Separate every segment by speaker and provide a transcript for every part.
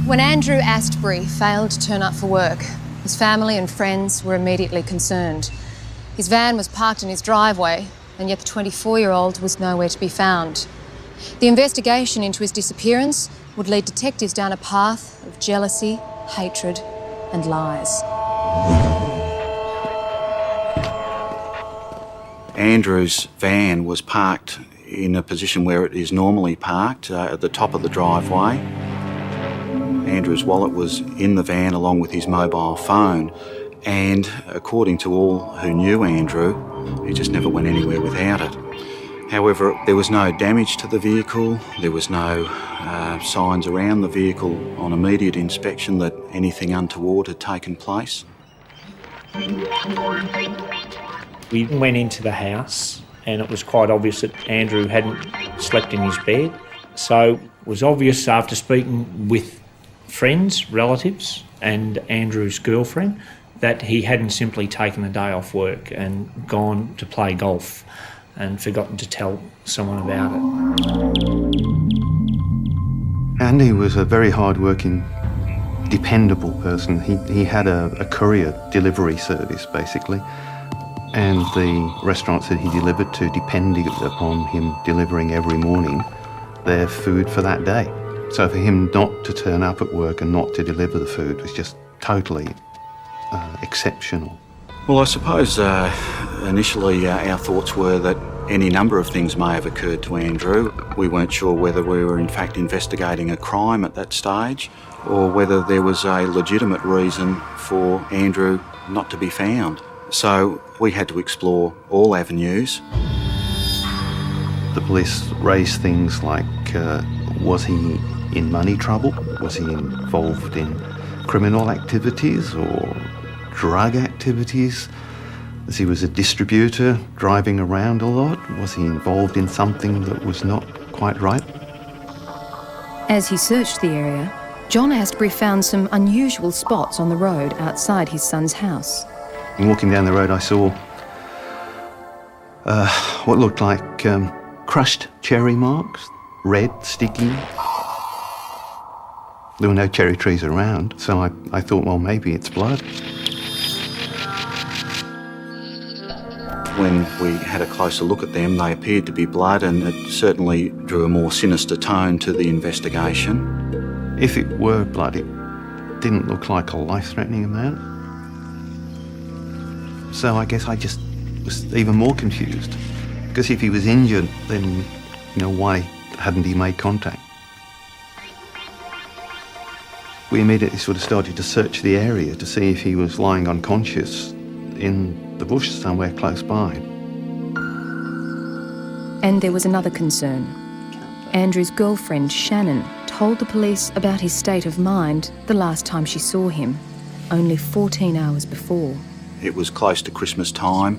Speaker 1: When Andrew Astbury failed to turn up for work, his family and friends were immediately concerned. His van was parked in his driveway, and yet the 24-year-old was nowhere to be found. The investigation into his disappearance would lead detectives down a path of jealousy, hatred, and lies.
Speaker 2: Andrew's van was parked in a position where it is normally parked, at the top of the driveway. Andrew's wallet was in the van along with his mobile phone, and according to all who knew Andrew, he just never went anywhere without it. However, there was no damage to the vehicle, there was no signs around the vehicle on immediate inspection that anything untoward had taken place.
Speaker 3: We went into the house and it was quite obvious that Andrew hadn't slept in his bed. So it was obvious after speaking with friends, relatives and Andrew's girlfriend that he hadn't simply taken a day off work and gone to play golf and forgotten to tell someone about it.
Speaker 4: Andy was a very hard-working, dependable person. He had a courier delivery service, basically, and the restaurants that he delivered to depended upon him delivering every morning their food for that day. So for him not to turn up at work and not to deliver the food was just totally exceptional.
Speaker 2: Well, I suppose initially our thoughts were that any number of things may have occurred to Andrew. We weren't sure whether we were in fact investigating a crime at that stage or whether there was a legitimate reason for Andrew not to be found. So we had to explore all avenues.
Speaker 4: The police raised things like, was he in money trouble? Was he involved in criminal activities or drug activities? As he was a distributor, driving around a lot? Was he involved in something that was not quite right?
Speaker 1: As he searched the area, John Astbury found some unusual spots on the road outside his son's house.
Speaker 4: And walking down the road, I saw what looked like crushed cherry marks, red, sticky. There were no cherry trees around, so I thought, well, maybe it's blood.
Speaker 2: When we had a closer look at them, they appeared to be blood, and it certainly drew a more sinister tone to the investigation.
Speaker 4: If it were blood, it didn't look like a life-threatening amount. So I guess I just was even more confused. Because if he was injured, then, why hadn't he made contact? We immediately sort of started to search the area to see if he was lying unconscious in the bush somewhere close by.
Speaker 1: And there was another concern. Andrew's girlfriend, Shannon, told the police about his state of mind the last time she saw him, only 14 hours before.
Speaker 2: It was close to Christmas time.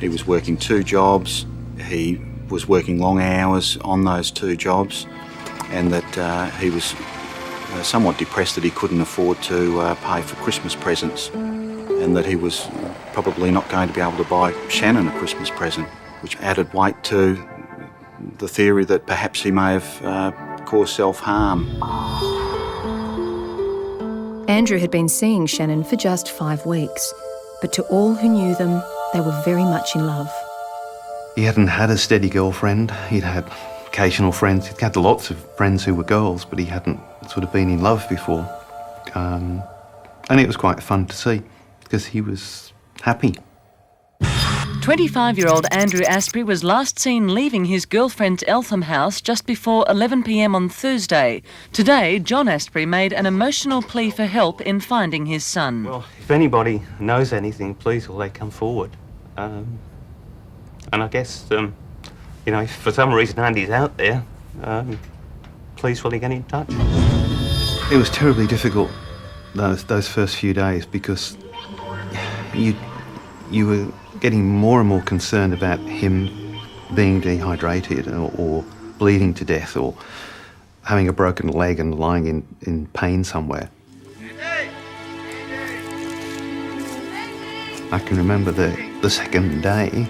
Speaker 2: He was working 2 jobs. He was working long hours on those 2 jobs, and that he was somewhat depressed that he couldn't afford to pay for Christmas presents, and that he was probably not going to be able to buy Shannon a Christmas present, which added weight to the theory that perhaps he may have caused self-harm.
Speaker 1: Andrew had been seeing Shannon for just 5 weeks, but to all who knew them, they were very much in love.
Speaker 4: He hadn't had a steady girlfriend. He'd had occasional friends. He'd had lots of friends who were girls, but he hadn't sort of been in love before. And it was quite fun to see, because he was happy.
Speaker 5: 25-year-old Andrew Astbury was last seen leaving his girlfriend's Eltham house just before 11 p.m. on Thursday. Today, John Astbury made an emotional plea for help in finding his son.
Speaker 4: Well, if anybody knows anything, please will they come forward. And I guess, if for some reason Andy's out there, please will he get in touch. It was terribly difficult, those first few days, because you were getting more and more concerned about him being dehydrated or bleeding to death or having a broken leg and lying in pain somewhere. I can remember the second day,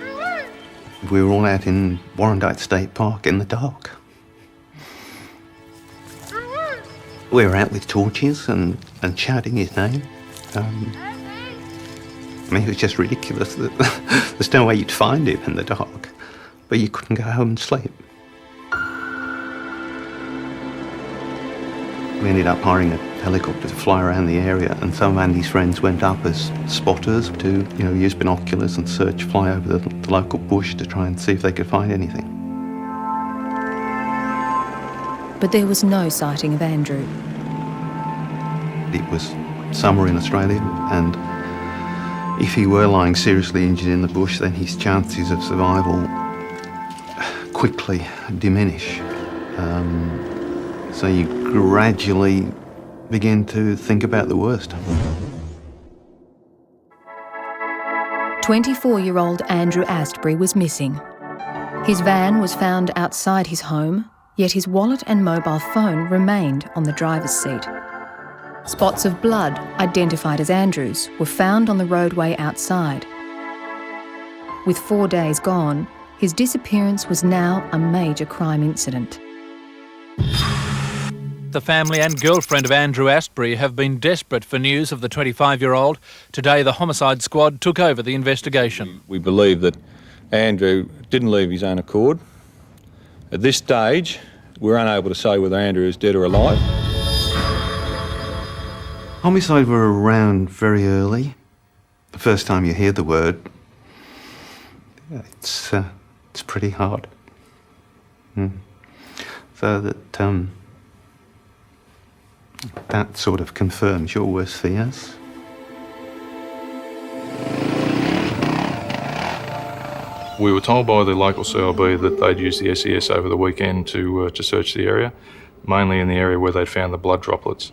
Speaker 4: we were all out in Warrandyte State Park in the dark. We were out with torches and shouting his name. I mean, it was just ridiculous. There's no way you'd find him in the dark, but you couldn't go home and sleep. We ended up hiring a helicopter to fly around the area, and some of Andy's friends went up as spotters to, use binoculars and fly over the local bush to try and see if they could find anything.
Speaker 1: But there was no sighting of Andrew.
Speaker 4: It was summer in Australia, and if he were lying seriously injured in the bush, then his chances of survival quickly diminish. So you gradually begin to think about the worst.
Speaker 1: 24-year-old Andrew Astbury was missing. His van was found outside his home, yet his wallet and mobile phone remained on the driver's seat. Spots of blood, identified as Andrew's, were found on the roadway outside. With 4 days gone, his disappearance was now a major crime incident.
Speaker 6: The family and girlfriend of Andrew Astbury have been desperate for news of the 25-year-old. Today, the homicide squad took over the investigation.
Speaker 7: We believe that Andrew didn't leave his own accord. At this stage, we're unable to say whether Andrew is dead or alive.
Speaker 4: Homicide were around very early. The first time you hear the word, it's pretty hard. So that sort of confirms your worst fears.
Speaker 8: We were told by the local CLB that they'd used the SES over the weekend to search the area, mainly in the area where they'd found the blood droplets.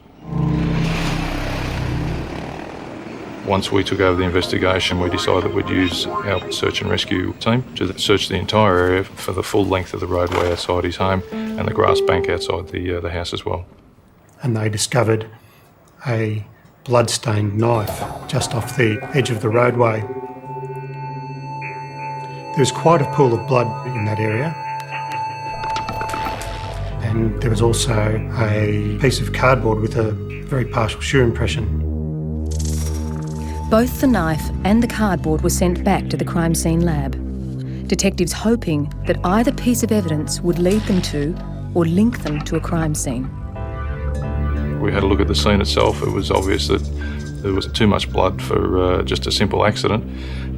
Speaker 8: Once we took over the investigation, we decided that we'd use our search and rescue team to search the entire area for the full length of the roadway outside his home and the grass bank outside the house as well.
Speaker 9: And they discovered a blood-stained knife just off the edge of the roadway. There was quite a pool of blood in that area. And there was also a piece of cardboard with a very partial shoe impression.
Speaker 1: Both the knife and the cardboard were sent back to the crime scene lab. Detectives hoping that either piece of evidence would lead them to or link them to a crime scene.
Speaker 8: We had a look at the scene itself. It was obvious that there was too much blood for just a simple accident.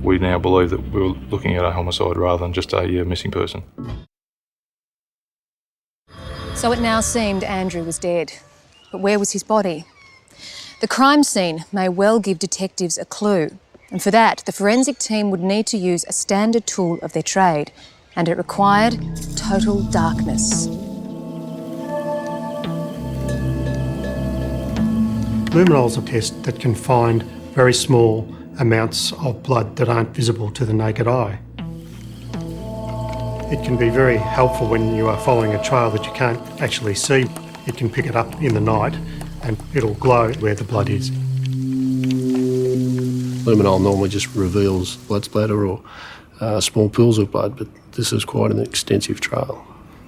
Speaker 8: We now believe that we were looking at a homicide rather than just a missing person.
Speaker 1: So it now seemed Andrew was dead. But where was his body? The crime scene may well give detectives a clue. And for that, the forensic team would need to use a standard tool of their trade. And it required total darkness.
Speaker 9: Luminol's a test that can find very small amounts of blood that aren't visible to the naked eye. It can be very helpful when you are following a trail that you can't actually see. It can pick it up in the night and it'll glow where the blood is.
Speaker 10: Luminol normally just reveals blood splatter or small pools of blood, but this is quite an extensive trail.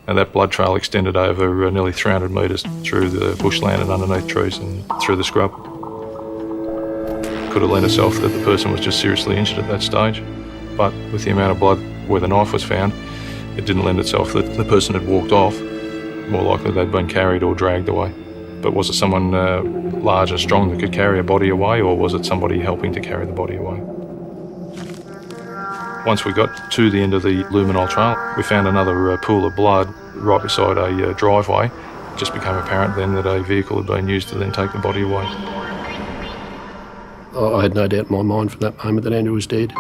Speaker 8: And that blood trail extended over nearly 300 metres through the bushland and underneath trees and through the scrub. Could have lent itself that the person was just seriously injured at that stage, but with the amount of blood where the knife was found, it didn't lend itself that the person had walked off. More likely they'd been carried or dragged away. But was it someone large and strong that could carry a body away, or was it somebody helping to carry the body away? Once we got to the end of the Luminol trail, we found another pool of blood right beside a driveway. It just became apparent then that a vehicle had been used to then take the body away.
Speaker 10: I had no doubt in my mind from that moment that Andrew was dead.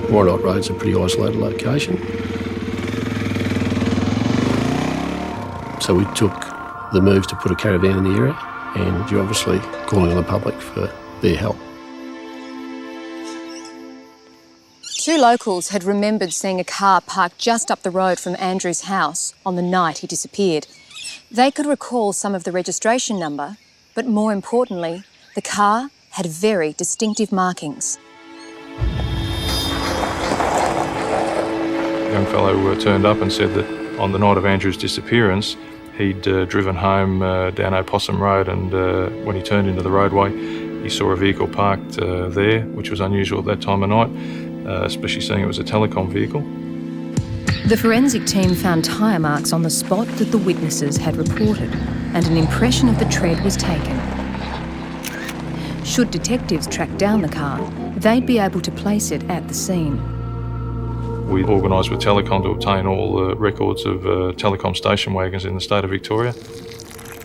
Speaker 10: Warrandyte Road's a pretty isolated location. So we took the moves to put a caravan in the area, and you're obviously calling on the public for their help.
Speaker 1: Two locals had remembered seeing a car parked just up the road from Andrew's house on the night he disappeared. They could recall some of the registration number, but more importantly, the car had very distinctive markings.
Speaker 8: The young fellow turned up and said that on the night of Andrew's disappearance, he'd driven home down Opossum Road, and when he turned into the roadway, he saw a vehicle parked there, which was unusual at that time of night, especially seeing it was a telecom vehicle.
Speaker 1: The forensic team found tyre marks on the spot that the witnesses had reported, and an impression of the tread was taken. Should detectives track down the car, they'd be able to place it at the scene.
Speaker 8: We organised with Telecom to obtain all the records of telecom station wagons in the state of Victoria.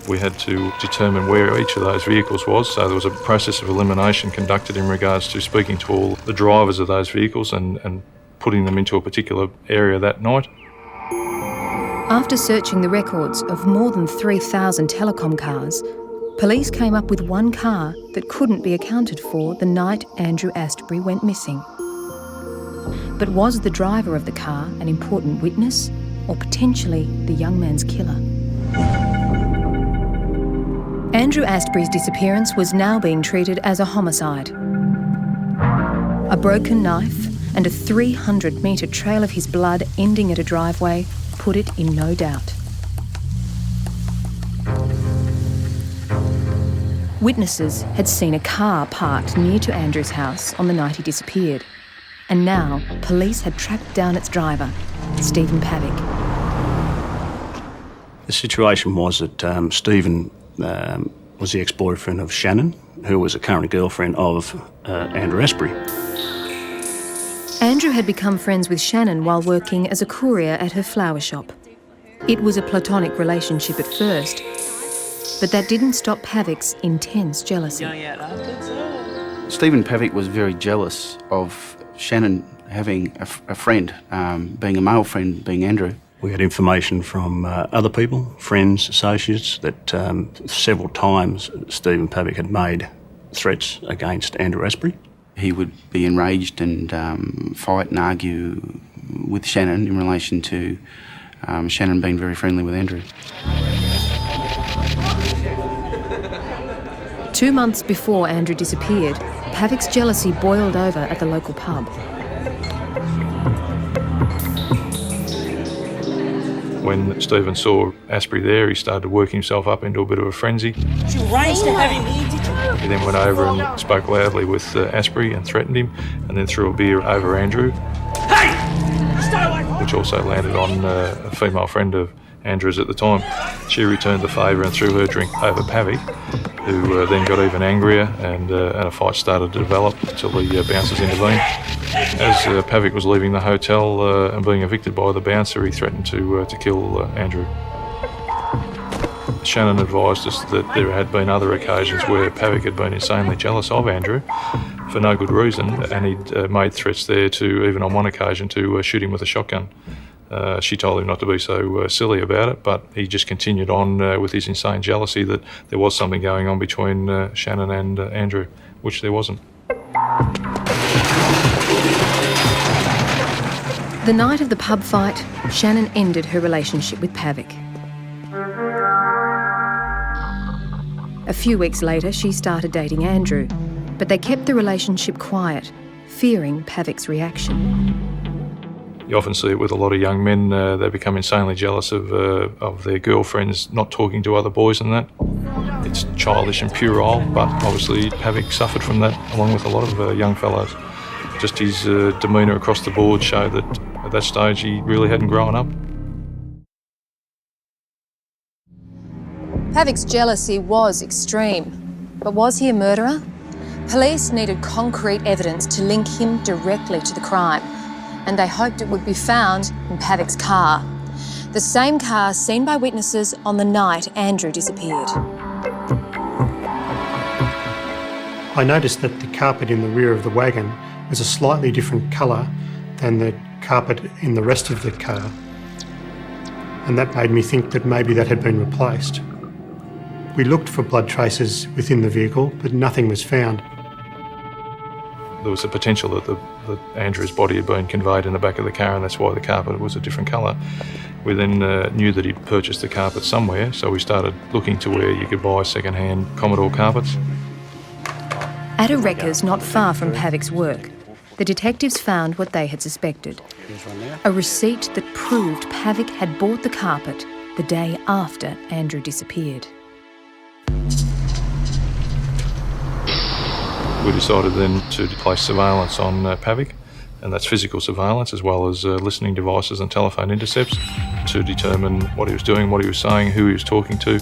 Speaker 8: We had to determine where each of those vehicles was, so there was a process of elimination conducted in regards to speaking to all the drivers of those vehicles and putting them into a particular area that night.
Speaker 1: After searching the records of more than 3,000 telecom cars, police came up with one car that couldn't be accounted for the night Andrew Astbury went missing. But was the driver of the car an important witness, or potentially the young man's killer? Andrew Astbury's disappearance was now being treated as a homicide. A broken knife and a 300-metre trail of his blood ending at a driveway put it in no doubt. Witnesses had seen a car parked near to Andrew's house on the night he disappeared, and now police had tracked down its driver, Stephen Pavick.
Speaker 10: The situation was that Stephen was the ex-boyfriend of Shannon, who was a current girlfriend of Andrew Astbury.
Speaker 1: Andrew had become friends with Shannon while working as a courier at her flower shop. It was a platonic relationship at first, but that didn't stop Pavick's intense jealousy.
Speaker 11: Stephen Pavick was very jealous of Shannon having a friend, being a male friend, being Andrew.
Speaker 10: We had information from other people, friends, associates, that several times Stephen Pavick had made threats against Andrew Astbury.
Speaker 11: He would be enraged and fight and argue with Shannon in relation to Shannon being very friendly with Andrew.
Speaker 1: 2 months before Andrew disappeared, Pavick's jealousy boiled over at the local pub.
Speaker 8: When Stephen saw Astbury there, he started to work himself up into a bit of a frenzy.
Speaker 12: She arranged to have him here, did you?
Speaker 8: He then went over and spoke loudly with Astbury and threatened him, and then threw a beer over Andrew.
Speaker 12: Hey! Stay away from me!
Speaker 8: Which also landed on a female friend of Andrew's at the time. She returned the favour and threw her drink over Pavick, who then got even angrier, and a fight started to develop until the bouncers intervened. As Pavick was leaving the hotel and being evicted by the bouncer, he threatened to kill Andrew. Shannon advised us that there had been other occasions where Pavick had been insanely jealous of Andrew for no good reason, and he'd made threats there to, even on one occasion, to shoot him with a shotgun. She told him not to be so silly about it, but he just continued on with his insane jealousy that there was something going on between Shannon and Andrew, which there wasn't.
Speaker 1: The night of the pub fight, Shannon ended her relationship with Pavick. A few weeks later, she started dating Andrew, but they kept the relationship quiet, fearing Pavick's reaction.
Speaker 8: You often see it with a lot of young men. They become insanely jealous of their girlfriends not talking to other boys and that. It's childish and puerile, but obviously Pavick suffered from that along with a lot of young fellows. Just his demeanour across the board showed that at that stage he really hadn't grown up.
Speaker 1: Pavick's jealousy was extreme, but was he a murderer? Police needed concrete evidence to link him directly to the crime, and they hoped it would be found in Pavick's car. The same car seen by witnesses on the night Andrew disappeared.
Speaker 9: I noticed that the carpet in the rear of the wagon was a slightly different colour than the carpet in the rest of the car, and that made me think that maybe that had been replaced. We looked for blood traces within the vehicle, but nothing was found.
Speaker 8: There was a potential that Andrew's body had been conveyed in the back of the car, and that's why the carpet was a different colour. We then knew that he'd purchased the carpet somewhere, so we started looking to where you could buy second-hand Commodore carpets.
Speaker 1: At a wreckers not far from Pavick's work, the detectives found what they had suspected. A receipt that proved Pavic had bought the carpet the day after Andrew disappeared.
Speaker 8: We decided then to place surveillance on Pavic, and that's physical surveillance as well as listening devices and telephone intercepts to determine what he was doing, what he was saying, who he was talking to,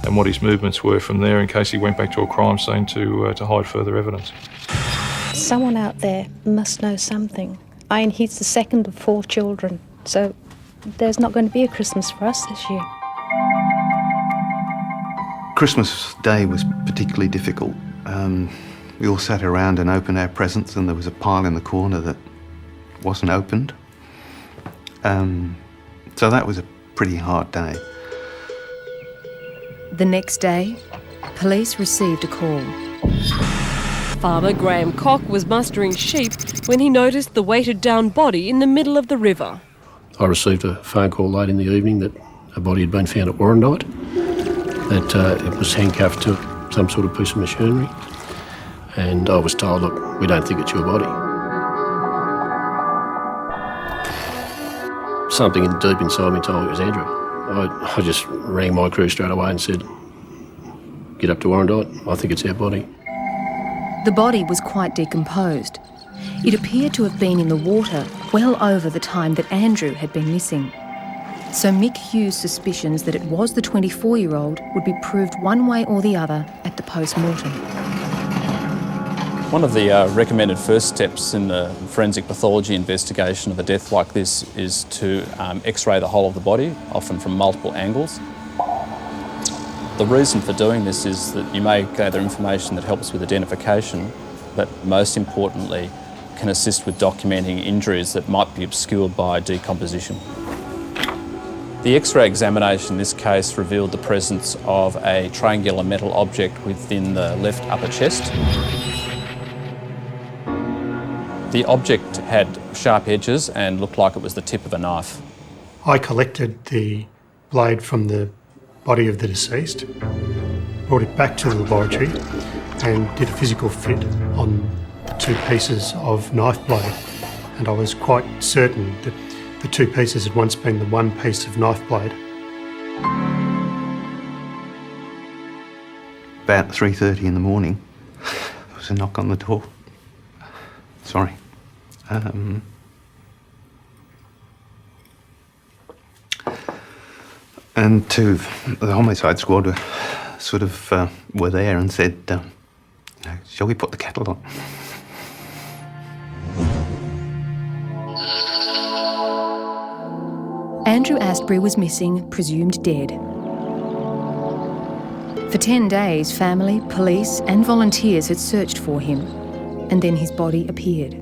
Speaker 8: and what his movements were from there in case he went back to a crime scene to hide further evidence.
Speaker 13: Someone out there must know something. He's the second of 4 children, so there's not going to be a Christmas for us this year.
Speaker 4: Christmas Day was particularly difficult. We all sat around and opened our presents, and there was a pile in the corner that wasn't opened. So that was a pretty hard day.
Speaker 1: The next day, police received a call.
Speaker 14: Farmer Graham Cock was mustering sheep when he noticed the weighted down body in the middle of the river.
Speaker 10: I received a phone call late in the evening that a body had been found at Warrandyte, that it was handcuffed to some sort of piece of machinery, and I was told, look, we don't think it's your body. Something deep inside me told me it was Andrew. I just rang my crew straight away and said, get up to Warrandyte, I think it's our body.
Speaker 1: The body was quite decomposed. It appeared to have been in the water well over the time that Andrew had been missing. So Mick Hughes' suspicions that it was the 24-year-old would be proved one way or the other at the post-mortem.
Speaker 15: One of the recommended first steps in the forensic pathology investigation of a death like this is to x-ray the whole of the body, often from multiple angles. The reason for doing this is that you may gather information that helps with identification, but most importantly can assist with documenting injuries that might be obscured by decomposition. The X-ray examination in this case revealed the presence of a triangular metal object within the left upper chest. The object had sharp edges and looked like it was the tip of a knife.
Speaker 9: I collected the blade from the body of the deceased, brought it back to the laboratory and did a physical fit on the 2 pieces of knife blade, and I was quite certain that the 2 pieces had once been the 1 piece of knife blade.
Speaker 4: About 3:30 in the morning, there was a knock on the door. Sorry. And the homicide squad were there and said, shall we put the kettle on?
Speaker 1: Andrew Astbury was missing, presumed dead. For 10 days, family, police and volunteers had searched for him, and then his body appeared,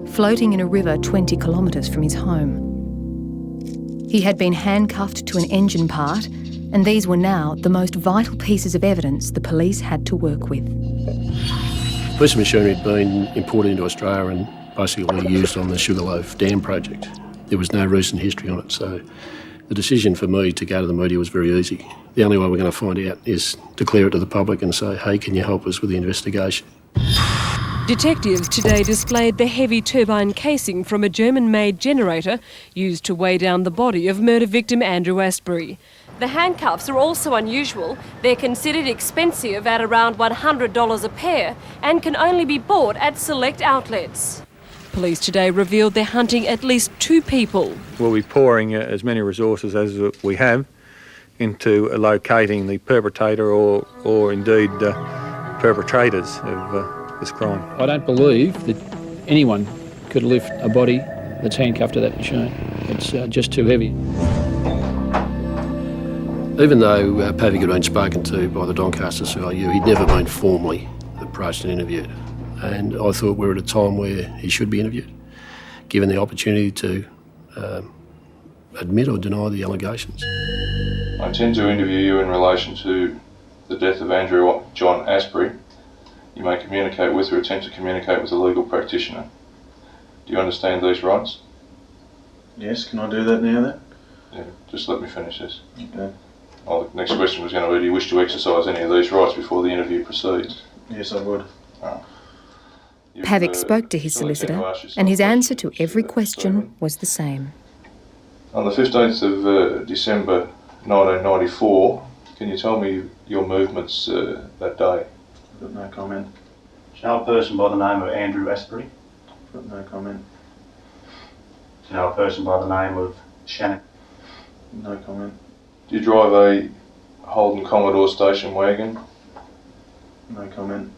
Speaker 1: floating in a river 20 kilometres from his home. He had been handcuffed to an engine part, and these were now the most vital pieces of evidence the police had to work with.
Speaker 10: The piece of machinery had been imported into Australia and basically used on the Sugarloaf Dam project. There was no recent history on it, so the decision for me to go to the media was very easy. The only way we're going to find out is declare it to the public and say, hey, can you help us with the investigation?
Speaker 14: Detectives today displayed the heavy turbine casing from a German-made generator used to weigh down the body of murder victim Andrew Astbury. The handcuffs are also unusual. They're considered expensive at around $100 a pair and can only be bought at select outlets. Police today revealed they're hunting at least 2 people.
Speaker 7: We'll be pouring as many resources as we have into locating the perpetrator or indeed perpetrators of this crime.
Speaker 16: I don't believe that anyone could lift a body that's handcuffed to that machine. It's just too heavy.
Speaker 10: Even though Pavic had been spoken to by the Doncaster CIU, he'd never been formally approached and interviewed. And I thought we were at a time where he should be interviewed, given the opportunity to admit or deny the allegations.
Speaker 8: I intend to interview you in relation to the death of Andrew John Astbury. You may communicate with or attempt to communicate with a legal practitioner. Do you understand these rights?
Speaker 17: Yes, can I do that now then?
Speaker 8: Yeah, just let me finish this.
Speaker 17: Okay.
Speaker 8: The next question was going to be, do you wish to exercise any of these rights before the interview proceeds?
Speaker 17: Yes, I would.
Speaker 8: Oh.
Speaker 18: Pavic spoke to his solicitor, and his answer to every question was the same.
Speaker 8: On the 15th of December 1994, can you tell me your movements that day?
Speaker 17: Got no comment.
Speaker 19: Do you know a person by the name of Andrew Astbury?
Speaker 17: Got no comment.
Speaker 19: Do you know a person by the name of Shannon?
Speaker 17: No comment.
Speaker 8: Do you drive a Holden Commodore station wagon?
Speaker 17: No comment.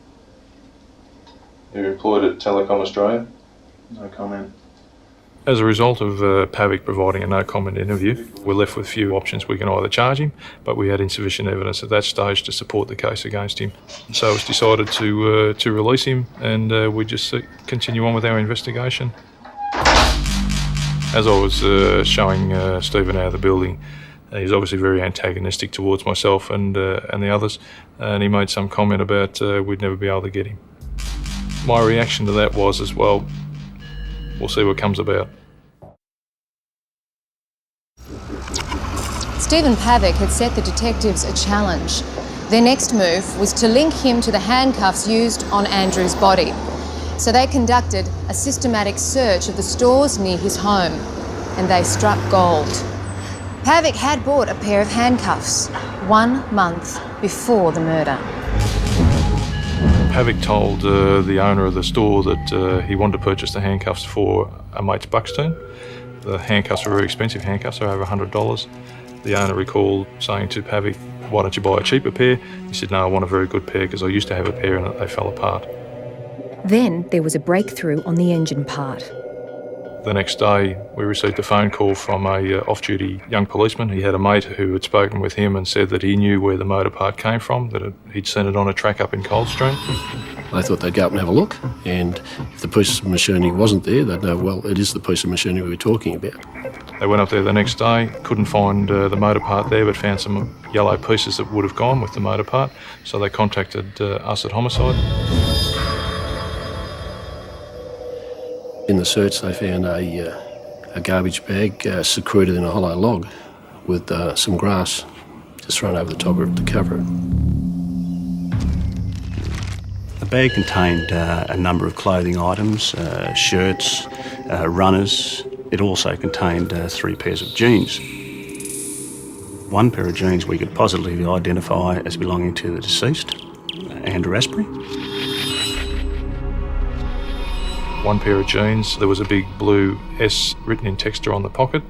Speaker 8: You're employed at Telecom Australia?
Speaker 17: No comment.
Speaker 8: As a result of Pavic providing a no-comment interview, we're left with few options. We can either charge him, but we had insufficient evidence at that stage to support the case against him. So it was decided to release him, and we just continue on with our investigation. As I was showing Stephen out of the building, he's obviously very antagonistic towards myself and the others, and he made some comment about we'd never be able to get him. My reaction to that was as well, we'll see what comes about.
Speaker 1: Stephen Pavic had set the detectives a challenge. Their next move was to link him to the handcuffs used on Andrew's body. So they conducted a systematic search of the stores near his home, and they struck gold. Pavic had bought a pair of handcuffs 1 month before the murder.
Speaker 8: Pavic told the owner of the store that he wanted to purchase the handcuffs for a mate's Buxton. The handcuffs were very expensive handcuffs, they're over $100. The owner recalled saying to Pavic, "Why don't you buy a cheaper pair?" He said, "No, I want a very good pair because I used to have a pair and they fell apart."
Speaker 18: Then there was a breakthrough on the engine part.
Speaker 8: The next day, we received a phone call from a off-duty young policeman. He had a mate who had spoken with him and said that he knew where the motor part came from, that he'd sent it on a track up in Coldstream.
Speaker 10: They thought they'd go up and have a look, and if the piece of machinery wasn't there, they'd know, well, it is the piece of machinery we were talking about.
Speaker 8: They went up there the next day, couldn't find the motor part there, but found some yellow pieces that would have gone with the motor part, so they contacted us at Homicide.
Speaker 10: In the search, they found a garbage bag secreted in a hollow log with some grass just thrown over the top of it to cover it.
Speaker 20: The bag contained a number of clothing items, shirts, runners. It also contained 3 pairs of jeans. One pair of jeans we could positively identify as belonging to the deceased, Andrew Astbury.
Speaker 8: One pair of jeans, there was a big blue S written in texture on the pocket.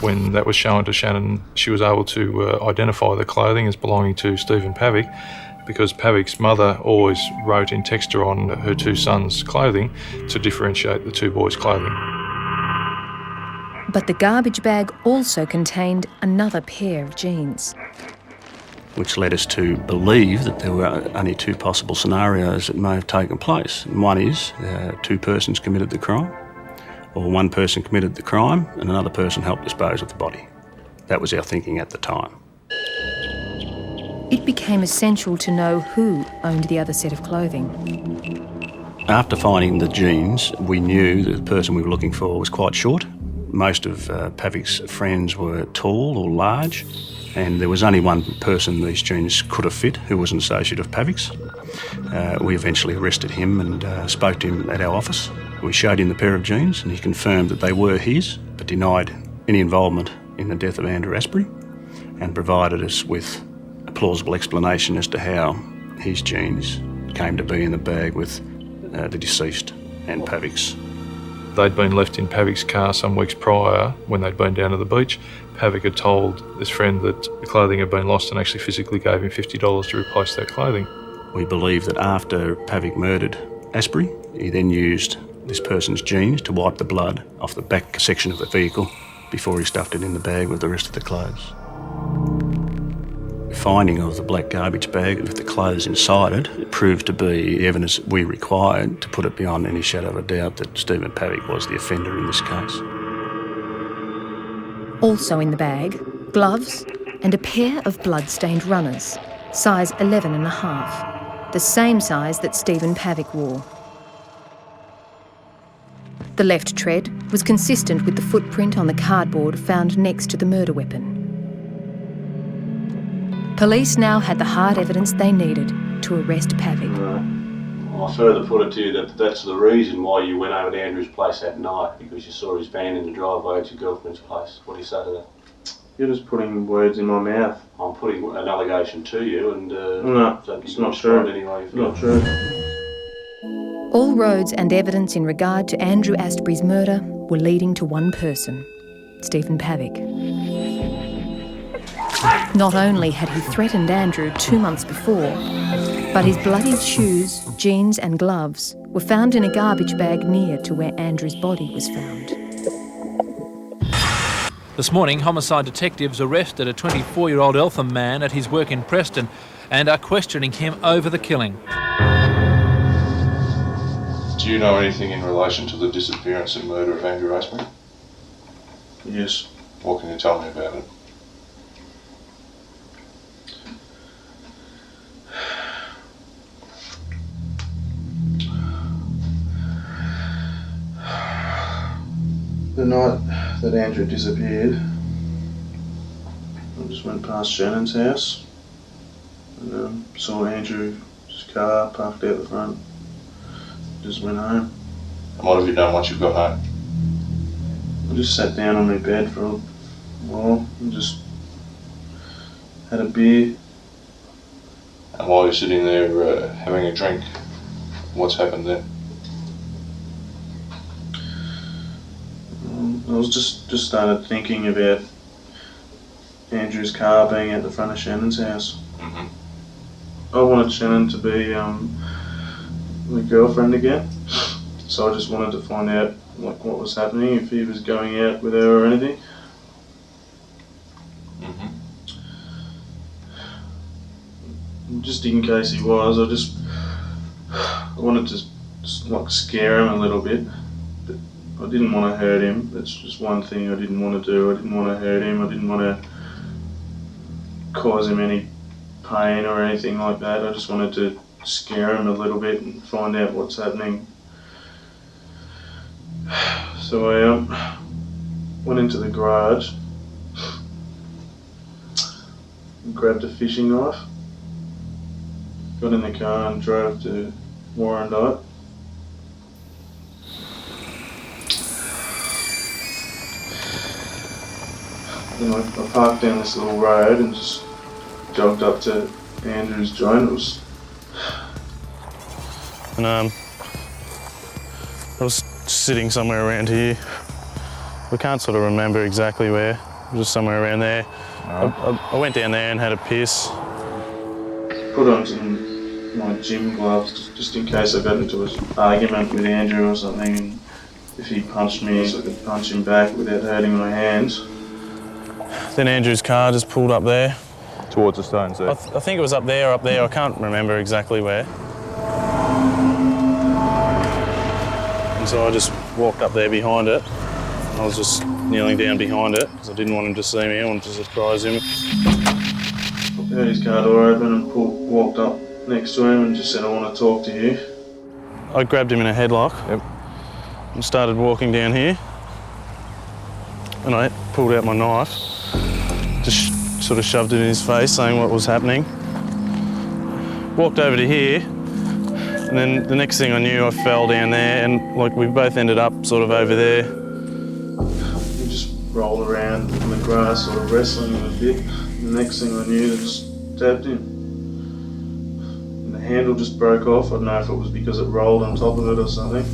Speaker 8: When that was shown to Shannon, she was able to identify the clothing as belonging to Stephen Pavic, because Pavic's mother always wrote in texture on her 2 sons' clothing to differentiate the 2 boys' clothing.
Speaker 18: But the garbage bag also contained another pair of jeans,
Speaker 20: which led us to believe that there were only 2 possible scenarios that may have taken place. And one is 2 persons committed the crime, or 1 person committed the crime and another person helped dispose of the body. That was our thinking at the time.
Speaker 18: It became essential to know who owned the other set of clothing.
Speaker 20: After finding the jeans, we knew that the person we were looking for was quite short. Most of Pavic's friends were tall or large, and there was only 1 person these jeans could have fit who was an associate of Pavic's. We eventually arrested him and spoke to him at our office. We showed him the pair of jeans and he confirmed that they were his, but denied any involvement in the death of Andrew Astbury, and provided us with a plausible explanation as to how his jeans came to be in the bag with the deceased and Pavic's.
Speaker 8: They'd been left in Pavic's car some weeks prior when they'd been down to the beach. Pavic had told this friend that the clothing had been lost and actually physically gave him $50 to replace that clothing.
Speaker 20: We believe that after Pavic murdered Astbury, he then used this person's jeans to wipe the blood off the back section of the vehicle before he stuffed it in the bag with the rest of the clothes. The finding of the black garbage bag with the clothes inside it proved to be the evidence we required to put it beyond any shadow of a doubt that Stephen Pavic was the offender in this case.
Speaker 18: Also in the bag, gloves and a pair of blood-stained runners, size 11.5, the same size that Stephen Pavic wore. The left tread was consistent with the footprint on the cardboard found next to the murder weapon. Police now had the hard evidence they needed to arrest Pavic.
Speaker 8: I further put it to you that that's the reason why you went over to Andrew's place that night, because you saw his van in the driveway at your girlfriend's place. What do you say to that?
Speaker 17: You're just putting words in my mouth.
Speaker 8: I'm putting an allegation to you, and
Speaker 17: no, it's not true.
Speaker 8: Anyway,
Speaker 17: it's not true.
Speaker 18: All roads and evidence in regard to Andrew Astbury's murder were leading to one person, Stephen Pavick. Not only had he threatened Andrew 2 months before, but his bloodied shoes, jeans and gloves were found in a garbage bag near to where Andrew's body was found.
Speaker 6: This morning, homicide detectives arrested a 24-year-old Eltham man at his work in Preston and are questioning him over the killing.
Speaker 8: Do you know anything in relation to the disappearance and murder of Andrew Astbury?
Speaker 17: Yes.
Speaker 8: What can you tell me about it?
Speaker 17: The night that Andrew disappeared, I just went past Shannon's house and saw Andrew's car parked out the front. Just went home.
Speaker 8: And what have you done once you got home?
Speaker 17: I just sat down on my bed for a while and just had a beer.
Speaker 8: And while you're sitting there having a drink, what's happened then?
Speaker 17: I was just started thinking about Andrew's car being at the front of Shannon's house.
Speaker 8: Mm-hmm.
Speaker 17: I wanted Shannon to be my girlfriend again, so I just wanted to find out what was happening, if he was going out with her or anything.
Speaker 8: Mm-hmm.
Speaker 17: Just in case he was, I wanted to like scare him a little bit. I didn't want to hurt him. That's just one thing I didn't want to do. I didn't want to hurt him. I didn't want to cause him any pain or anything like that. I just wanted to scare him a little bit and find out what's happening. So I went into the garage and grabbed a fishing knife, got in the car and drove to Warrandyte. Then I parked down this little road and just jogged up to Andrew's joint.
Speaker 21: And I was sitting somewhere around here. We can't sort of remember exactly where. It was just somewhere around there. I went down there and had a piss.
Speaker 17: Put on some my gym gloves just in case I got into an argument with Andrew or something, and if he punched me, so I could punch him back without hurting my hands.
Speaker 21: Then Andrew's car just pulled up there.
Speaker 8: Towards the stones there?
Speaker 21: I think it was up there. I can't remember exactly where. And so I just walked up there behind it. I was just kneeling down behind it because I didn't want him to see me. I wanted to surprise him.
Speaker 17: I heard his car door open and walked up next to him and just said, "I want to talk to you."
Speaker 21: I grabbed him in a headlock and started walking down here. And I pulled out my knife, just sort of shoved it in his face, saying what was happening. Walked over to here, and then the next thing I knew, I fell down there, and like we both ended up sort of over there.
Speaker 17: We just rolled around in the grass, sort of wrestling him a bit. And the next thing I knew, I just stabbed him. And the handle just broke off. I don't know if it was because it rolled on top of it or something.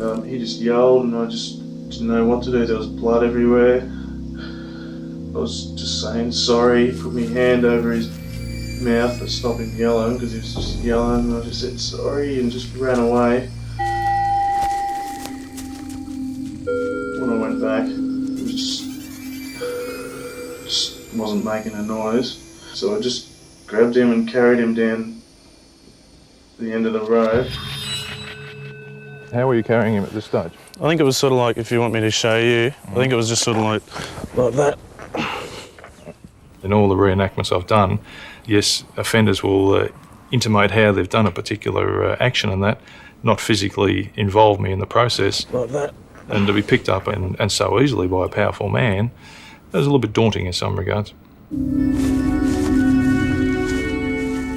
Speaker 17: And he just yelled, and I just didn't know what to do. There was blood everywhere. I was just saying sorry, put my hand over his mouth to stop him yelling, because he was just yelling, and I just said sorry and just ran away. When I went back, it was just wasn't making a noise. So I just grabbed him and carried him down the end of the road.
Speaker 8: How were you carrying him at this stage?
Speaker 21: I think it was sort of like, if you want me to show you, I think it was just sort of like that.
Speaker 8: In all the reenactments I've done, yes, offenders will intimate how they've done a particular action and that, not physically involve me in the process.
Speaker 21: Like that.
Speaker 8: And to be picked up and so easily by a powerful man, that was a little bit daunting in some regards.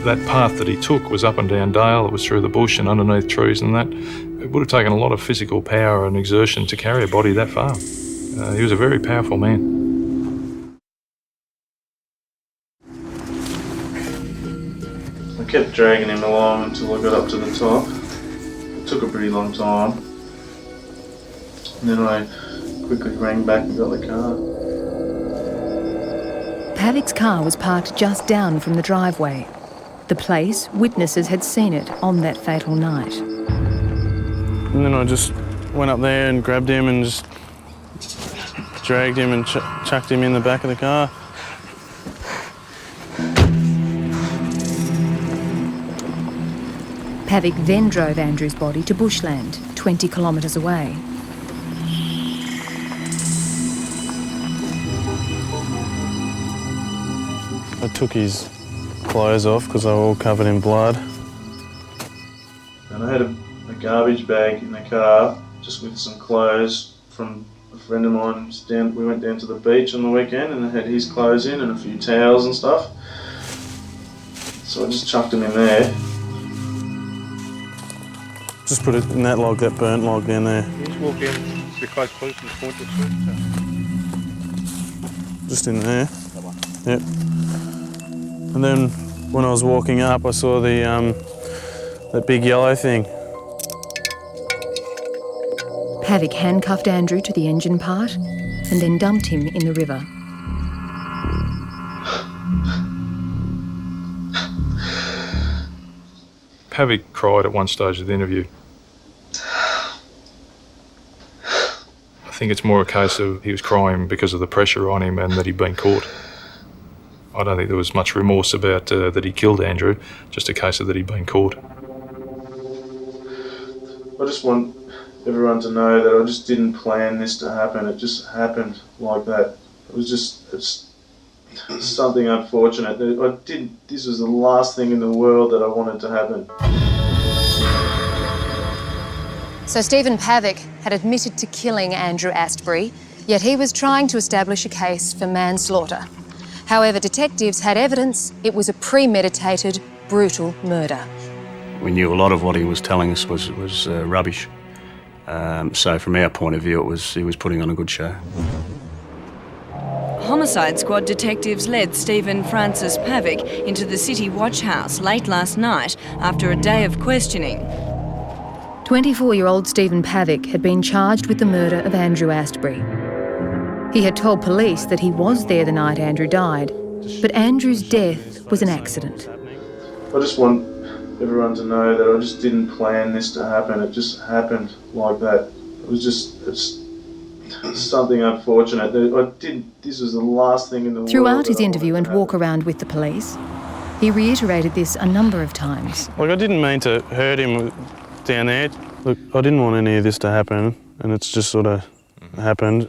Speaker 8: That path that he took was up and down dale, it was through the bush and underneath trees and that. It would have taken a lot of physical power and exertion to carry a body that far. He was a very powerful man.
Speaker 17: I kept dragging him along until I got up to the top. It took a pretty long time. And then I quickly rang back and got the car.
Speaker 18: Pavick's car was parked just down from the driveway. The place, witnesses had seen it on that fatal night.
Speaker 21: And then I just went up there and grabbed him and just dragged him and chucked him in the back of the car.
Speaker 18: Pavick then drove Andrew's body to bushland, 20 kilometres away.
Speaker 21: I took his clothes off because they were all covered in blood.
Speaker 17: And I had a garbage bag in the car just with some clothes from a friend of mine. We went down to the beach on the weekend and I had his clothes in and a few towels and stuff. So I just chucked them in there.
Speaker 21: Just put it in that log, that burnt log down there.
Speaker 7: Can you just walk in to the close police and point to it?
Speaker 21: Just in there. Yep. And then when I was walking up, I saw that big yellow thing.
Speaker 18: Pavick handcuffed Andrew to the engine part and then dumped him in the river.
Speaker 8: Pavick cried at one stage of the interview. I think it's more a case of he was crying because of the pressure on him and that he'd been caught. I don't think there was much remorse about that he killed Andrew, just a case of that he'd been caught.
Speaker 17: I just want everyone to know that I just didn't plan this to happen. It just happened like that. It's something unfortunate. This was the last thing in the world that I wanted to happen.
Speaker 1: So Stephen Pavick had admitted to killing Andrew Astbury, yet he was trying to establish a case for manslaughter. However, detectives had evidence it was a premeditated, brutal murder.
Speaker 20: We knew a lot of what he was telling us was rubbish. So from our point of view, he was putting on a good show.
Speaker 3: Homicide Squad detectives led Stephen Francis Pavick into the City Watch House late last night after a day of questioning.
Speaker 18: 24-year-old Stephen Pavick had been charged with the murder of Andrew Astbury. He had told police that he was there the night Andrew died, but Andrew's death was an accident.
Speaker 17: I just want everyone to know that I just didn't plan this to happen. It just happened like that. It's something unfortunate. This was the last thing in the world.
Speaker 18: Throughout his interview and walk around with the police, he reiterated this a number of times.
Speaker 21: Look, I didn't mean to hurt him down there. Look, I didn't want any of this to happen, and it's just sort of happened.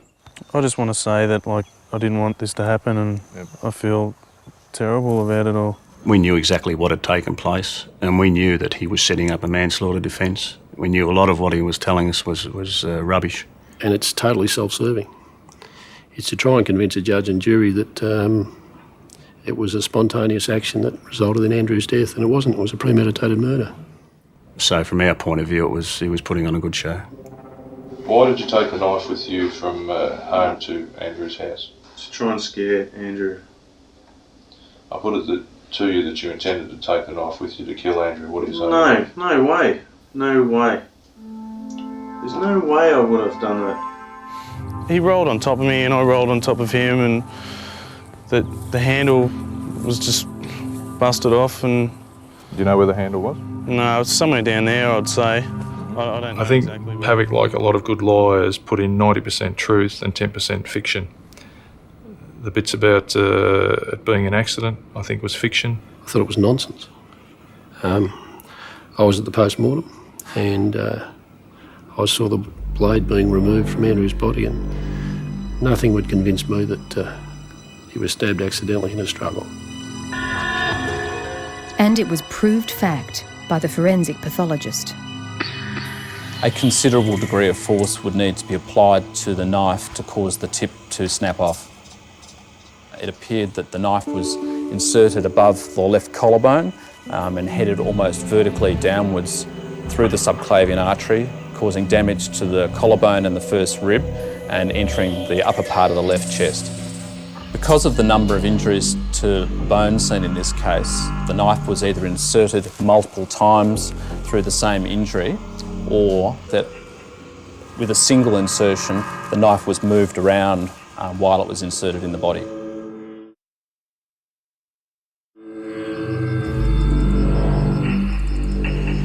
Speaker 21: I just want to say that, like, I didn't want this to happen, and I feel terrible about it all.
Speaker 20: We knew exactly what had taken place, and we knew that he was setting up a manslaughter defence. We knew a lot of what he was telling us was rubbish.
Speaker 10: And it's totally self-serving. It's to try and convince a judge and jury that it was a spontaneous action that resulted in Andrew's death, and it wasn't. It was a premeditated murder.
Speaker 20: So from our point of view, he was putting on a good show.
Speaker 8: Why did you take the knife with you from home to Andrew's house?
Speaker 17: To try and scare Andrew.
Speaker 8: I put it to you that you intended to take the knife with you to kill Andrew. What do you say?
Speaker 17: No way. No way. There's no way I would have done that.
Speaker 21: He rolled on top of me and I rolled on top of him, and the handle was just busted off. And
Speaker 8: do you know where the handle was?
Speaker 21: No, it's somewhere down there, I'd say. I don't know.
Speaker 8: I think
Speaker 21: exactly
Speaker 8: Pavick, like a lot of good liars, put in 90% truth and 10% fiction. The bits about it being an accident, I think, was fiction.
Speaker 10: I thought it was nonsense. I was at the post-mortem and I saw the blade being removed from Andrew's body, and nothing would convince me that he was stabbed accidentally in a struggle.
Speaker 18: And it was proved fact by the forensic pathologist.
Speaker 15: A considerable degree of force would need to be applied to the knife to cause the tip to snap off. It appeared that the knife was inserted above the left collarbone and headed almost vertically downwards through the subclavian artery, causing damage to the collarbone and the first rib and entering the upper part of the left chest. Because of the number of injuries to bone seen in this case, the knife was either inserted multiple times through the same injury, or that with a single insertion, the knife was moved around while it was inserted in the body.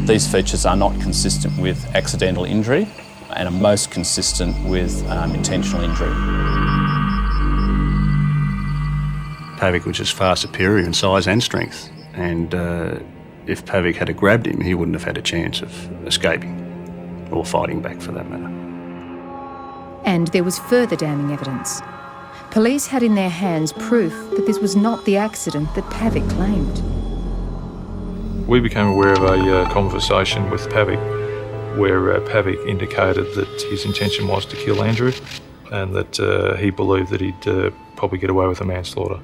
Speaker 15: These features are not consistent with accidental injury and are most consistent with intentional injury.
Speaker 20: Pavic was just far superior in size and strength, and if Pavic had grabbed him, he wouldn't have had a chance of escaping or fighting back for that matter.
Speaker 18: And there was further damning evidence. Police had in their hands proof that this was not the accident that Pavic claimed.
Speaker 8: We became aware of a conversation with Pavic where Pavic indicated that his intention was to kill Andrew and that he believed that he'd probably get away with a manslaughter.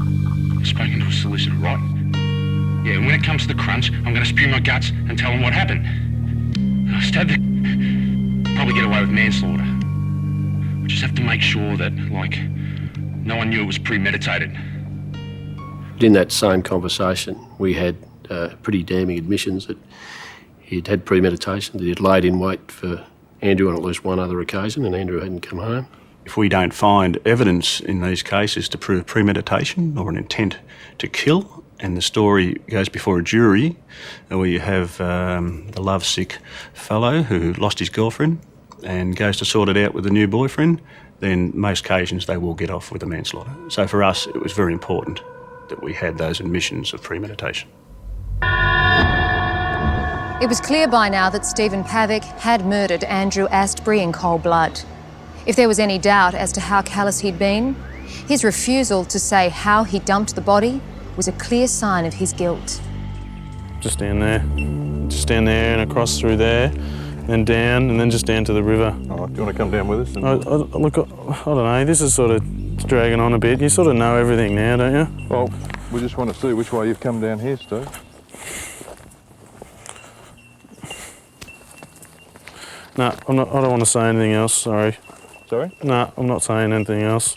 Speaker 2: I've spoken to a solicitor, right? Yeah, and when it comes to the crunch, I'm going to spew my guts and tell them what happened. I stabbed the... probably get away with manslaughter. We just have to make sure that, no one knew it was premeditated.
Speaker 10: In that same conversation, we had pretty damning admissions that he'd had premeditation, that he'd laid in wait for Andrew on at least one other occasion, and Andrew hadn't come home.
Speaker 20: If we don't find evidence in these cases to prove premeditation or an intent to kill, and the story goes before a jury where you have the lovesick fellow who lost his girlfriend and goes to sort it out with a new boyfriend, then most occasions they will get off with a manslaughter. So for us, it was very important that we had those admissions of premeditation.
Speaker 1: It was clear by now that Stephen Pavic had murdered Andrew Astbury in cold blood. If there was any doubt as to how callous he'd been, his refusal to say how he dumped the body was a clear sign of his guilt.
Speaker 21: Just down there and across through there, then down and then just down to the river.
Speaker 8: Oh, do you want to come down with us?
Speaker 21: Look, I don't know, this is sort of dragging on a bit. You sort of know everything now, don't you?
Speaker 8: Well, we just want to see which way you've come down here, Steve.
Speaker 21: No, I don't want to say anything else, sorry.
Speaker 8: Sorry?
Speaker 21: No, I'm not saying anything else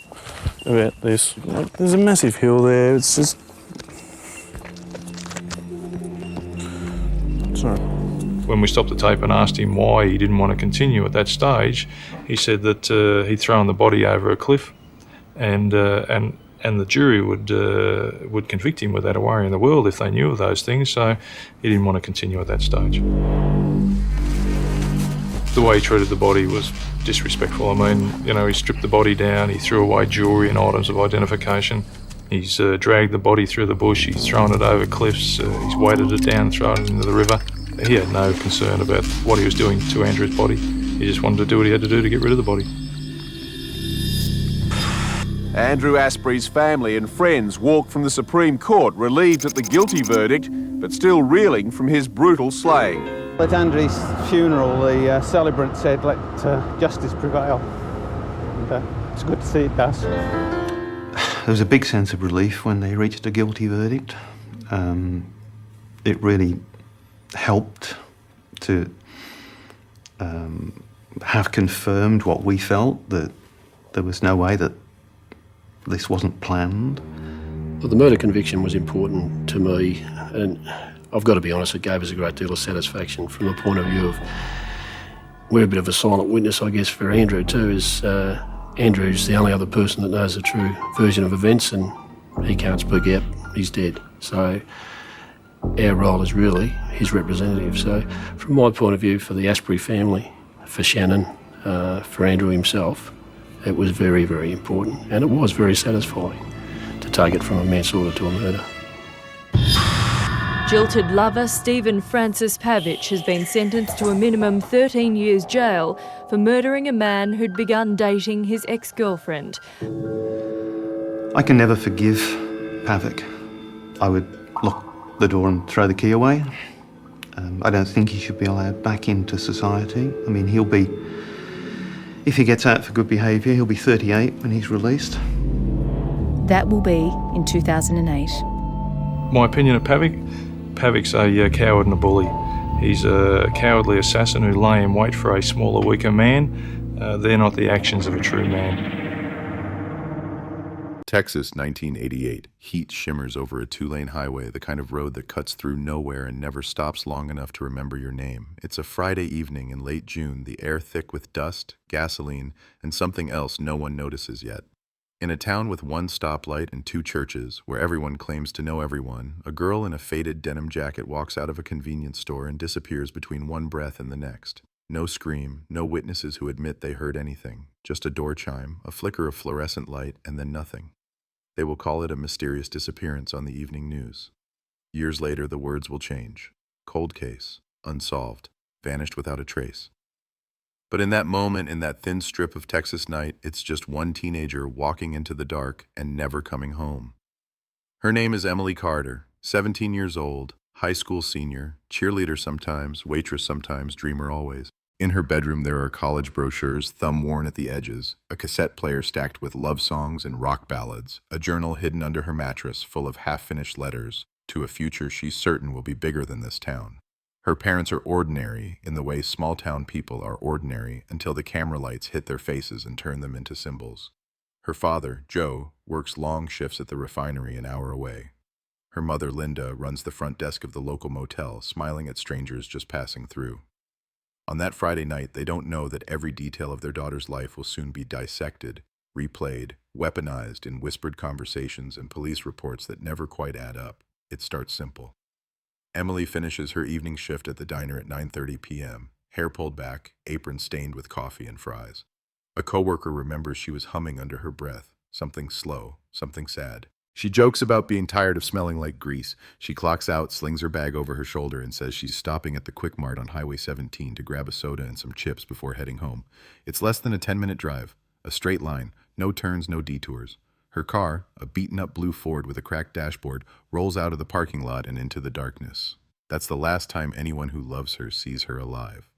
Speaker 21: about this. There's a massive hill there, it's just... Sorry.
Speaker 8: When we stopped the tape and asked him why he didn't want to continue at that stage, he said that he'd thrown the body over a cliff and the jury would convict him without a worry in the world if they knew of those things, so he didn't want to continue at that stage. The way he treated the body was disrespectful. I mean, he stripped the body down, he threw away jewellery and items of identification. He's dragged the body through the bush, he's thrown it over cliffs, he's weighted it down, thrown it into the river. He had no concern about what he was doing to Andrew's body. He just wanted to do what he had to do to get rid of the body.
Speaker 22: Andrew Astbury's family and friends walked from the Supreme Court relieved at the guilty verdict, but still reeling from his brutal slaying.
Speaker 23: At Andrew's funeral, the celebrant said, "Let justice prevail." And it's good to see it does.
Speaker 4: There was a big sense of relief when they reached a guilty verdict. It really helped to have confirmed what we felt, that there was no way that this wasn't planned.
Speaker 10: Well, the murder conviction was important to me, and I've got to be honest, it gave us a great deal of satisfaction from the point of view of we're a bit of a silent witness, I guess, for Andrew too, is Andrew's the only other person that knows the true version of events, and he can't speak out, he's dead. So our role is really his representative. So from my point of view, for the Astbury family, for Shannon, for Andrew himself, it was very, very important, and it was very satisfying to take it from a manslaughter to a murder.
Speaker 14: Jilted lover Stephen Francis Pavic has been sentenced to a minimum 13 years jail for murdering a man who'd begun dating his ex-girlfriend.
Speaker 4: I can never forgive Pavic. I would lock the door and throw the key away. I don't think he should be allowed back into society. I mean, he'll be, if he gets out for good behaviour, he'll be 38 when he's released.
Speaker 18: That will be in 2008.
Speaker 8: My opinion of Pavic's a coward and a bully. He's a cowardly assassin who lay in wait for a smaller, weaker man. They're not the actions of a true man.
Speaker 5: Texas, 1988. Heat shimmers over a two-lane highway, the kind of road that cuts through nowhere and never stops long enough to remember your name. It's a Friday evening in late June, the air thick with dust, gasoline, and something else no one notices yet. In a town with one stoplight and two churches, where everyone claims to know everyone, a girl in a faded denim jacket walks out of a convenience store and disappears between one breath and the next. No scream, no witnesses who admit they heard anything, just a door chime, a flicker of fluorescent light, and then nothing. They will call it a mysterious disappearance on the evening news. Years later, the words will change. Cold case, unsolved, vanished without a trace. But in that moment, in that thin strip of Texas night, it's just one teenager walking into the dark and never coming home. Her name is Emily Carter, 17 years old, high school senior, cheerleader sometimes, waitress sometimes, dreamer always. In her bedroom, there are college brochures, thumb-worn at the edges, a cassette player stacked with love songs and rock ballads, a journal hidden under her mattress full of half-finished letters to a future she's certain will be bigger than this town. Her parents are ordinary in the way small-town people are ordinary until the camera lights hit their faces and turn them into symbols. Her father, Joe, works long shifts at the refinery an hour away. Her mother, Linda, runs the front desk of the local motel, smiling at strangers just passing through. On that Friday night, they don't know that every detail of their daughter's life will soon be dissected, replayed, weaponized in whispered conversations and police reports that never quite add up. It starts simple. Emily finishes her evening shift at the diner at 9:30 p.m., hair pulled back, apron stained with coffee and fries. A coworker remembers she was humming under her breath, something slow, something sad. She jokes about being tired of smelling like grease. She clocks out, slings her bag over her shoulder, and says she's stopping at the Quick Mart on Highway 17 to grab a soda and some chips before heading home. It's less than a 10-minute drive, a straight line, no turns, no detours. Her car, a beaten-up blue Ford with a cracked dashboard, rolls out of the parking lot and into the darkness. That's the last time anyone who loves her sees her alive.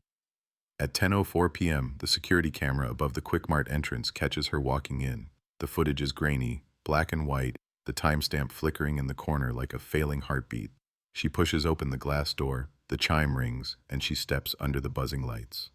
Speaker 5: At 10:04 p.m., the security camera above the Quick Mart entrance catches her walking in. The footage is grainy, black and white, the timestamp flickering in the corner like a failing heartbeat. She pushes open the glass door, the chime rings, and she steps under the buzzing lights.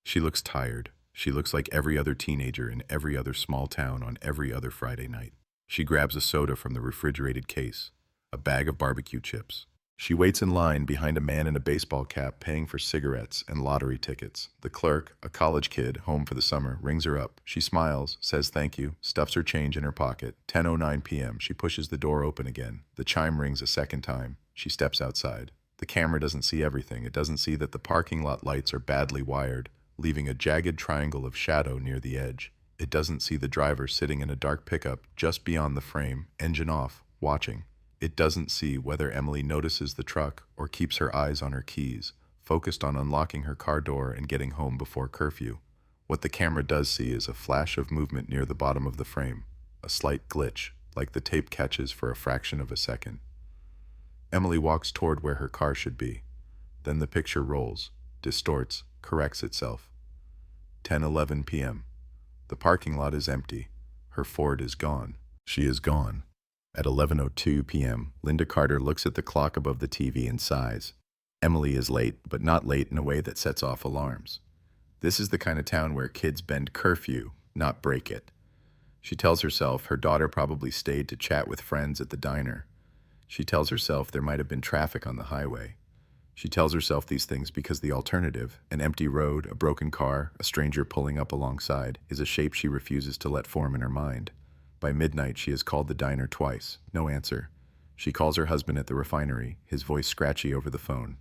Speaker 5: She looks tired. She looks like every other teenager in every other small town on every other Friday night. She grabs a soda from the refrigerated case, a bag of barbecue chips. She waits in line behind a man in a baseball cap paying for cigarettes and lottery tickets. The clerk, a college kid home for the summer, rings her up. She smiles, says thank you, stuffs her change in her pocket. 10:09 p.m. She pushes the door open again. The chime rings a second time. She steps outside. The camera doesn't see everything. It doesn't see that the parking lot lights are badly wired, leaving a jagged triangle of shadow near the edge. It doesn't see the driver sitting in a dark pickup just beyond the frame, engine off, watching. It doesn't see whether Emily notices the truck or keeps her eyes on her keys, focused on unlocking her car door and getting home before curfew. What the camera does see is a flash of movement near the bottom of the frame, a slight glitch, like the tape catches for a fraction of a second. Emily walks toward where her car should be. Then the picture rolls, distorts, corrects itself. 10:11 p.m. The parking lot is empty. Her Ford is gone. She is gone. At 11:02 p.m., Linda Carter looks at the clock above the TV and sighs. Emily is late, but not late in a way that sets off alarms. This is the kind of town where kids bend curfew, not break it. She tells herself her daughter probably stayed to chat with friends at the diner. She tells herself there might have been traffic on the highway. She tells herself these things because the alternative, an empty road, a broken car, a stranger pulling up alongside, is a shape she refuses to let form in her mind. By midnight, she has called the diner twice. No answer. She calls her husband at the refinery, his voice scratchy over the phone.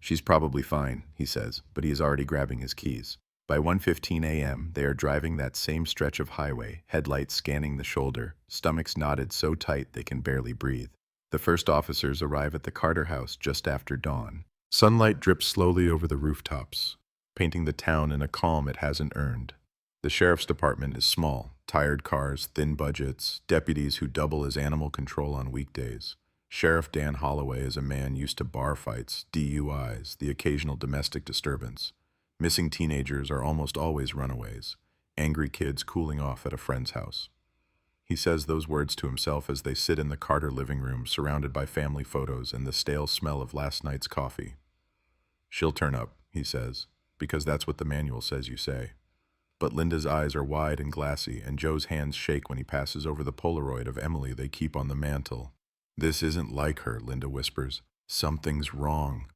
Speaker 5: She's probably fine, he says, but he is already grabbing his keys. By 1:15 a.m., they are driving that same stretch of highway, headlights scanning the shoulder, stomachs knotted so tight they can barely breathe. The first officers arrive at the Carter house just after dawn. Sunlight drips slowly over the rooftops, painting the town in a calm it hasn't earned. The sheriff's department is small, tired cars, thin budgets, deputies who double as animal control on weekdays. Sheriff Dan Holloway is a man used to bar fights, DUIs, the occasional domestic disturbance. Missing teenagers are almost always runaways, angry kids cooling off at a friend's house. He says those words to himself as they sit in the Carter living room, surrounded by family photos and the stale smell of last night's coffee. "She'll turn up," he says, because that's what the manual says you say. But Linda's eyes are wide and glassy, and Joe's hands shake when he passes over the Polaroid of Emily they keep on the mantel. "This isn't like her," Linda whispers. "Something's wrong."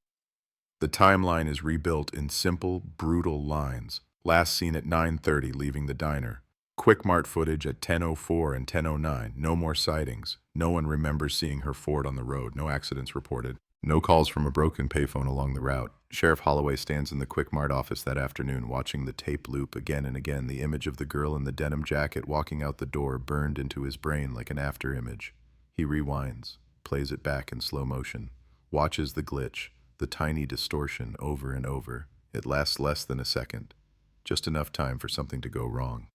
Speaker 5: The timeline is rebuilt in simple, brutal lines. Last seen at 9:30, leaving the diner. Quick Mart footage at 10:04 and 10:09. No more sightings. No one remembers seeing her Ford on the road. No accidents reported. No calls from a broken payphone along the route. Sheriff Holloway stands in the Quick Mart office that afternoon, watching the tape loop again and again. The image of the girl in the denim jacket walking out the door burned into his brain like an after image. He rewinds, plays it back in slow motion, watches the glitch, the tiny distortion over and over. It lasts less than a second. Just enough time for something to go wrong.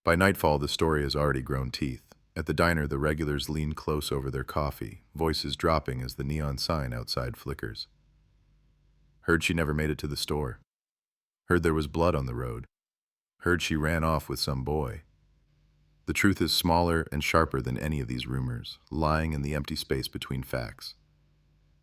Speaker 5: By nightfall, the story has already grown teeth. At the diner, the regulars lean close over their coffee, voices dropping as the neon sign outside flickers. Heard she never made it to the store. Heard there was blood on the road. Heard she ran off with some boy. The truth is smaller and sharper than any of these rumors, lying in the empty space between facts.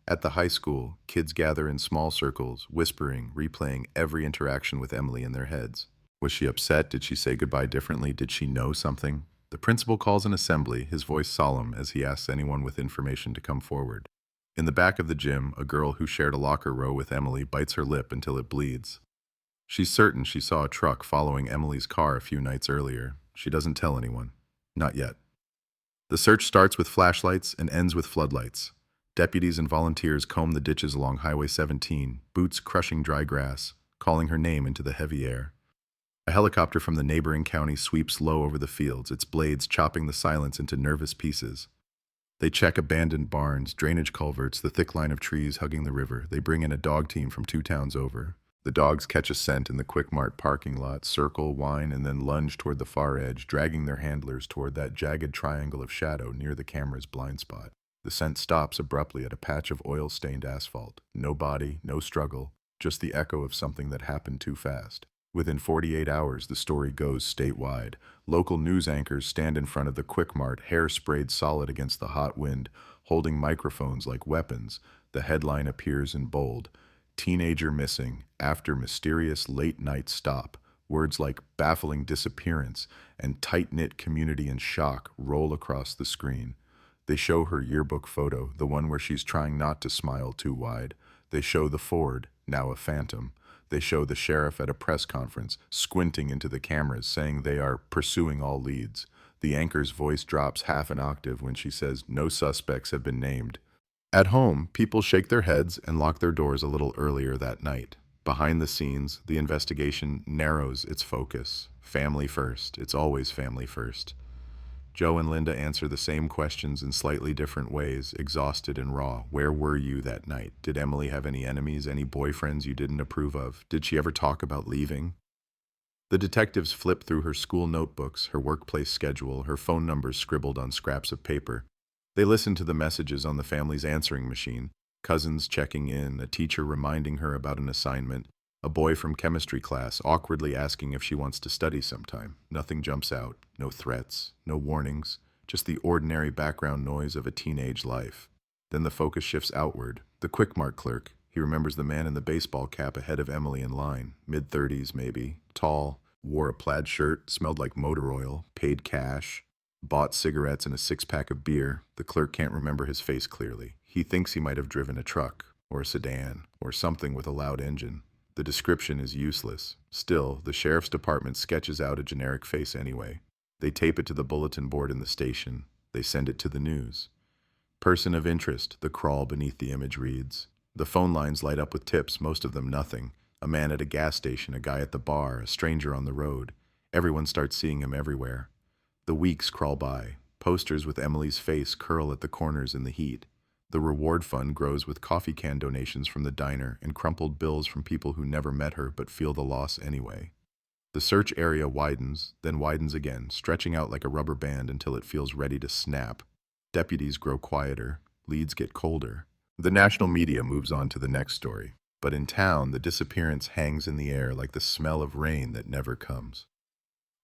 Speaker 5: At the high school, kids gather in small circles, whispering, replaying every interaction with Emily in their heads. Was she upset? Did she say goodbye differently? Did she know something? The principal calls an assembly, his voice solemn as he asks anyone with information to come forward. In the back of the gym, a girl who shared a locker row with Emily bites her lip until it bleeds. She's certain she saw a truck following Emily's car a few nights earlier. She doesn't tell anyone. Not yet. The search starts with flashlights and ends with floodlights. Deputies and volunteers comb the ditches along Highway 17, boots crushing dry grass, calling her name into the heavy air. A helicopter from the neighboring county sweeps low over the fields, its blades chopping the silence into nervous pieces. They check abandoned barns, drainage culverts, the thick line of trees hugging the river. They bring in a dog team from 2 towns over. The dogs catch a scent in the Quick Mart parking lot, circle, whine, and then lunge toward the far edge, dragging their handlers toward that jagged triangle of shadow near the camera's blind spot. The scent stops abruptly at a patch of oil-stained asphalt. No body, no struggle, just the echo of something that happened too fast. Within 48 hours, the story goes statewide. Local news anchors stand in front of the Quick Mart, hair sprayed solid against the hot wind, holding microphones like weapons. The headline appears in bold. Teenager missing after mysterious late-night stop. Words like baffling disappearance and tight-knit community in shock roll across the screen. They show her yearbook photo, the one where she's trying not to smile too wide. They show the Ford, now a phantom. They show the sheriff at a press conference, squinting into the cameras, saying they are pursuing all leads. The anchor's voice drops half an octave when she says no suspects have been named. At home, people shake their heads and lock their doors a little earlier that night. Behind the scenes, the investigation narrows its focus. Family first. It's always family first. Joe and Linda answer the same questions in slightly different ways, exhausted and raw. Where were you that night? Did Emily have any enemies, any boyfriends you didn't approve of? Did she ever talk about leaving? The detectives flip through her school notebooks, her workplace schedule, her phone numbers scribbled on scraps of paper. They listen to the messages on the family's answering machine, cousins checking in, a teacher reminding her about an assignment, a boy from chemistry class awkwardly asking if she wants to study sometime. Nothing jumps out, no threats, no warnings, just the ordinary background noise of a teenage life. Then the focus shifts outward. The Quick Mart clerk, he remembers the man in the baseball cap ahead of Emily in line, mid-30s maybe, tall, wore a plaid shirt, smelled like motor oil, paid cash, bought cigarettes and a 6-pack of beer. The clerk can't remember his face clearly. He thinks he might have driven a truck, or a sedan, or something with a loud engine. The description is useless. Still, the sheriff's department sketches out a generic face anyway. They tape it to the bulletin board in the station. They send it to the news. Person of interest, the crawl beneath the image reads. The phone lines light up with tips, most of them nothing. A man at a gas station, a guy at the bar, a stranger on the road. Everyone starts seeing him everywhere. The weeks crawl by. Posters with Emily's face curl at the corners in the heat. The reward fund grows with coffee can donations from the diner and crumpled bills from people who never met her but feel the loss anyway. The search area widens, then widens again, stretching out like a rubber band until it feels ready to snap. Deputies grow quieter. Leads get colder. The national media moves on to the next story. But in town, the disappearance hangs in the air like the smell of rain that never comes.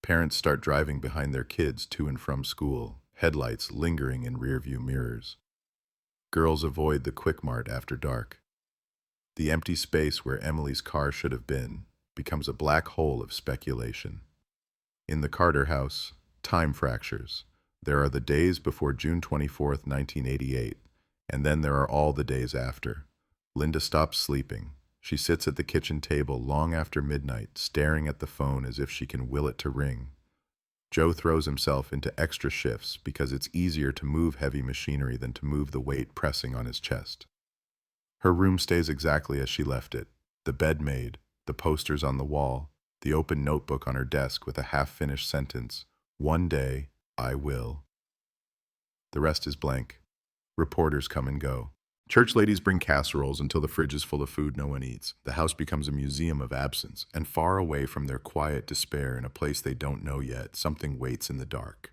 Speaker 5: Parents start driving behind their kids to and from school, headlights lingering in rearview mirrors. Girls avoid the Quick Mart after dark. The empty space where Emily's car should have been becomes a black hole of speculation. In the Carter house, time fractures. There are the days before June 24th, 1988, and then there are all the days after. Linda stops sleeping. She sits at the kitchen table long after midnight, staring at the phone as if she can will it to ring. Joe throws himself into extra shifts because it's easier to move heavy machinery than to move the weight pressing on his chest. Her room stays exactly as she left it. The bed made, the posters on the wall, the open notebook on her desk with a half-finished sentence, "One day, I will." The rest is blank. Reporters come and go. Church ladies bring casseroles until the fridge is full of food no one eats. The house becomes a museum of absence, and far away from their quiet despair in a place they don't know yet, something waits in the dark.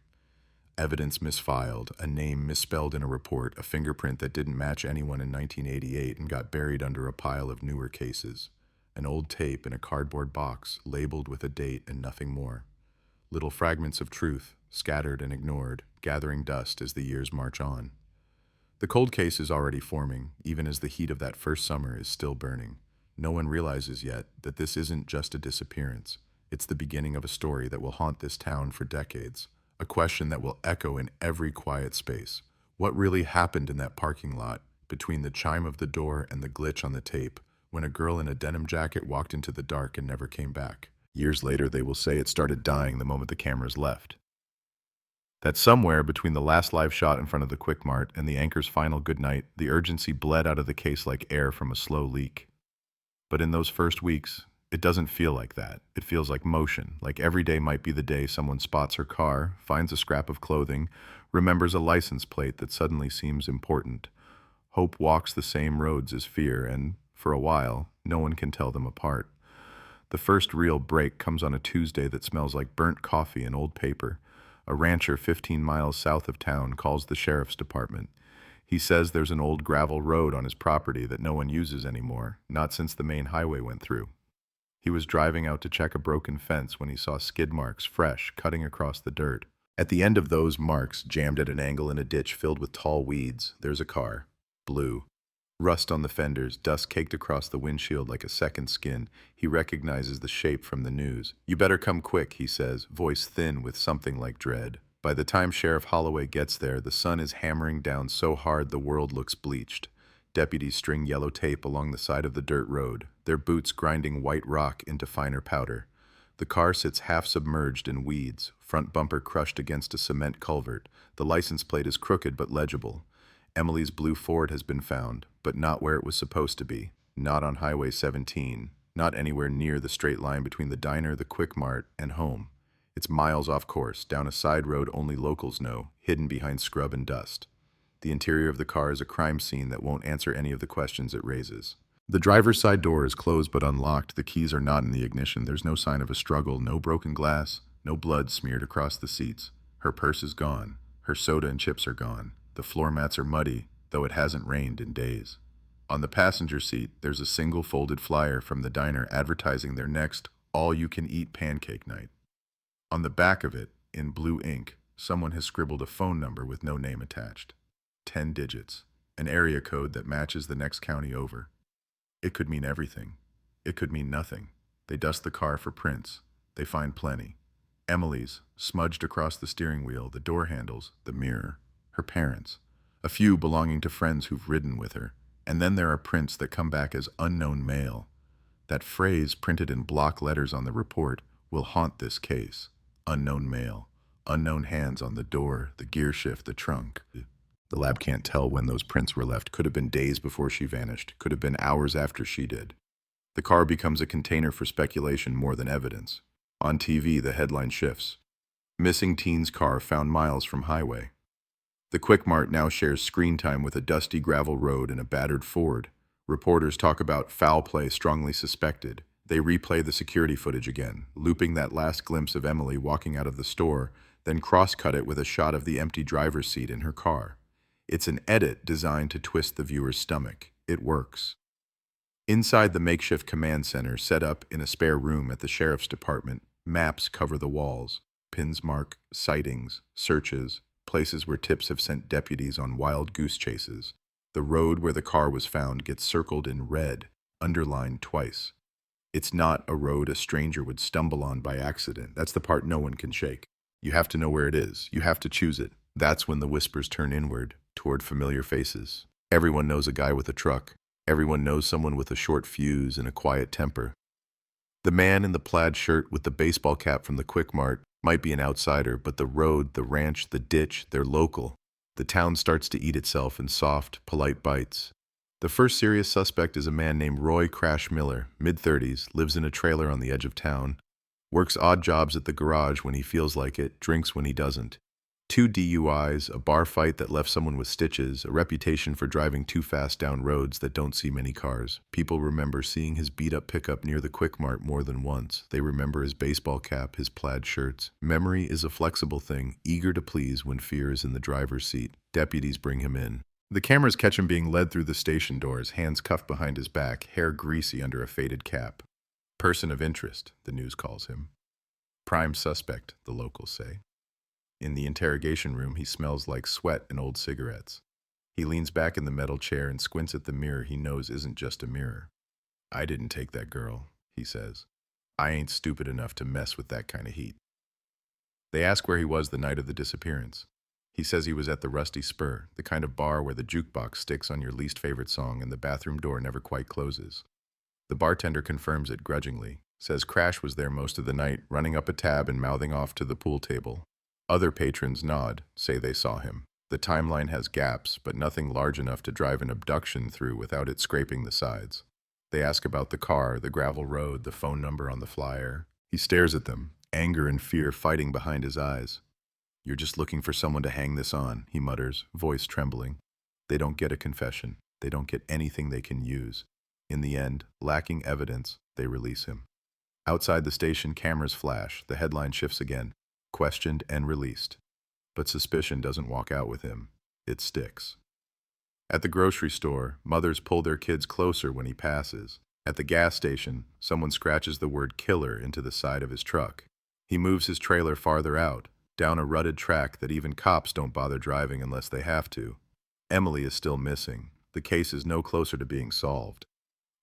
Speaker 5: Evidence misfiled, a name misspelled in a report, a fingerprint that didn't match anyone in 1988 and got buried under a pile of newer cases. An old tape in a cardboard box, labeled with a date and nothing more. Little fragments of truth, scattered and ignored, gathering dust as the years march on. The cold case is already forming, even as the heat of that first summer is still burning. No one realizes yet that this isn't just a disappearance. It's the beginning of a story that will haunt this town for decades. A question that will echo in every quiet space. What really happened in that parking lot, between the chime of the door and the glitch on the tape, when a girl in a denim jacket walked into the dark and never came back? Years later, they will say it started dying the moment the cameras left. That somewhere between the last live shot in front of the Quick Mart and the anchor's final goodnight, the urgency bled out of the case like air from a slow leak. But in those first weeks, it doesn't feel like that. It feels like motion, like every day might be the day someone spots her car, finds a scrap of clothing, remembers a license plate that suddenly seems important. Hope walks the same roads as fear, and, for a while, no one can tell them apart. The first real break comes on a Tuesday that smells like burnt coffee and old paper. A rancher 15 miles south of town calls the sheriff's department. He says there's an old gravel road on his property that no one uses anymore, not since the main highway went through. He was driving out to check a broken fence when he saw skid marks, fresh, cutting across the dirt. At the end of those marks, jammed at an angle in a ditch filled with tall weeds, there's a car. Blue. Rust on the fenders, dust caked across the windshield like a second skin. He recognizes the shape from the news. "You better come quick," he says, voice thin with something like dread. By the time Sheriff Holloway gets there, the sun is hammering down so hard the world looks bleached. Deputies string yellow tape along the side of the dirt road, their boots grinding white rock into finer powder. The car sits half submerged in weeds, front bumper crushed against a cement culvert. The license plate is crooked but legible. Emily's blue Ford has been found, but not where it was supposed to be. Not on Highway 17, not anywhere near the straight line between the diner, the Quick Mart, and home. It's miles off course, down a side road only locals know, hidden behind scrub and dust. The interior of the car is a crime scene that won't answer any of the questions it raises. The driver's side door is closed but unlocked. The keys are not in the ignition. There's no sign of a struggle, no broken glass, no blood smeared across the seats. Her purse is gone. Her soda and chips are gone. The floor mats are muddy, though it hasn't rained in days. On the passenger seat, there's a single folded flyer from the diner advertising their next all-you-can-eat pancake night. On the back of it, in blue ink, someone has scribbled a phone number with no name attached. 10 digits, an area code that matches the next county over. It could mean everything. It could mean nothing. They dust the car for prints. They find plenty. Emily's, smudged across the steering wheel, the door handles, the mirror. Her parents, a few belonging to friends who've ridden with her, and then there are prints that come back as unknown male. That phrase printed in block letters on the report will haunt this case. Unknown male, unknown hands on the door, the gear shift, the trunk. The lab can't tell when those prints were left. Could have been days before she vanished, could have been hours after she did. The car becomes a container for speculation more than evidence. On TV, the headline shifts. Missing teen's car found miles from highway. The Quick Mart now shares screen time with a dusty gravel road and a battered Ford. Reporters talk about foul play strongly suspected. They replay the security footage again, looping that last glimpse of Emily walking out of the store, then cross-cut it with a shot of the empty driver's seat in her car. It's an edit designed to twist the viewer's stomach. It works. Inside the makeshift command center set up in a spare room at the sheriff's department, Maps cover the walls. Pins mark sightings, searches, places where tips have sent deputies on wild goose chases. The road where the car was found gets circled in red, underlined twice. It's not a road a stranger would stumble on by accident. That's the part no one can shake. You have to know where it is. You have to choose it. That's when the whispers turn inward, toward familiar faces. Everyone knows a guy with a truck. Everyone knows someone with a short fuse and a quiet temper. The man in the plaid shirt with the baseball cap from the Quick Mart might be an outsider, but the road, the ranch, the ditch, they're local. The town starts to eat itself in soft, polite bites. The first serious suspect is a man named Roy Crash Miller, mid-30s, lives in a trailer on the edge of town, works odd jobs at the garage when he feels like it, drinks when he doesn't. 2 DUIs, a bar fight that left someone with stitches, a reputation for driving too fast down roads that don't see many cars. People remember seeing his beat-up pickup near the Quick Mart more than once. They remember his baseball cap, his plaid shirts. Memory is a flexible thing, eager to please when fear is in the driver's seat. Deputies bring him in. The cameras catch him being led through the station doors, hands cuffed behind his back, hair greasy under a faded cap. Person of interest, the news calls him. Prime suspect, the locals say. In the interrogation room, he smells like sweat and old cigarettes. He leans back in the metal chair and squints at the mirror he knows isn't just a mirror. I didn't take that girl, he says. I ain't stupid enough to mess with that kind of heat. They ask where he was the night of the disappearance. He says he was at the Rusty Spur, the kind of bar where the jukebox sticks on your least favorite song and the bathroom door never quite closes. The bartender confirms it grudgingly, says Crash was there most of the night, running up a tab and mouthing off to the pool table. Other patrons nod, say they saw him. The timeline has gaps, but nothing large enough to drive an abduction through without it scraping the sides. They ask about the car, the gravel road, the phone number on the flyer. He stares at them, anger and fear fighting behind his eyes. You're just looking for someone to hang this on, he mutters, voice trembling. They don't get a confession. They don't get anything they can use. In the end, lacking evidence, they release him. Outside the station, cameras flash. The headline shifts again. Questioned and released. But suspicion doesn't walk out with him. It sticks. At the grocery store, mothers pull their kids closer when he passes. At the gas station, someone scratches the word killer into the side of his truck. He moves his trailer farther out, down a rutted track that even cops don't bother driving unless they have to. Emily is still missing. The case is no closer to being solved.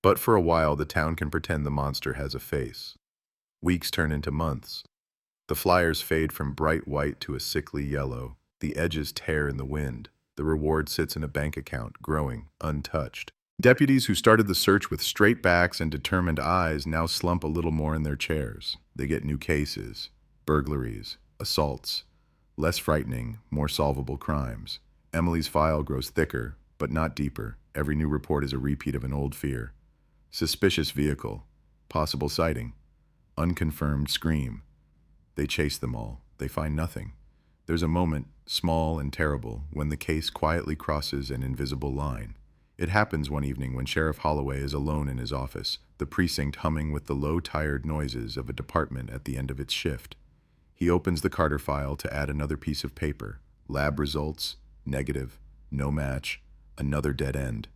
Speaker 5: But for a while, the town can pretend the monster has a face. Weeks turn into months. The flyers fade from bright white to a sickly yellow. The edges tear in the wind. The reward sits in a bank account, growing, untouched. Deputies who started the search with straight backs and determined eyes now slump a little more in their chairs. They get new cases, burglaries, assaults, less frightening, more solvable crimes. Emily's file grows thicker, but not deeper. Every new report is a repeat of an old fear. Suspicious vehicle, possible sighting, unconfirmed scream. They chase them all. They find nothing. There's a moment, small and terrible, when the case quietly crosses an invisible line. It happens one evening when Sheriff Holloway is alone in his office, the precinct humming with the low, tired noises of a department at the end of its shift. He opens the Carter file to add another piece of paper. Lab results, negative, no match, another dead end.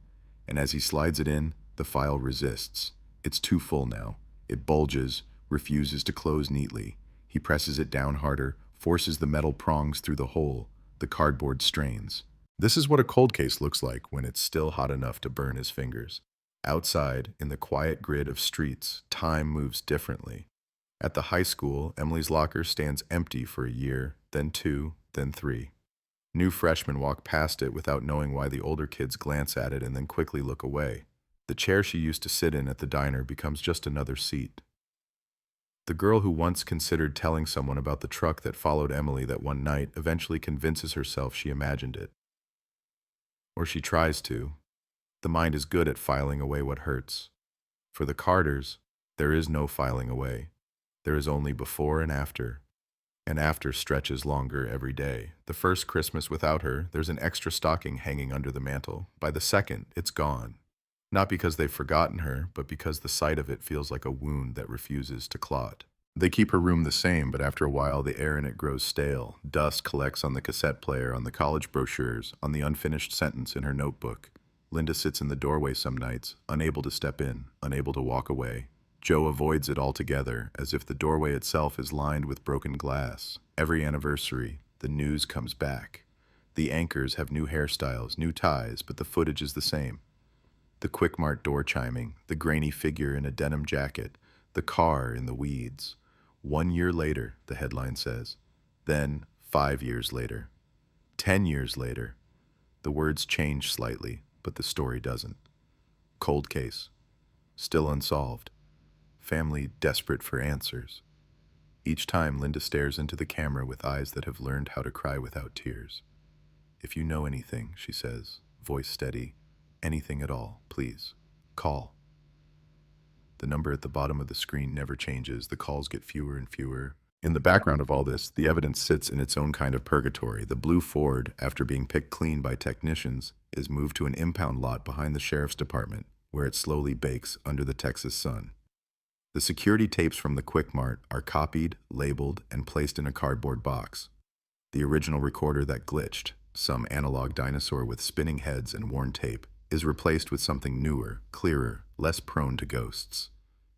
Speaker 5: And as he slides it in, the file resists. It's too full now. It bulges, refuses to close neatly. He presses it down harder, forces the metal prongs through the hole. The cardboard strains. This is what a cold case looks like when it's still hot enough to burn his fingers. Outside, in the quiet grid of streets, time moves differently. At the high school, Emily's locker stands empty for a year, then 2, then 3. New freshmen walk past it without knowing why the older kids glance at it and then quickly look away. The chair she used to sit in at the diner becomes just another seat. The girl who once considered telling someone about the truck that followed Emily that one night eventually convinces herself she imagined it. Or she tries to. The mind is good at filing away what hurts. For the Carters, there is no filing away. There is only before and after. And after stretches longer every day. The first Christmas without her, there's an extra stocking hanging under the mantel. By the second, it's gone. Not because they've forgotten her, but because the sight of it feels like a wound that refuses to clot. They keep her room the same, but after a while the air in it grows stale. Dust collects on the cassette player, on the college brochures, on the unfinished sentence in her notebook. Linda sits in the doorway some nights, unable to step in, unable to walk away. Joe avoids it altogether, as if the doorway itself is lined with broken glass. Every anniversary, the news comes back. The anchors have new hairstyles, new ties, but the footage is the same. The Quick Mart door chiming, the grainy figure in a denim jacket, the car in the weeds. 1 year later, the headline says. Then, 5 years later. 10 years later. The words change slightly, but the story doesn't. Cold case. Still unsolved. Family desperate for answers. Each time, Linda stares into the camera with eyes that have learned how to cry without tears. If you know anything, she says, voice steady, anything at all, please, call. The number at the bottom of the screen never changes. The calls get fewer and fewer. In the background of all this, the evidence sits in its own kind of purgatory. The blue Ford, after being picked clean by technicians, is moved to an impound lot behind the sheriff's department, where it slowly bakes under the Texas sun. The security tapes from the Quick Mart are copied, labeled, and placed in a cardboard box. The original recorder that glitched, some analog dinosaur with spinning heads and worn tape, is replaced with something newer, clearer, less prone to ghosts.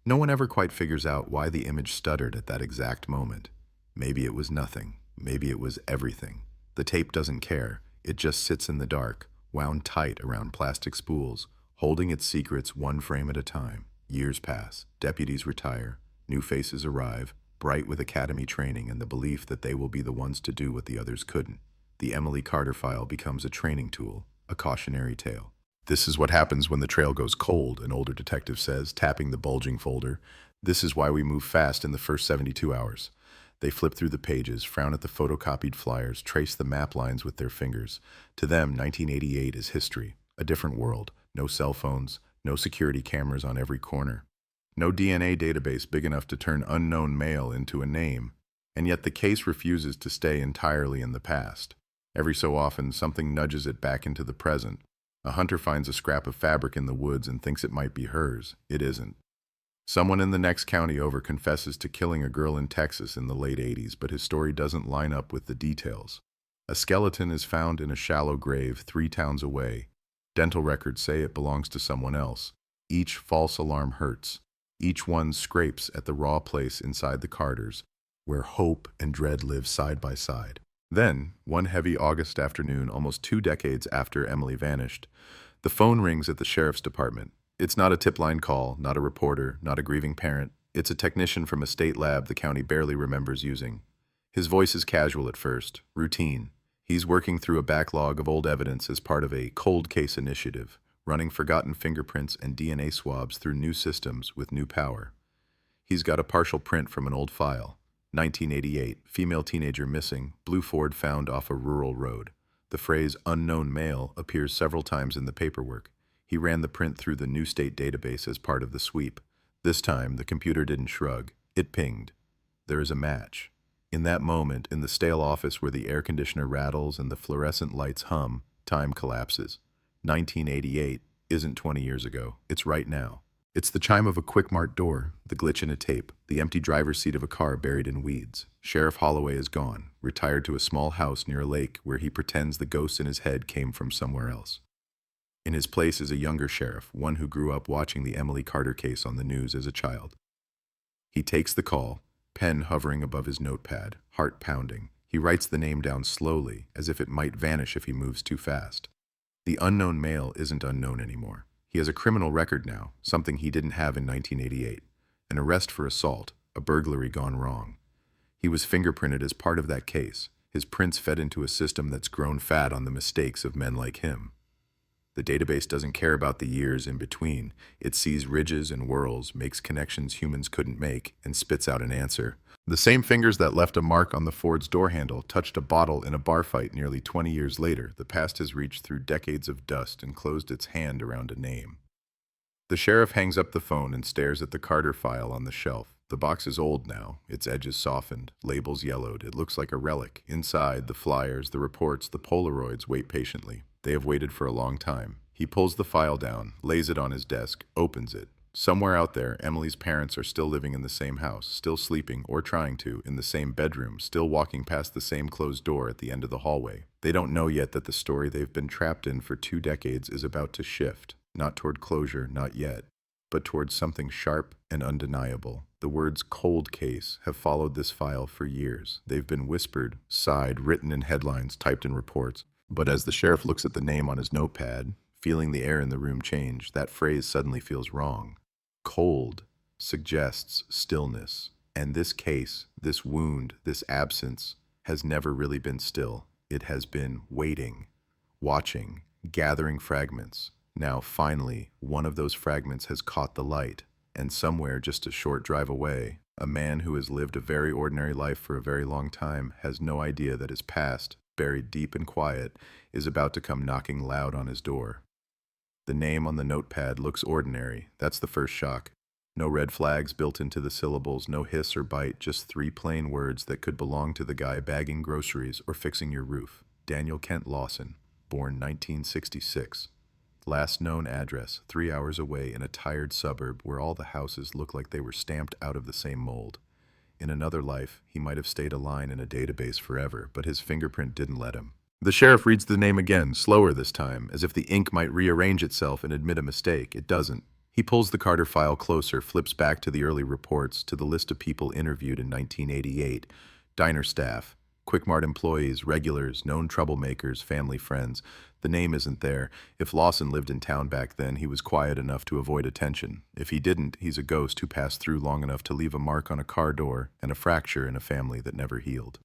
Speaker 5: No one ever quite figures out why the image stuttered at that exact moment. Maybe it was nothing. Maybe it was everything. The tape doesn't care. It just sits in the dark, wound tight around plastic spools, holding its secrets one frame at a time. Years pass. Deputies retire. New faces arrive, bright with academy training and the belief that they will be the ones to do what the others couldn't. The Emily Carter file becomes a training tool, a cautionary tale. This is what happens when the trail goes cold, an older detective says, tapping the bulging folder. This is why we move fast in the first 72 hours. They flip through the pages, frown at the photocopied flyers, trace the map lines with their fingers. To them, 1988 is history, a different world. No cell phones, no security cameras on every corner. No DNA database big enough to turn unknown male into a name. And yet the case refuses to stay entirely in the past. Every so often, something nudges it back into the present. A hunter finds a scrap of fabric in the woods and thinks it might be hers. It isn't. Someone in the next county over confesses to killing a girl in Texas in the late 80s, but his story doesn't line up with the details. A skeleton is found in a shallow grave 3 towns away. Dental records say it belongs to someone else. Each false alarm hurts. Each one scrapes at the raw place inside the Carters, where hope and dread live side by side. Then, one heavy August afternoon, almost 2 decades after Emily vanished, the phone rings at the sheriff's department. It's not a tip line call, not a reporter, not a grieving parent. It's a technician from a state lab the county barely remembers using. His voice is casual at first, routine. He's working through a backlog of old evidence as part of a cold case initiative, running forgotten fingerprints and DNA swabs through new systems with new power. He's got a partial print from an old file. 1988, female teenager missing, blue Ford found off a rural road. The phrase unknown male appears several times in the paperwork. He ran the print through the new state database as part of the sweep. This time, the computer didn't shrug. It pinged. There is a match. In that moment, in the stale office where the air conditioner rattles and the fluorescent lights hum, time collapses. 1988 isn't 20 years ago. It's right now. It's the chime of a Quick Mart door, the glitch in a tape, the empty driver's seat of a car buried in weeds. Sheriff Holloway is gone, retired to a small house near a lake where he pretends the ghosts in his head came from somewhere else. In his place is a younger sheriff, one who grew up watching the Emily Carter case on the news as a child. He takes the call, pen hovering above his notepad, heart pounding. He writes the name down slowly, as if it might vanish if he moves too fast. The unknown male isn't unknown anymore. He has a criminal record now, something he didn't have in 1988. An arrest for assault, a burglary gone wrong. He was fingerprinted as part of that case. His prints fed into a system that's grown fat on the mistakes of men like him. The database doesn't care about the years in between. It sees ridges and whorls, makes connections humans couldn't make, and spits out an answer. The same fingers that left a mark on the Ford's door handle touched a bottle in a bar fight nearly 20 years later. The past has reached through decades of dust and closed its hand around a name. The sheriff hangs up the phone and stares at the Carter file on the shelf. The box is old now, its edges softened, labels yellowed. It looks like a relic. Inside, the flyers, the reports, the Polaroids wait patiently. They have waited for a long time. He pulls the file down, lays it on his desk, opens it. Somewhere out there, Emily's parents are still living in the same house, still sleeping, or trying to, in the same bedroom, still walking past the same closed door at the end of the hallway. They don't know yet that the story they've been trapped in for 2 decades is about to shift. Not toward closure, not yet. but towards something sharp and undeniable. The words cold case have followed this file for years. They've been whispered, sighed, written in headlines, typed in reports. But as the sheriff looks at the name on his notepad, feeling the air in the room change, that phrase suddenly feels wrong. Cold suggests stillness. And this case, this wound, this absence has never really been still. It has been waiting, watching, gathering fragments. Now, finally, one of those fragments has caught the light, and somewhere just a short drive away, a man who has lived a very ordinary life for a very long time has no idea that his past, buried deep and quiet, is about to come knocking loud on his door. The name on the notepad looks ordinary. That's the first shock. No red flags built into the syllables, no hiss or bite, just 3 plain words that could belong to the guy bagging groceries or fixing your roof. Daniel Kent Lawson, born 1966. Last known address, 3 hours away in a tired suburb where all the houses look like they were stamped out of the same mold. In another life, he might have stayed a line in a database forever, but his fingerprint didn't let him. The sheriff reads the name again, slower this time, as if the ink might rearrange itself and admit a mistake. It doesn't. He pulls the Carter file closer, flips back to the early reports, to the list of people interviewed in 1988. Diner staff, Quick Mart employees, regulars, known troublemakers, family friends. The name isn't there. If Lawson lived in town back then, he was quiet enough to avoid attention. If he didn't, he's a ghost who passed through long enough to leave a mark on a car door and a fracture in a family that never healed.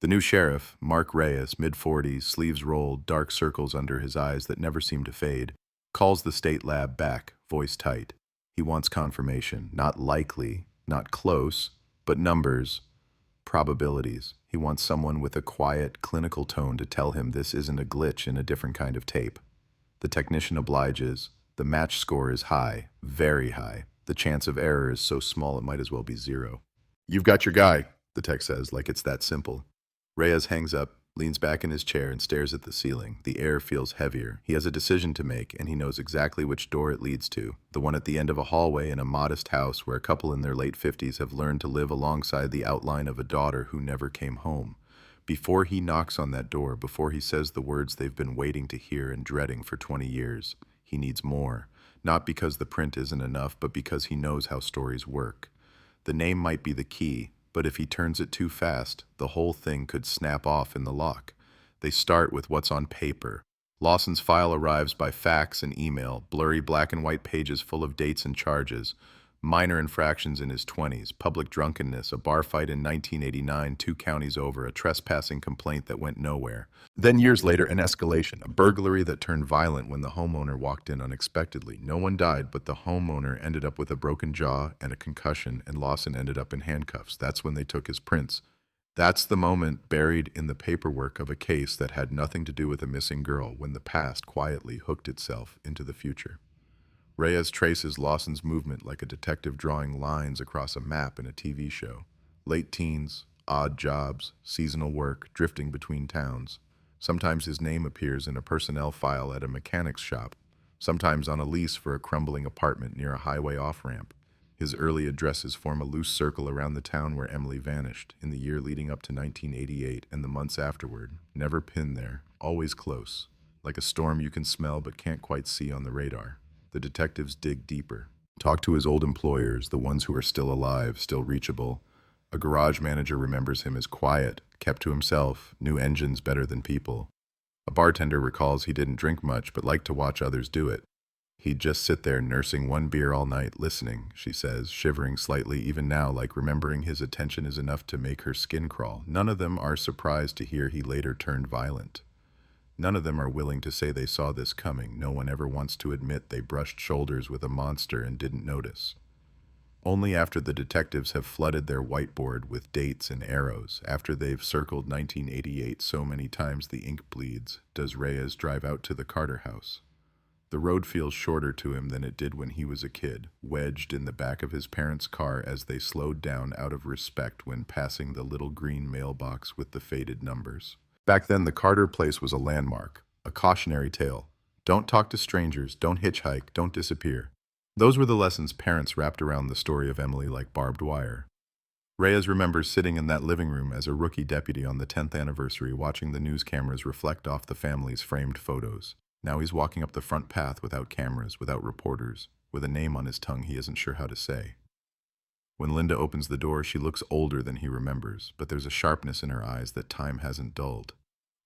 Speaker 5: The new sheriff, Mark Reyes, mid-40s, sleeves rolled, dark circles under his eyes that never seem to fade, calls the state lab back, voice tight. He wants confirmation, not likely, not close, but numbers, probabilities. He wants someone with a quiet, clinical tone to tell him this isn't a glitch in a different kind of tape. The technician obliges. The match score is high, very high. The chance of error is so small it might as well be 0. "You've got your guy," the tech says, like it's that simple. Reyes hangs up, leans back in his chair and stares at the ceiling. The air feels heavier. He has a decision to make, and he knows exactly which door it leads to. The one at the end of a hallway in a modest house where a couple in their late 50s have learned to live alongside the outline of a daughter who never came home. Before he knocks on that door, before he says the words they've been waiting to hear and dreading for 20 years, he needs more. Not because the print isn't enough, but because he knows how stories work. The name might be the key, but if he turns it too fast, the whole thing could snap off in the lock. They start with what's on paper. Lawson's file arrives by fax and email, blurry black and white pages full of dates and charges. Minor infractions in his 20s, public drunkenness, a bar fight in 1989, 2 counties over, a trespassing complaint that went nowhere. Then years later, an escalation, a burglary that turned violent when the homeowner walked in unexpectedly. No one died, but the homeowner ended up with a broken jaw and a concussion, and Lawson ended up in handcuffs. That's when they took his prints. That's the moment buried in the paperwork of a case that had nothing to do with a missing girl, when the past quietly hooked itself into the future. Reyes traces Lawson's movement like a detective drawing lines across a map in a TV show. Late teens, odd jobs, seasonal work, drifting between towns. Sometimes his name appears in a personnel file at a mechanic's shop, sometimes on a lease for a crumbling apartment near a highway off-ramp. His early addresses form a loose circle around the town where Emily vanished, in the year leading up to 1988 and the months afterward, never pinned there, always close, like a storm you can smell but can't quite see on the radar. The detectives dig deeper, talk to his old employers, the ones who are still alive, still reachable. A garage manager remembers him as quiet, kept to himself, knew engines better than people. A bartender recalls he didn't drink much but liked to watch others do it. He'd just sit there nursing 1 beer all night, listening, she says, shivering slightly even now, like remembering his attention is enough to make her skin crawl. None of them are surprised to hear he later turned violent. None of them are willing to say they saw this coming. No one ever wants to admit they brushed shoulders with a monster and didn't notice. Only after the detectives have flooded their whiteboard with dates and arrows, after they've circled 1988 so many times the ink bleeds, does Reyes drive out to the Carter house. The road feels shorter to him than it did when he was a kid, wedged in the back of his parents' car as they slowed down out of respect when passing the little green mailbox with the faded numbers. Back then, the Carter place was a landmark, a cautionary tale. Don't talk to strangers, don't hitchhike, don't disappear. Those were the lessons parents wrapped around the story of Emily like barbed wire. Reyes remembers sitting in that living room as a rookie deputy on the 10th anniversary, watching the news cameras reflect off the family's framed photos. Now he's walking up the front path without cameras, without reporters, with a name on his tongue he isn't sure how to say. When Linda opens the door, she looks older than he remembers, but there's a sharpness in her eyes that time hasn't dulled.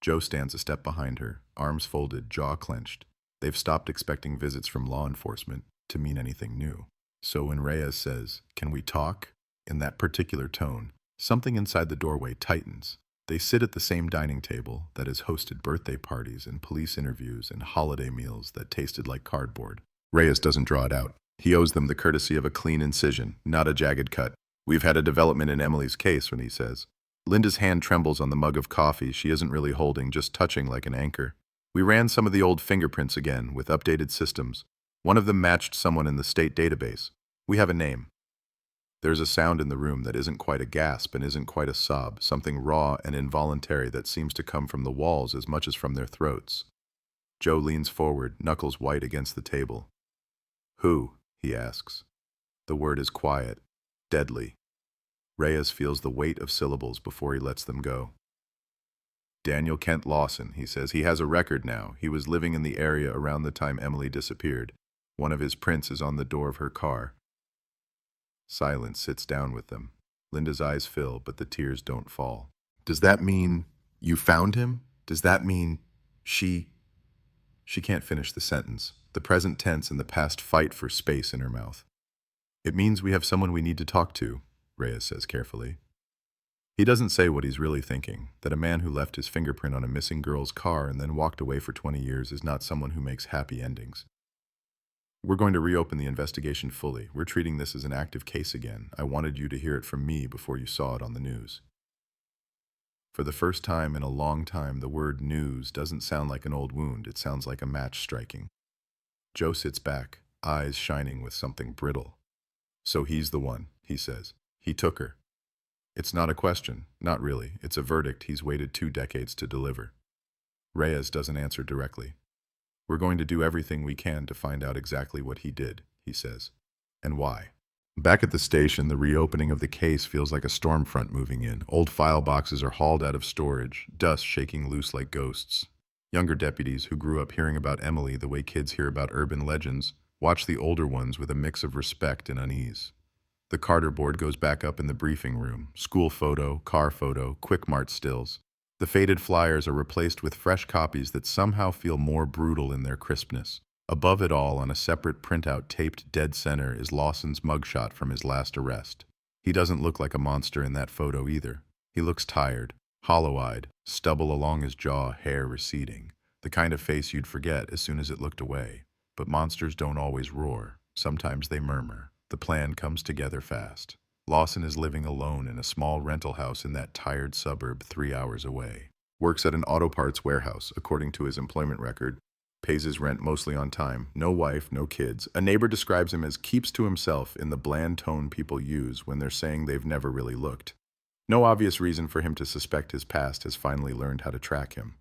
Speaker 5: Joe stands a step behind her, arms folded, jaw clenched. They've stopped expecting visits from law enforcement to mean anything new. So when Reyes says, "Can we talk?" in that particular tone, something inside the doorway tightens. They sit at the same dining table that has hosted birthday parties and police interviews and holiday meals that tasted like cardboard. Reyes doesn't draw it out. He owes them the courtesy of a clean incision, not a jagged cut. "We've had a development in Emily's case," when he says. Linda's hand trembles on the mug of coffee she isn't really holding, just touching like an anchor. "We ran some of the old fingerprints again, with updated systems. One of them matched someone in the state database. We have a name." There's a sound in the room that isn't quite a gasp and isn't quite a sob, something raw and involuntary that seems to come from the walls as much as from their throats. Joe leans forward, knuckles white against the table. "Who?" he asks. The word is quiet, deadly. Reyes feels the weight of syllables before he lets them go. "Daniel Kent Lawson," he says. "He has a record now. He was living in the area around the time Emily disappeared. One of his prints is on the door of her car." Silence sits down with them. Linda's eyes fill, but the tears don't fall. "Does that mean you found him? Does that mean she..." She can't finish the sentence. The present tense and the past fight for space in her mouth. "It means we have someone we need to talk to," Reyes says carefully. He doesn't say what he's really thinking, that a man who left his fingerprint on a missing girl's car and then walked away for 20 years is not someone who makes happy endings. "We're going to reopen the investigation fully. We're treating this as an active case again. I wanted you to hear it from me before you saw it on the news." For the first time in a long time, the word news doesn't sound like an old wound. It sounds like a match striking. Joe sits back, eyes shining with something brittle. "So he's the one," he says. "He took her." It's not a question, not really. It's a verdict he's waited 2 decades to deliver. Reyes doesn't answer directly. "We're going to do everything we can to find out exactly what he did," he says. "And why." Back at the station, the reopening of the case feels like a storm front moving in. Old file boxes are hauled out of storage, dust shaking loose like ghosts. Younger deputies who grew up hearing about Emily the way kids hear about urban legends watch the older ones with a mix of respect and unease. The Carter board goes back up in the briefing room. School photo, car photo, Quick Mart stills. The faded flyers are replaced with fresh copies that somehow feel more brutal in their crispness. Above it all, on a separate printout taped dead center, is Lawson's mugshot from his last arrest. He doesn't look like a monster in that photo either. He looks tired, hollow-eyed, stubble along his jaw, hair receding. The kind of face you'd forget as soon as it looked away. But monsters don't always roar. Sometimes they murmur. The plan comes together fast. Lawson is living alone in a small rental house in that tired suburb 3 hours away. Works at an auto parts warehouse, according to his employment record. Pays his rent mostly on time. No wife, no kids. A neighbor describes him as keeps to himself in the bland tone people use when they're saying they've never really looked. No obvious reason for him to suspect his past has finally learned how to track him.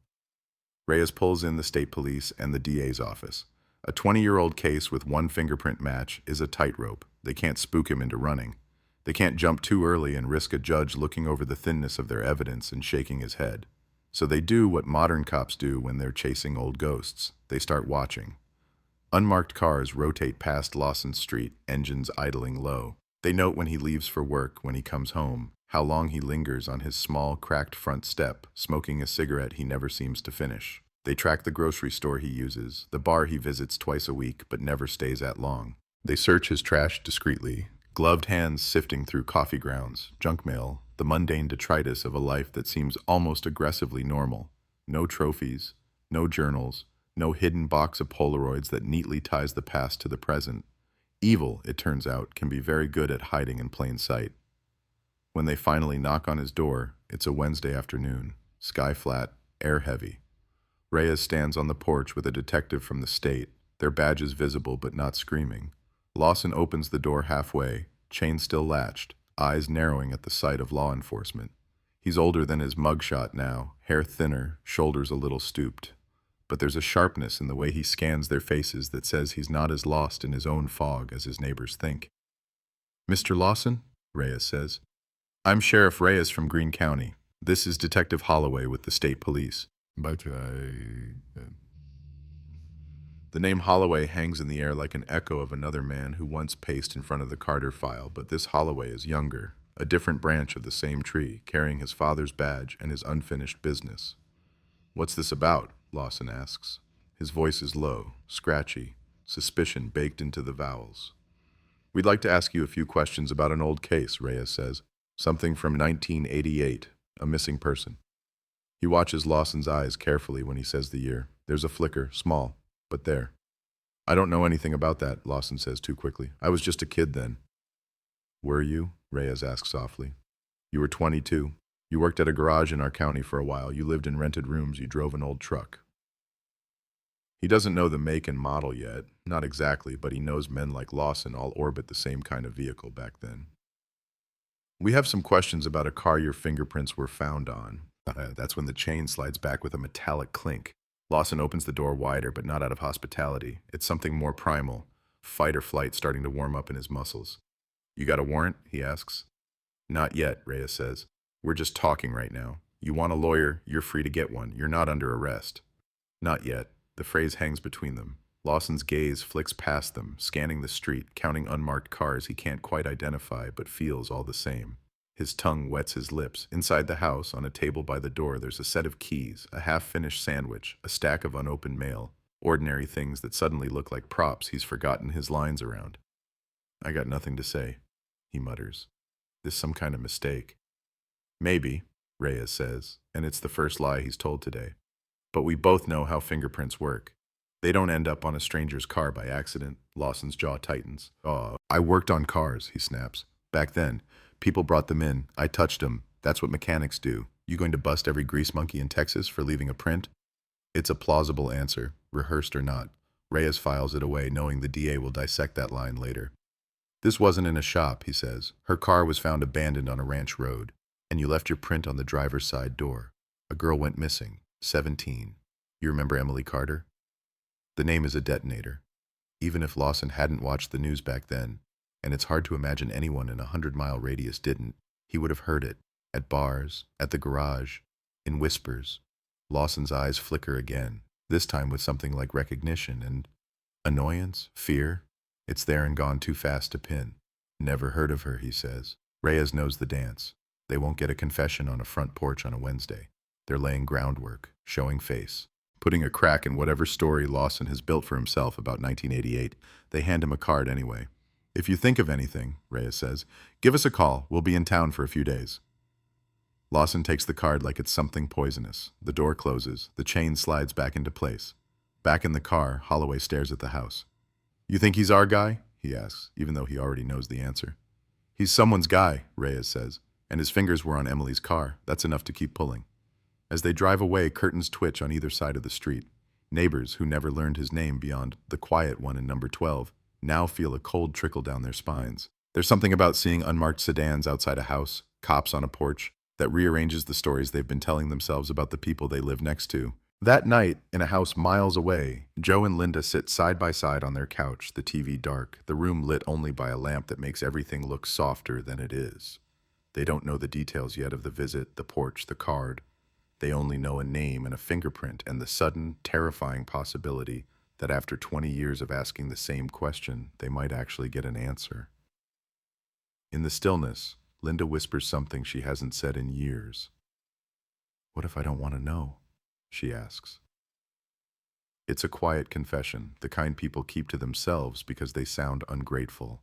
Speaker 5: Reyes pulls in the state police and the DA's office. A 20-year-old case with one fingerprint match is a tightrope. They can't spook him into running. They can't jump too early and risk a judge looking over the thinness of their evidence and shaking his head. So they do what modern cops do when they're chasing old ghosts. They start watching. Unmarked cars rotate past Lawson Street, engines idling low. They note when he leaves for work, when he comes home, how long he lingers on his small, cracked front step, smoking a cigarette he never seems to finish. They track the grocery store he uses, the bar he visits twice a week but never stays at long. They search his trash discreetly, gloved hands sifting through coffee grounds, junk mail, the mundane detritus of a life that seems almost aggressively normal. No trophies, no journals, no hidden box of Polaroids that neatly ties the past to the present. Evil, it turns out, can be very good at hiding in plain sight. When they finally knock on his door, it's a Wednesday afternoon, sky flat, air heavy. Reyes stands on the porch with a detective from the state, their badges visible but not screaming. Lawson opens the door halfway, chain still latched, eyes narrowing at the sight of law enforcement. He's older than his mugshot now, hair thinner, shoulders a little stooped. But there's a sharpness in the way he scans their faces that says he's not as lost in his own fog as his neighbors think. "Mr. Lawson," Reyes says. "I'm Sheriff Reyes from Greene County. This is Detective Holloway with the state police." The The name Holloway hangs in the air like an echo of another man who once paced in front of the Carter file, but this Holloway is younger, a different branch of the same tree, carrying his father's badge and his unfinished business. "What's this about?" Lawson asks. His voice is low, scratchy, suspicion baked into the vowels. "We'd like to ask you a few questions about an old case," Reyes says. "Something from 1988, a missing person." He watches Lawson's eyes carefully when he says the year. There's a flicker, small, but there. "I don't know anything about that," Lawson says too quickly. "I was just a kid then." "Were you?" Reyes asks softly. "You were 22. You worked at a garage in our county for a while. You lived in rented rooms. You drove an old truck." He doesn't know the make and model yet, not exactly, but he knows men like Lawson all orbit the same kind of vehicle back then. "We have some questions about a car your fingerprints were found on." That's when the chain slides back with a metallic clink. Lawson opens the door wider, but not out of hospitality. It's something more primal, fight or flight starting to warm up in his muscles. "You got a warrant?" he asks. "Not yet," Reyes says. "We're just talking right now. You want a lawyer, you're free to get one. You're not under arrest." "Not yet." The phrase hangs between them. Lawson's gaze flicks past them, scanning the street, counting unmarked cars he can't quite identify, but feels all the same. His tongue wets his lips. Inside the house, on a table by the door, there's a set of keys, a half-finished sandwich, a stack of unopened mail, ordinary things that suddenly look like props he's forgotten his lines around. "I got nothing to say," he mutters. "This some kind of mistake." "Maybe," Reyes says, and it's the first lie he's told today. "But we both know how fingerprints work. They don't end up on a stranger's car by accident." Lawson's jaw tightens. "Oh, I worked on cars," he snaps. "Back then, people brought them in. I touched them. That's what mechanics do. You going to bust every grease monkey in Texas for leaving a print?" It's a plausible answer, rehearsed or not. Reyes files it away, knowing the DA will dissect that line later. "This wasn't in a shop," he says. "Her car was found abandoned on a ranch road, and you left your print on the driver's side door. A girl went missing, 17. You remember Emily Carter?" The name is a detonator. Even if Lawson hadn't watched the news back then, and it's hard to imagine anyone in a 100-mile radius didn't, he would have heard it, at bars, at the garage, in whispers. Lawson's eyes flicker again, this time with something like recognition and annoyance, fear. It's there and gone too fast to pin. "Never heard of her," he says. Reyes knows the dance. They won't get a confession on a front porch on a Wednesday. They're laying groundwork, showing face, putting a crack in whatever story Lawson has built for himself about 1988. They hand him a card anyway. "If you think of anything," Reyes says, "give us a call. We'll be in town for a few days." Lawson takes the card like it's something poisonous. The door closes. The chain slides back into place. Back in the car, Holloway stares at the house. "You think he's our guy?" he asks, even though he already knows the answer. "He's someone's guy," Reyes says, "and his fingers were on Emily's car. That's enough to keep pulling." As they drive away, curtains twitch on either side of the street. Neighbors who never learned his name beyond the quiet one in number 12 now feel a cold trickle down their spines. There's something about seeing unmarked sedans outside a house, cops on a porch, that rearranges the stories they've been telling themselves about the people they live next to. That night, in a house miles away, Joe and Linda sit side by side on their couch, the TV dark, the room lit only by a lamp that makes everything look softer than it is. They don't know the details yet of the visit, the porch, the card. They only know a name and a fingerprint and the sudden, terrifying possibility that after 20 years of asking the same question, they might actually get an answer. In the stillness, Linda whispers something she hasn't said in years. "What if I don't want to know?" she asks. It's a quiet confession, the kind people keep to themselves because they sound ungrateful.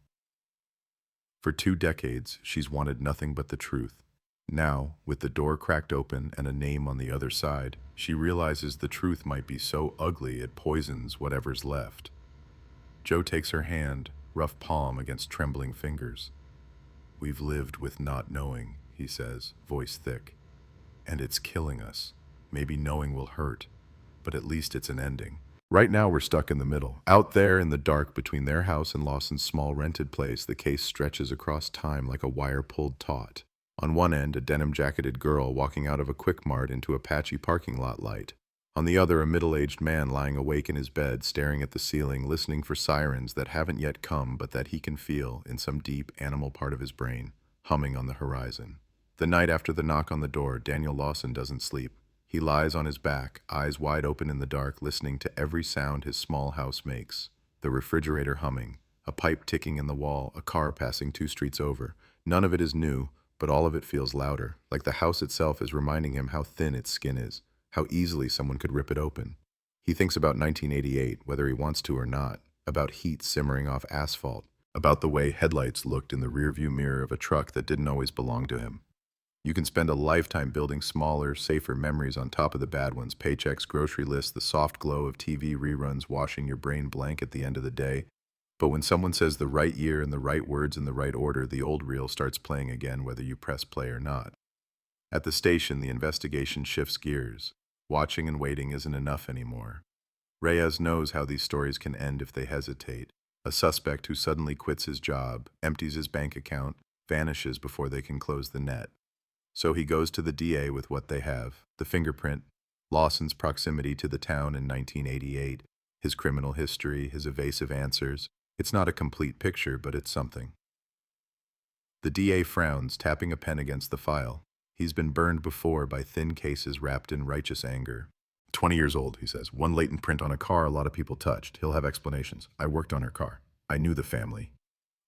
Speaker 5: For 2 decades, she's wanted nothing but the truth. Now, with the door cracked open and a name on the other side, she realizes the truth might be so ugly it poisons whatever's left. Joe takes her hand, rough palm against trembling fingers. "We've lived with not knowing," he says, voice thick. "And it's killing us. Maybe knowing will hurt, but at least it's an ending. Right now we're stuck in the middle. Out there in the dark between their house and Lawson's small rented place, the case stretches across time like a wire-pulled taut. On one end, a denim-jacketed girl walking out of a Quick Mart into a patchy parking lot light. On the other, a middle-aged man lying awake in his bed, staring at the ceiling, listening for sirens that haven't yet come but that he can feel in some deep animal part of his brain, humming on the horizon. The night after the knock on the door, Daniel Lawson doesn't sleep. He lies on his back, eyes wide open in the dark, listening to every sound his small house makes. The refrigerator humming, a pipe ticking in the wall, a car passing 2 streets over. None of it is new, but all of it feels louder, like the house itself is reminding him how thin its skin is, how easily someone could rip it open. He thinks about 1988, whether he wants to or not, about heat simmering off asphalt, about the way headlights looked in the rearview mirror of a truck that didn't always belong to him. You can spend a lifetime building smaller, safer memories on top of the bad ones, paychecks, grocery lists, the soft glow of TV reruns washing your brain blank at the end of the day. But when someone says the right year and the right words in the right order, the old reel starts playing again whether you press play or not. At the station, the investigation shifts gears. Watching and waiting isn't enough anymore. Reyes knows how these stories can end if they hesitate. A suspect who suddenly quits his job, empties his bank account, vanishes before they can close the net. So he goes to the DA with what they have, the fingerprint, Lawson's proximity to the town in 1988, his criminal history, his evasive answers. It's not a complete picture, but it's something. The DA frowns, tapping a pen against the file. He's been burned before by thin cases wrapped in righteous anger. 20 years old, he says. One latent print on a car a lot of people touched. He'll have explanations. I worked on her car. I knew the family.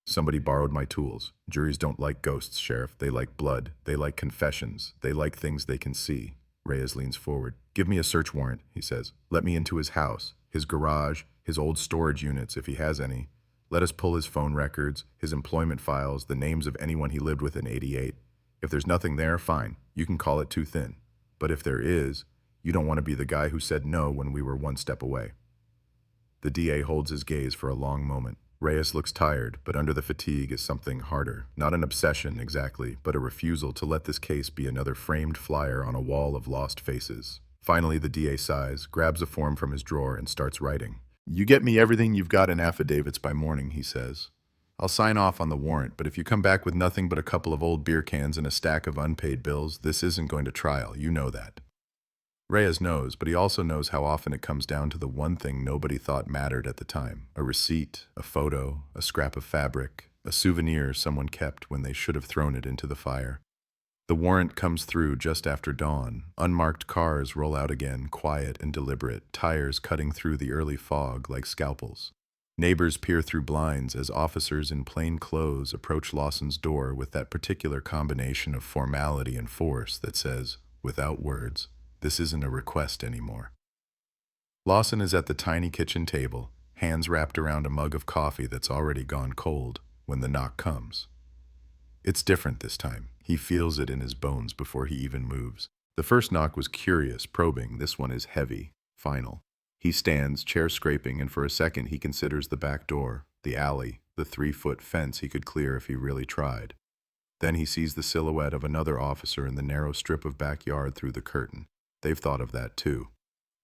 Speaker 5: Somebody borrowed my tools. Juries don't like ghosts, Sheriff. They like blood. They like confessions. They like things they can see. Reyes leans forward. Give me a search warrant, he says. Let me into his house, his garage, his old storage units, if he has any. Let us pull his phone records, his employment files, the names of anyone he lived with in '88. If there's nothing there, fine. You can call it too thin. But if there is, you don't want to be the guy who said no when we were one step away. The DA holds his gaze for a long moment. Reyes looks tired, but under the fatigue is something harder. Not an obsession, exactly, but a refusal to let this case be another framed flyer on a wall of lost faces. Finally, the DA sighs, grabs a form from his drawer, and starts writing. You get me everything you've got in affidavits by morning, he says. I'll sign off on the warrant, but if you come back with nothing but a couple of old beer cans and a stack of unpaid bills, this isn't going to trial. You know that. Reyes knows, but he also knows how often it comes down to the one thing nobody thought mattered at the time. A receipt, a photo, a scrap of fabric, a souvenir someone kept when they should have thrown it into the fire. The warrant comes through just after dawn. Unmarked cars roll out again, quiet and deliberate, tires cutting through the early fog like scalpels. Neighbors peer through blinds as officers in plain clothes approach Lawson's door with that particular combination of formality and force that says, without words, this isn't a request anymore. Lawson is at the tiny kitchen table, hands wrapped around a mug of coffee that's already gone cold, when the knock comes. It's different this time. He feels it in his bones before he even moves. The first knock was curious, probing. This one is heavy, final. He stands, chair scraping, and for a second he considers the back door, the alley, the 3-foot fence he could clear if he really tried. Then he sees the silhouette of another officer in the narrow strip of backyard through the curtain. They've thought of that too.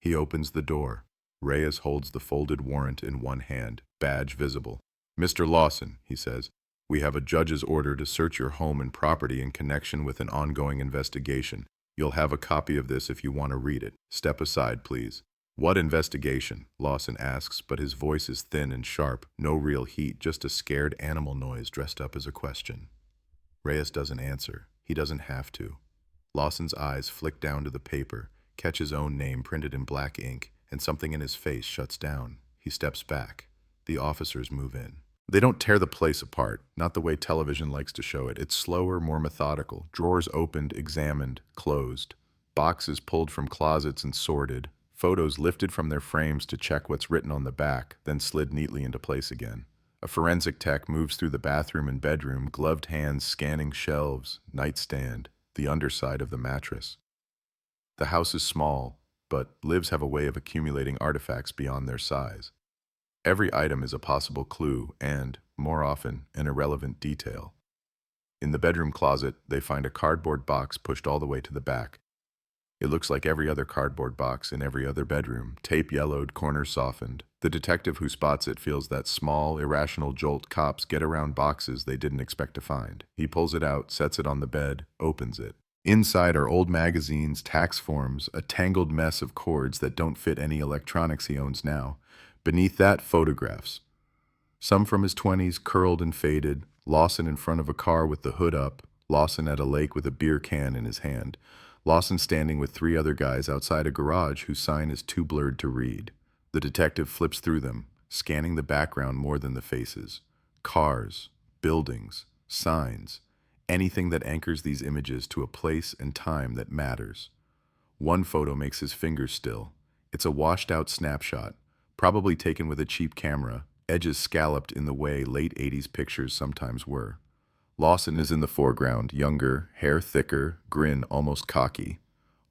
Speaker 5: He opens the door. Reyes holds the folded warrant in one hand, badge visible. Mr. Lawson, he says, we have a judge's order to search your home and property in connection with an ongoing investigation. You'll have a copy of this if you want to read it. Step aside, please. What investigation? Lawson asks, but his voice is thin and sharp, no real heat, just a scared animal noise dressed up as a question. Reyes doesn't answer. He doesn't have to. Lawson's eyes flick down to the paper, catch his own name printed in black ink, and something in his face shuts down. He steps back. The officers move in. They don't tear the place apart, not the way television likes to show it. It's slower, more methodical. Drawers opened, examined, closed. Boxes pulled from closets and sorted. Photos lifted from their frames to check what's written on the back, then slid neatly into place again. A forensic tech moves through the bathroom and bedroom, gloved hands scanning shelves, nightstand, the underside of the mattress. The house is small, but lives have a way of accumulating artifacts beyond their size. Every item is a possible clue and, more often, an irrelevant detail. In the bedroom closet, they find a cardboard box pushed all the way to the back. It looks like every other cardboard box in every other bedroom, tape yellowed, corners softened. The detective who spots it feels that small, irrational jolt cops get around boxes they didn't expect to find. He pulls it out, sets it on the bed, opens it. Inside are old magazines, tax forms, a tangled mess of cords that don't fit any electronics he owns now. Beneath that, photographs. Some from his 20s, curled and faded, Lawson in front of a car with the hood up, Lawson at a lake with a beer can in his hand, Lawson standing with 3 other guys outside a garage whose sign is too blurred to read. The detective flips through them, scanning the background more than the faces. Cars, buildings, signs, anything that anchors these images to a place and time that matters. One photo makes his fingers still. It's a washed-out snapshot, probably taken with a cheap camera, edges scalloped in the way late 80s pictures sometimes were. Lawson is in the foreground, younger, hair thicker, grin almost cocky.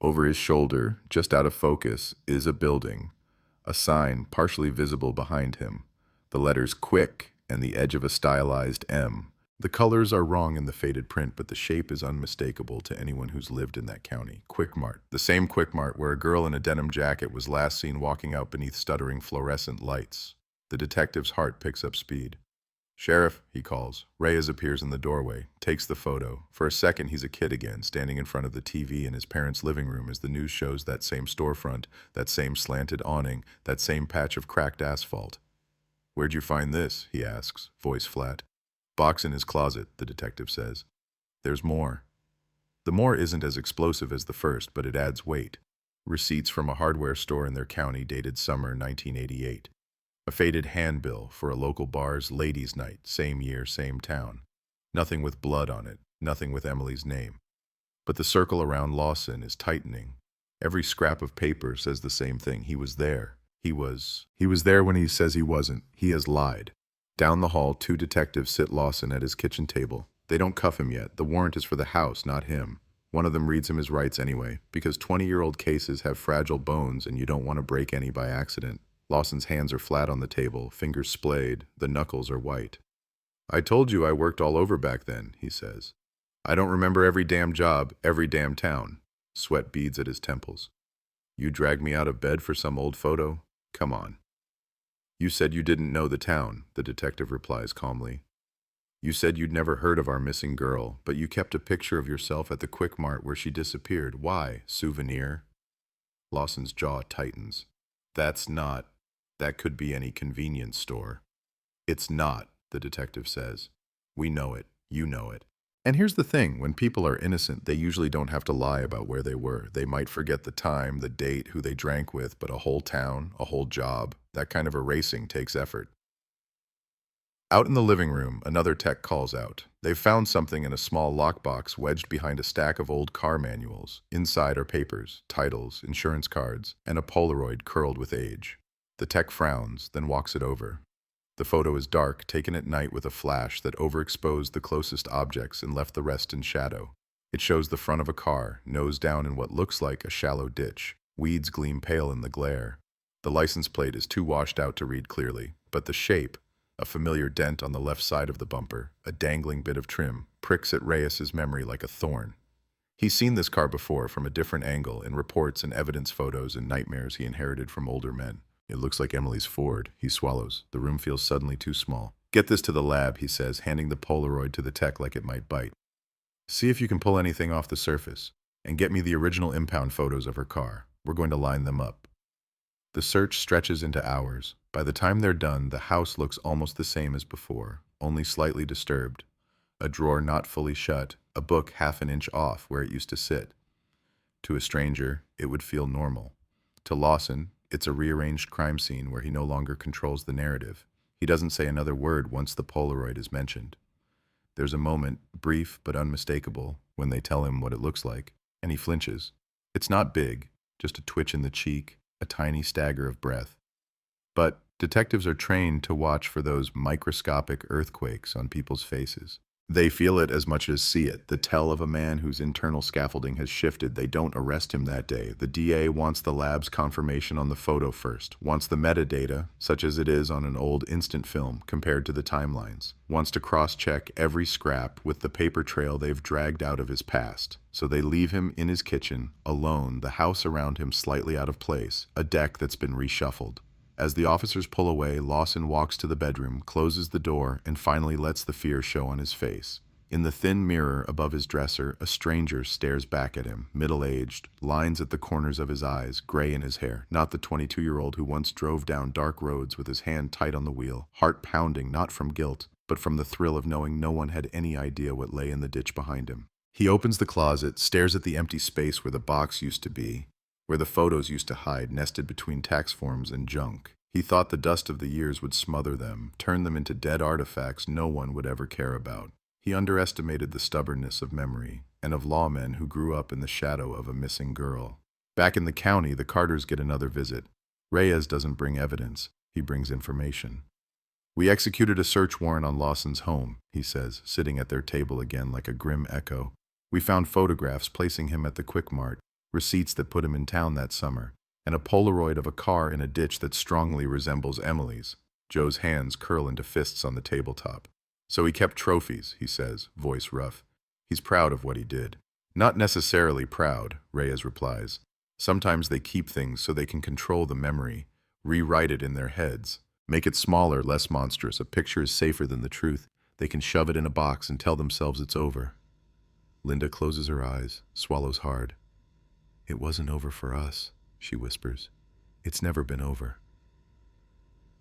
Speaker 5: Over his shoulder, just out of focus, is a building. A sign partially visible behind him. The letters Quick and the edge of a stylized M. The colors are wrong in the faded print, but the shape is unmistakable to anyone who's lived in that county. Quick Mart. The same Quick Mart where a girl in a denim jacket was last seen walking out beneath stuttering fluorescent lights. The detective's heart picks up speed. "Sheriff," he calls. Reyes appears in the doorway, takes the photo. For a second, he's a kid again, standing in front of the TV in his parents' living room as the news shows that same storefront, that same slanted awning, that same patch of cracked asphalt. "Where'd you find this?" he asks, voice flat. "Box in his closet," the detective says. "There's more." The more isn't as explosive as the first, but it adds weight. Receipts from a hardware store in their county dated summer 1988. A faded handbill for a local bar's ladies' night, same year, same town. Nothing with blood on it, nothing with Emily's name. But the circle around Lawson is tightening. Every scrap of paper says the same thing. He was there. He was there when he says he wasn't. He has lied. Down the hall, 2 detectives sit Lawson at his kitchen table. They don't cuff him yet. The warrant is for the house, not him. One of them reads him his rights anyway, because 20-year-old cases have fragile bones and you don't want to break any by accident. Lawson's hands are flat on the table, fingers splayed, the knuckles are white. "I told you I worked all over back then," he says. "I don't remember every damn job, every damn town." Sweat beads at his temples. "You dragged me out of bed for some old photo? Come on." "You said you didn't know the town," the detective replies calmly. "You said you'd never heard of our missing girl, but you kept a picture of yourself at the Quick Mart where she disappeared. Why? Souvenir?" Lawson's jaw tightens. That could be any convenience store." "It's not," the detective says. "We know it. You know it." And here's the thing, when people are innocent, they usually don't have to lie about where they were. They might forget the time, the date, who they drank with, but a whole town, a whole job, that kind of erasing takes effort. Out in the living room, another tech calls out. They've found something in a small lockbox wedged behind a stack of old car manuals. Inside are papers, titles, insurance cards, and a Polaroid curled with age. The tech frowns, then walks it over. The photo is dark, taken at night with a flash that overexposed the closest objects and left the rest in shadow. It shows the front of a car, nose down in what looks like a shallow ditch. Weeds gleam pale in the glare. The license plate is too washed out to read clearly, but the shape, a familiar dent on the left side of the bumper, a dangling bit of trim, pricks at Reyes's memory like a thorn. He's seen this car before from a different angle in reports and evidence photos and nightmares he inherited from older men. "It looks like Emily's Ford," he swallows. The room feels suddenly too small. "Get this to the lab," he says, handing the Polaroid to the tech like it might bite. "See if you can pull anything off the surface, and get me the original impound photos of her car. We're going to line them up." The search stretches into hours. By the time they're done, the house looks almost the same as before, only slightly disturbed. A drawer not fully shut, a book half an inch off where it used to sit. To a stranger, it would feel normal. To Lawson, it's a rearranged crime scene where he no longer controls the narrative. He doesn't say another word once the Polaroid is mentioned. There's a moment, brief but unmistakable, when they tell him what it looks like, and he flinches. It's not big, just a twitch in the cheek, a tiny stagger of breath. But detectives are trained to watch for those microscopic earthquakes on people's faces. They feel it as much as see it, the tell of a man whose internal scaffolding has shifted. They don't arrest him that day. The DA wants the lab's confirmation on the photo first, wants the metadata, such as it is on an old instant film, compared to the timelines, wants to cross-check every scrap with the paper trail they've dragged out of his past. So they leave him in his kitchen, alone, the house around him slightly out of place, a deck that's been reshuffled. As the officers pull away, Lawson walks to the bedroom, closes the door, and finally lets the fear show on his face. In the thin mirror above his dresser, a stranger stares back at him, middle-aged, lines at the corners of his eyes, gray in his hair. Not the 22-year-old who once drove down dark roads with his hand tight on the wheel, heart pounding not from guilt, but from the thrill of knowing no one had any idea what lay in the ditch behind him. He opens the closet, stares at the empty space where the box used to be, where the photos used to hide, nested between tax forms and junk. He thought the dust of the years would smother them, turn them into dead artifacts no one would ever care about. He underestimated the stubbornness of memory, and of lawmen who grew up in the shadow of a missing girl. Back in the county, the Carters get another visit. Reyes doesn't bring evidence, he brings information. "We executed a search warrant on Lawson's home," he says, sitting at their table again like a grim echo. "We found photographs placing him at the Quick Mart, receipts that put him in town that summer, and a Polaroid of a car in a ditch that strongly resembles Emily's." Joe's hands curl into fists on the tabletop. "So he kept trophies," he says, voice rough. He's proud of what he did. "Not necessarily proud," Reyes replies. "Sometimes they keep things so they can control the memory, rewrite it in their heads, make it smaller, less monstrous. A picture is safer than the truth. They can shove it in a box and tell themselves it's over." Linda closes her eyes, swallows hard. "It wasn't over for us," she whispers. "It's never been over."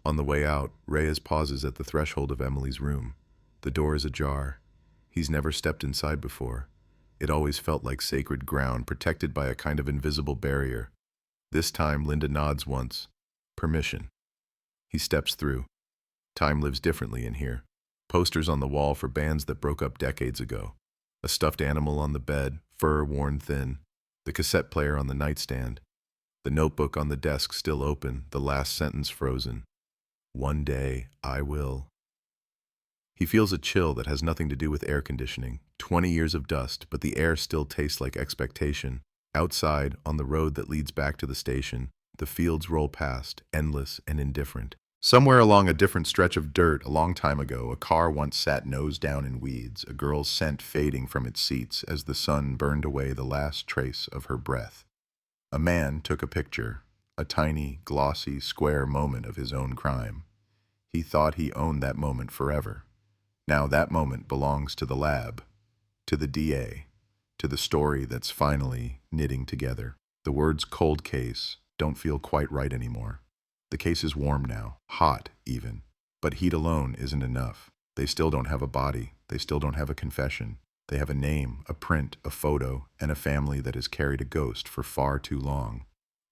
Speaker 5: On the way out, Reyes pauses at the threshold of Emily's room. The door is ajar. He's never stepped inside before. It always felt like sacred ground, protected by a kind of invisible barrier. This time, Linda nods once. Permission. He steps through. Time lives differently in here. Posters on the wall for bands that broke up decades ago. A stuffed animal on the bed, fur worn thin. The cassette player on the nightstand. The notebook on the desk still open, the last sentence frozen. "One day, I will." He feels a chill that has nothing to do with air conditioning. 20 years of dust, but the air still tastes like expectation. Outside, on the road that leads back to the station, the fields roll past, endless and indifferent. Somewhere along a different stretch of dirt a long time ago, a car once sat nose down in weeds, a girl's scent fading from its seats as the sun burned away the last trace of her breath. A man took a picture, a tiny, glossy, square moment of his own crime. He thought he owned that moment forever. Now that moment belongs to the lab, to the DA, to the story that's finally knitting together. The words "cold case" don't feel quite right anymore. The case is warm now, hot even. But heat alone isn't enough. They still don't have a body. They still don't have a confession. They have a name, a print, a photo, and a family that has carried a ghost for far too long.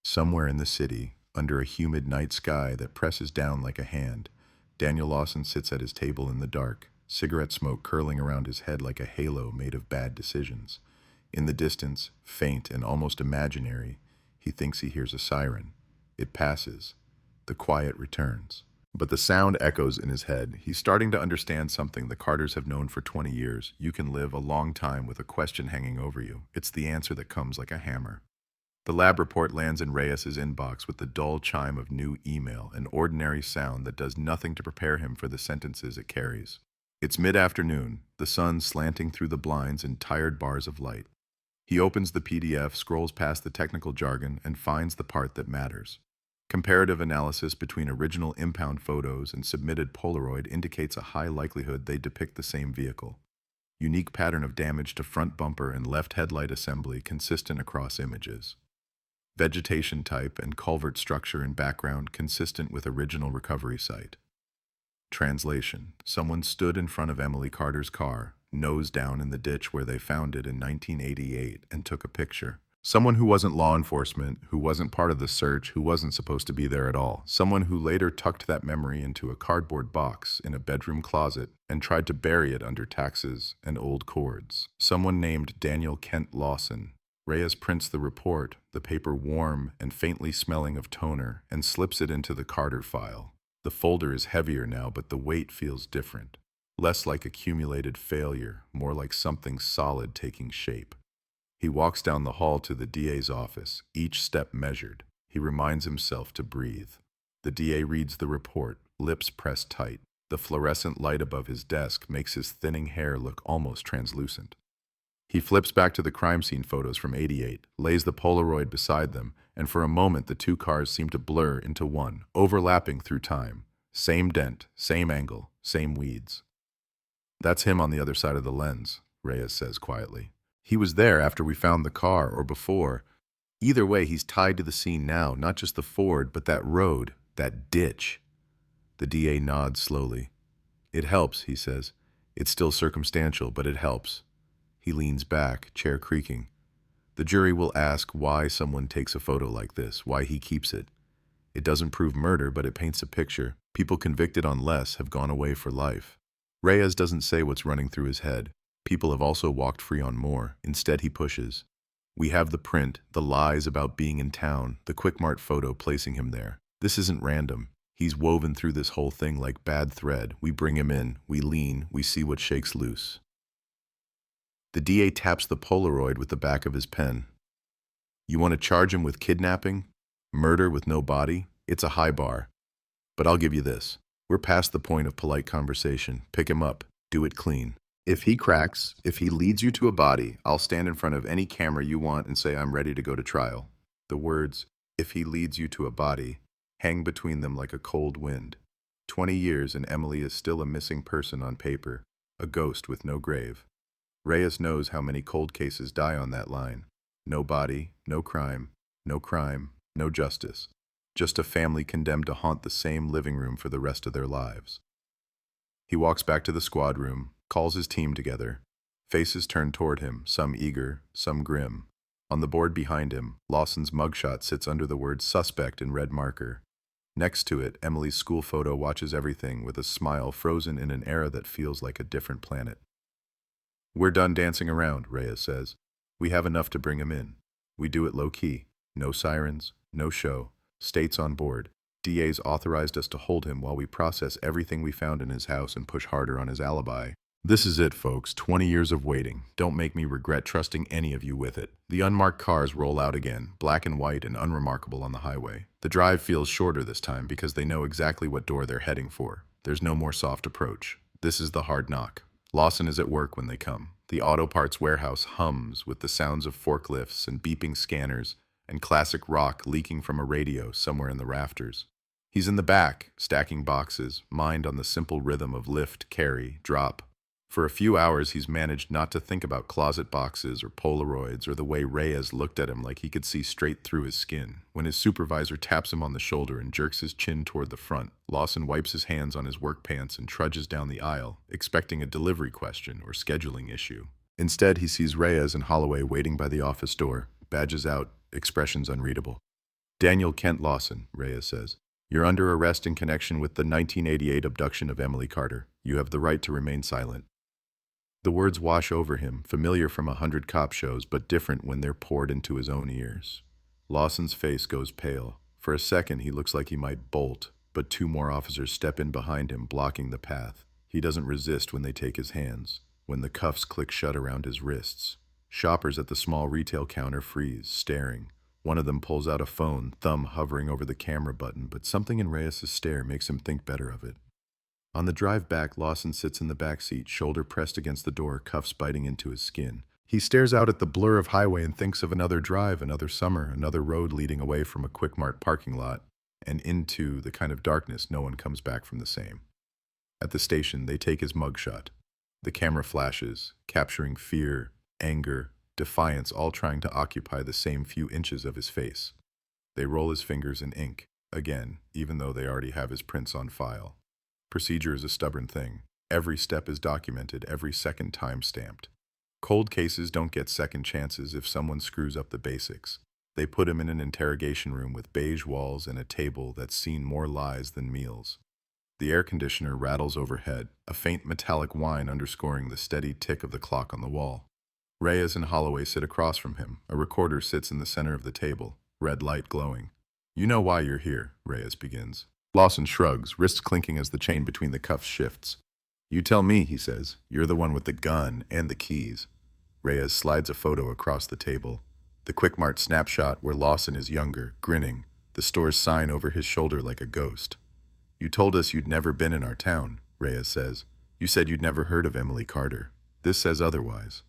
Speaker 5: Somewhere in the city, under a humid night sky that presses down like a hand, Daniel Lawson sits at his table in the dark, cigarette smoke curling around his head like a halo made of bad decisions. In the distance, faint and almost imaginary, he thinks he hears a siren. It passes. The quiet returns. But the sound echoes in his head. He's starting to understand something the Carters have known for 20 years. You can live a long time with a question hanging over you. It's the answer that comes like a hammer. The lab report lands in Reyes's inbox with the dull chime of new email, an ordinary sound that does nothing to prepare him for the sentences it carries. It's mid-afternoon, the sun slanting through the blinds in tired bars of light. He opens the PDF, scrolls past the technical jargon, and finds the part that matters. Comparative analysis between original impound photos and submitted Polaroid indicates a high likelihood they depict the same vehicle. Unique pattern of damage to front bumper and left headlight assembly consistent across images. Vegetation type and culvert structure in background consistent with original recovery site. Translation: someone stood in front of Emily Carter's car, nose down in the ditch where they found it in 1988, and took a picture. Someone who wasn't law enforcement, who wasn't part of the search, who wasn't supposed to be there at all. Someone who later tucked that memory into a cardboard box in a bedroom closet and tried to bury it under taxes and old cords. Someone named Daniel Kent Lawson. Reyes prints the report, the paper warm and faintly smelling of toner, and slips it into the Carter file. The folder is heavier now, but the weight feels different. Less like accumulated failure, more like something solid taking shape. He walks down the hall to the DA's office, each step measured. He reminds himself to breathe. The DA reads the report, lips pressed tight. The fluorescent light above his desk makes his thinning hair look almost translucent. He flips back to the crime scene photos from '88, lays the Polaroid beside them, and for a moment the two cars seem to blur into one, overlapping through time. Same dent, same angle, same weeds. "That's him on the other side of the lens," Reyes says quietly. "He was there after we found the car, or before. Either way, he's tied to the scene now, not just the Ford, but that road, that ditch." The DA nods slowly. "It helps," he says. "It's still circumstantial, but it helps." He leans back, chair creaking. The jury will ask why someone takes a photo like this, why he keeps it. It doesn't prove murder, but it paints a picture. People convicted on less have gone away for life. Reyes doesn't say what's running through his head. People have also walked free on more. Instead, he pushes. We have the print, the lies about being in town, the Quick-Mart photo placing him there. This isn't random. He's woven through this whole thing like bad thread. We bring him in, we lean, we see what shakes loose. The DA taps the Polaroid with the back of his pen. You want to charge him with kidnapping? Murder with no body? It's a high bar. But I'll give you this. We're past the point of polite conversation. Pick him up. Do it clean. If he cracks, if he leads you to a body, I'll stand in front of any camera you want and say I'm ready to go to trial. The words, if he leads you to a body, hang between them like a cold wind. 20 years and Emily is still a missing person on paper, a ghost with no grave. Reyes knows how many cold cases die on that line. No body, no crime, no justice. Just a family condemned to haunt the same living room for the rest of their lives. He walks back to the squad room, calls his team together. Faces turn toward him, some eager, some grim. On the board behind him, Lawson's mugshot sits under the word suspect in red marker. Next to it, Emily's school photo watches everything with a smile frozen in an era that feels like a different planet. We're done dancing around, Reyes says. We have enough to bring him in. We do it low-key. No sirens, no show. State's on board. DA's authorized us to hold him while we process everything we found in his house and push harder on his alibi. This is it, folks. 20 years of waiting. Don't make me regret trusting any of you with it. The unmarked cars roll out again, black and white and unremarkable on the highway. The drive feels shorter this time because they know exactly what door they're heading for. There's no more soft approach. This is the hard knock. Lawson is at work when they come. The auto parts warehouse hums with the sounds of forklifts and beeping scanners and classic rock leaking from a radio somewhere in the rafters. He's in the back, stacking boxes, mind on the simple rhythm of lift, carry, drop. For a few hours, he's managed not to think about closet boxes or Polaroids or the way Reyes looked at him like he could see straight through his skin. When his supervisor taps him on the shoulder and jerks his chin toward the front, Lawson wipes his hands on his work pants and trudges down the aisle, expecting a delivery question or scheduling issue. Instead, he sees Reyes and Holloway waiting by the office door, badges out, expressions unreadable. Daniel Kent Lawson, Reyes says. You're under arrest in connection with the 1988 abduction of Emily Carter. You have the right to remain silent. The words wash over him, familiar from 100 cop shows, but different when they're poured into his own ears. Lawson's face goes pale. For a second, he looks like he might bolt, but two more officers step in behind him, blocking the path. He doesn't resist when they take his hands, when the cuffs click shut around his wrists. Shoppers at the small retail counter freeze, staring. One of them pulls out a phone, thumb hovering over the camera button, but something in Reyes' stare makes him think better of it. On the drive back, Lawson sits in the back seat, shoulder pressed against the door, cuffs biting into his skin. He stares out at the blur of highway and thinks of another drive, another summer, another road leading away from a Quick-Mart parking lot and into the kind of darkness no one comes back from the same. At the station, they take his mugshot. The camera flashes, capturing fear, anger, defiance, all trying to occupy the same few inches of his face. They roll his fingers in ink, again, even though they already have his prints on file. Procedure is a stubborn thing. Every step is documented, every second time-stamped. Cold cases don't get second chances if someone screws up the basics. They put him in an interrogation room with beige walls and a table that's seen more lies than meals. The air conditioner rattles overhead, a faint metallic whine underscoring the steady tick of the clock on the wall. Reyes and Holloway sit across from him. A recorder sits in the center of the table, red light glowing. You know why you're here, Reyes begins. Lawson shrugs, wrists clinking as the chain between the cuffs shifts. You tell me, he says. You're the one with the gun and the keys. Reyes slides a photo across the table. The Quick-Mart snapshot where Lawson is younger, grinning, the store's sign over his shoulder like a ghost. You told us you'd never been in our town, Reyes says. You said you'd never heard of Emily Carter. This says otherwise.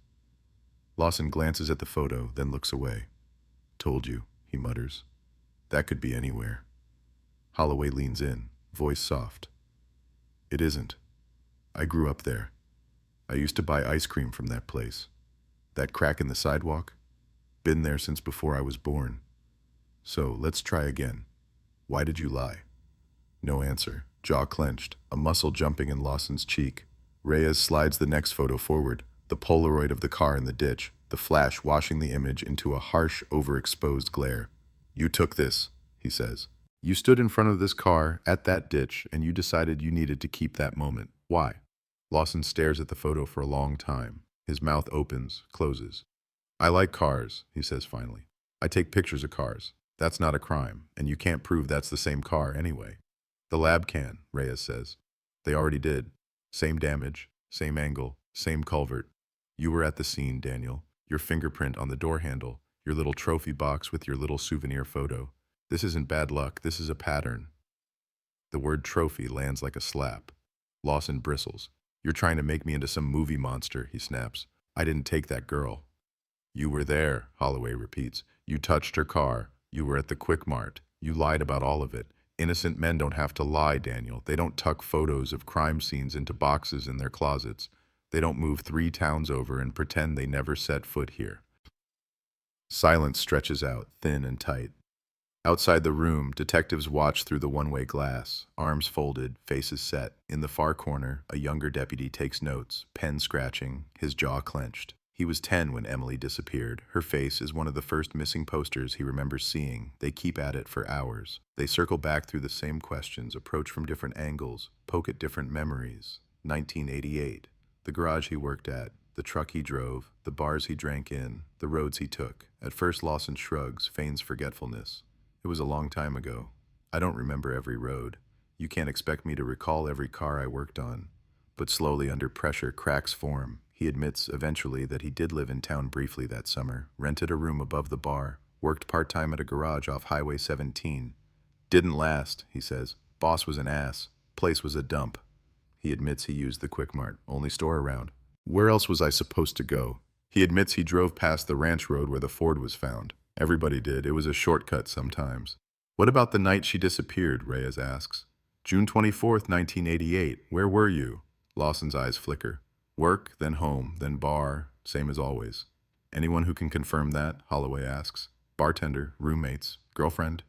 Speaker 5: Lawson glances at the photo, then looks away. Told you, he mutters. That could be anywhere. Holloway leans in, voice soft. It isn't. I grew up there. I used to buy ice cream from that place. That crack in the sidewalk? Been there since before I was born. So, let's try again. Why did you lie? No answer, jaw clenched, a muscle jumping in Lawson's cheek. Reyes slides the next photo forward, the Polaroid of the car in the ditch, the flash washing the image into a harsh, overexposed glare. "You took this," he says. "You stood in front of this car at that ditch and you decided you needed to keep that moment. Why?" Lawson stares at the photo for a long time. His mouth opens, closes. "I like cars," he says finally. "I take pictures of cars. That's not a crime, and you can't prove that's the same car anyway." "The lab can," Reyes says. "They already did. Same damage, same angle, same culvert. You were at the scene, Daniel. Your fingerprint on the door handle, your little trophy box with your little souvenir photo. This isn't bad luck, this is a pattern." The word trophy lands like a slap. Lawson bristles. "You're trying to make me into some movie monster," he snaps. "I didn't take that girl." "You were there," Holloway repeats. "You touched her car. You were at the Quick Mart. You lied about all of it. Innocent men don't have to lie, Daniel. They don't tuck photos of crime scenes into boxes in their closets. They don't move 3 towns over and pretend they never set foot here." Silence stretches out, thin and tight. Outside the room, detectives watch through the one-way glass, arms folded, faces set. In the far corner, a younger deputy takes notes, pen scratching, his jaw clenched. He was 10 when Emily disappeared. Her face is one of the first missing posters he remembers seeing. They keep at it for hours. They circle back through the same questions, approach from different angles, poke at different memories. 1988. The garage he worked at, the truck he drove, the bars he drank in, the roads he took. At first Lawson shrugs, feigns forgetfulness. "It was a long time ago. I don't remember every road. You can't expect me to recall every car I worked on." But slowly, under pressure, cracks form. He admits eventually that he did live in town briefly that summer, rented a room above the bar, worked part-time at a garage off Highway 17. "Didn't last," he says. "Boss was an ass. Place was a dump." He admits he used the Quick Mart, only store around. "Where else was I supposed to go?" He admits he drove past the ranch road where the Ford was found. Everybody did. It was a shortcut sometimes. "What about the night she disappeared?" Reyes asks. "June 24th, 1988. Where were you?" Lawson's eyes flicker. "Work, then home, then bar, same as always." "Anyone who can confirm that?" Holloway asks. "Bartender, roommates, girlfriend?"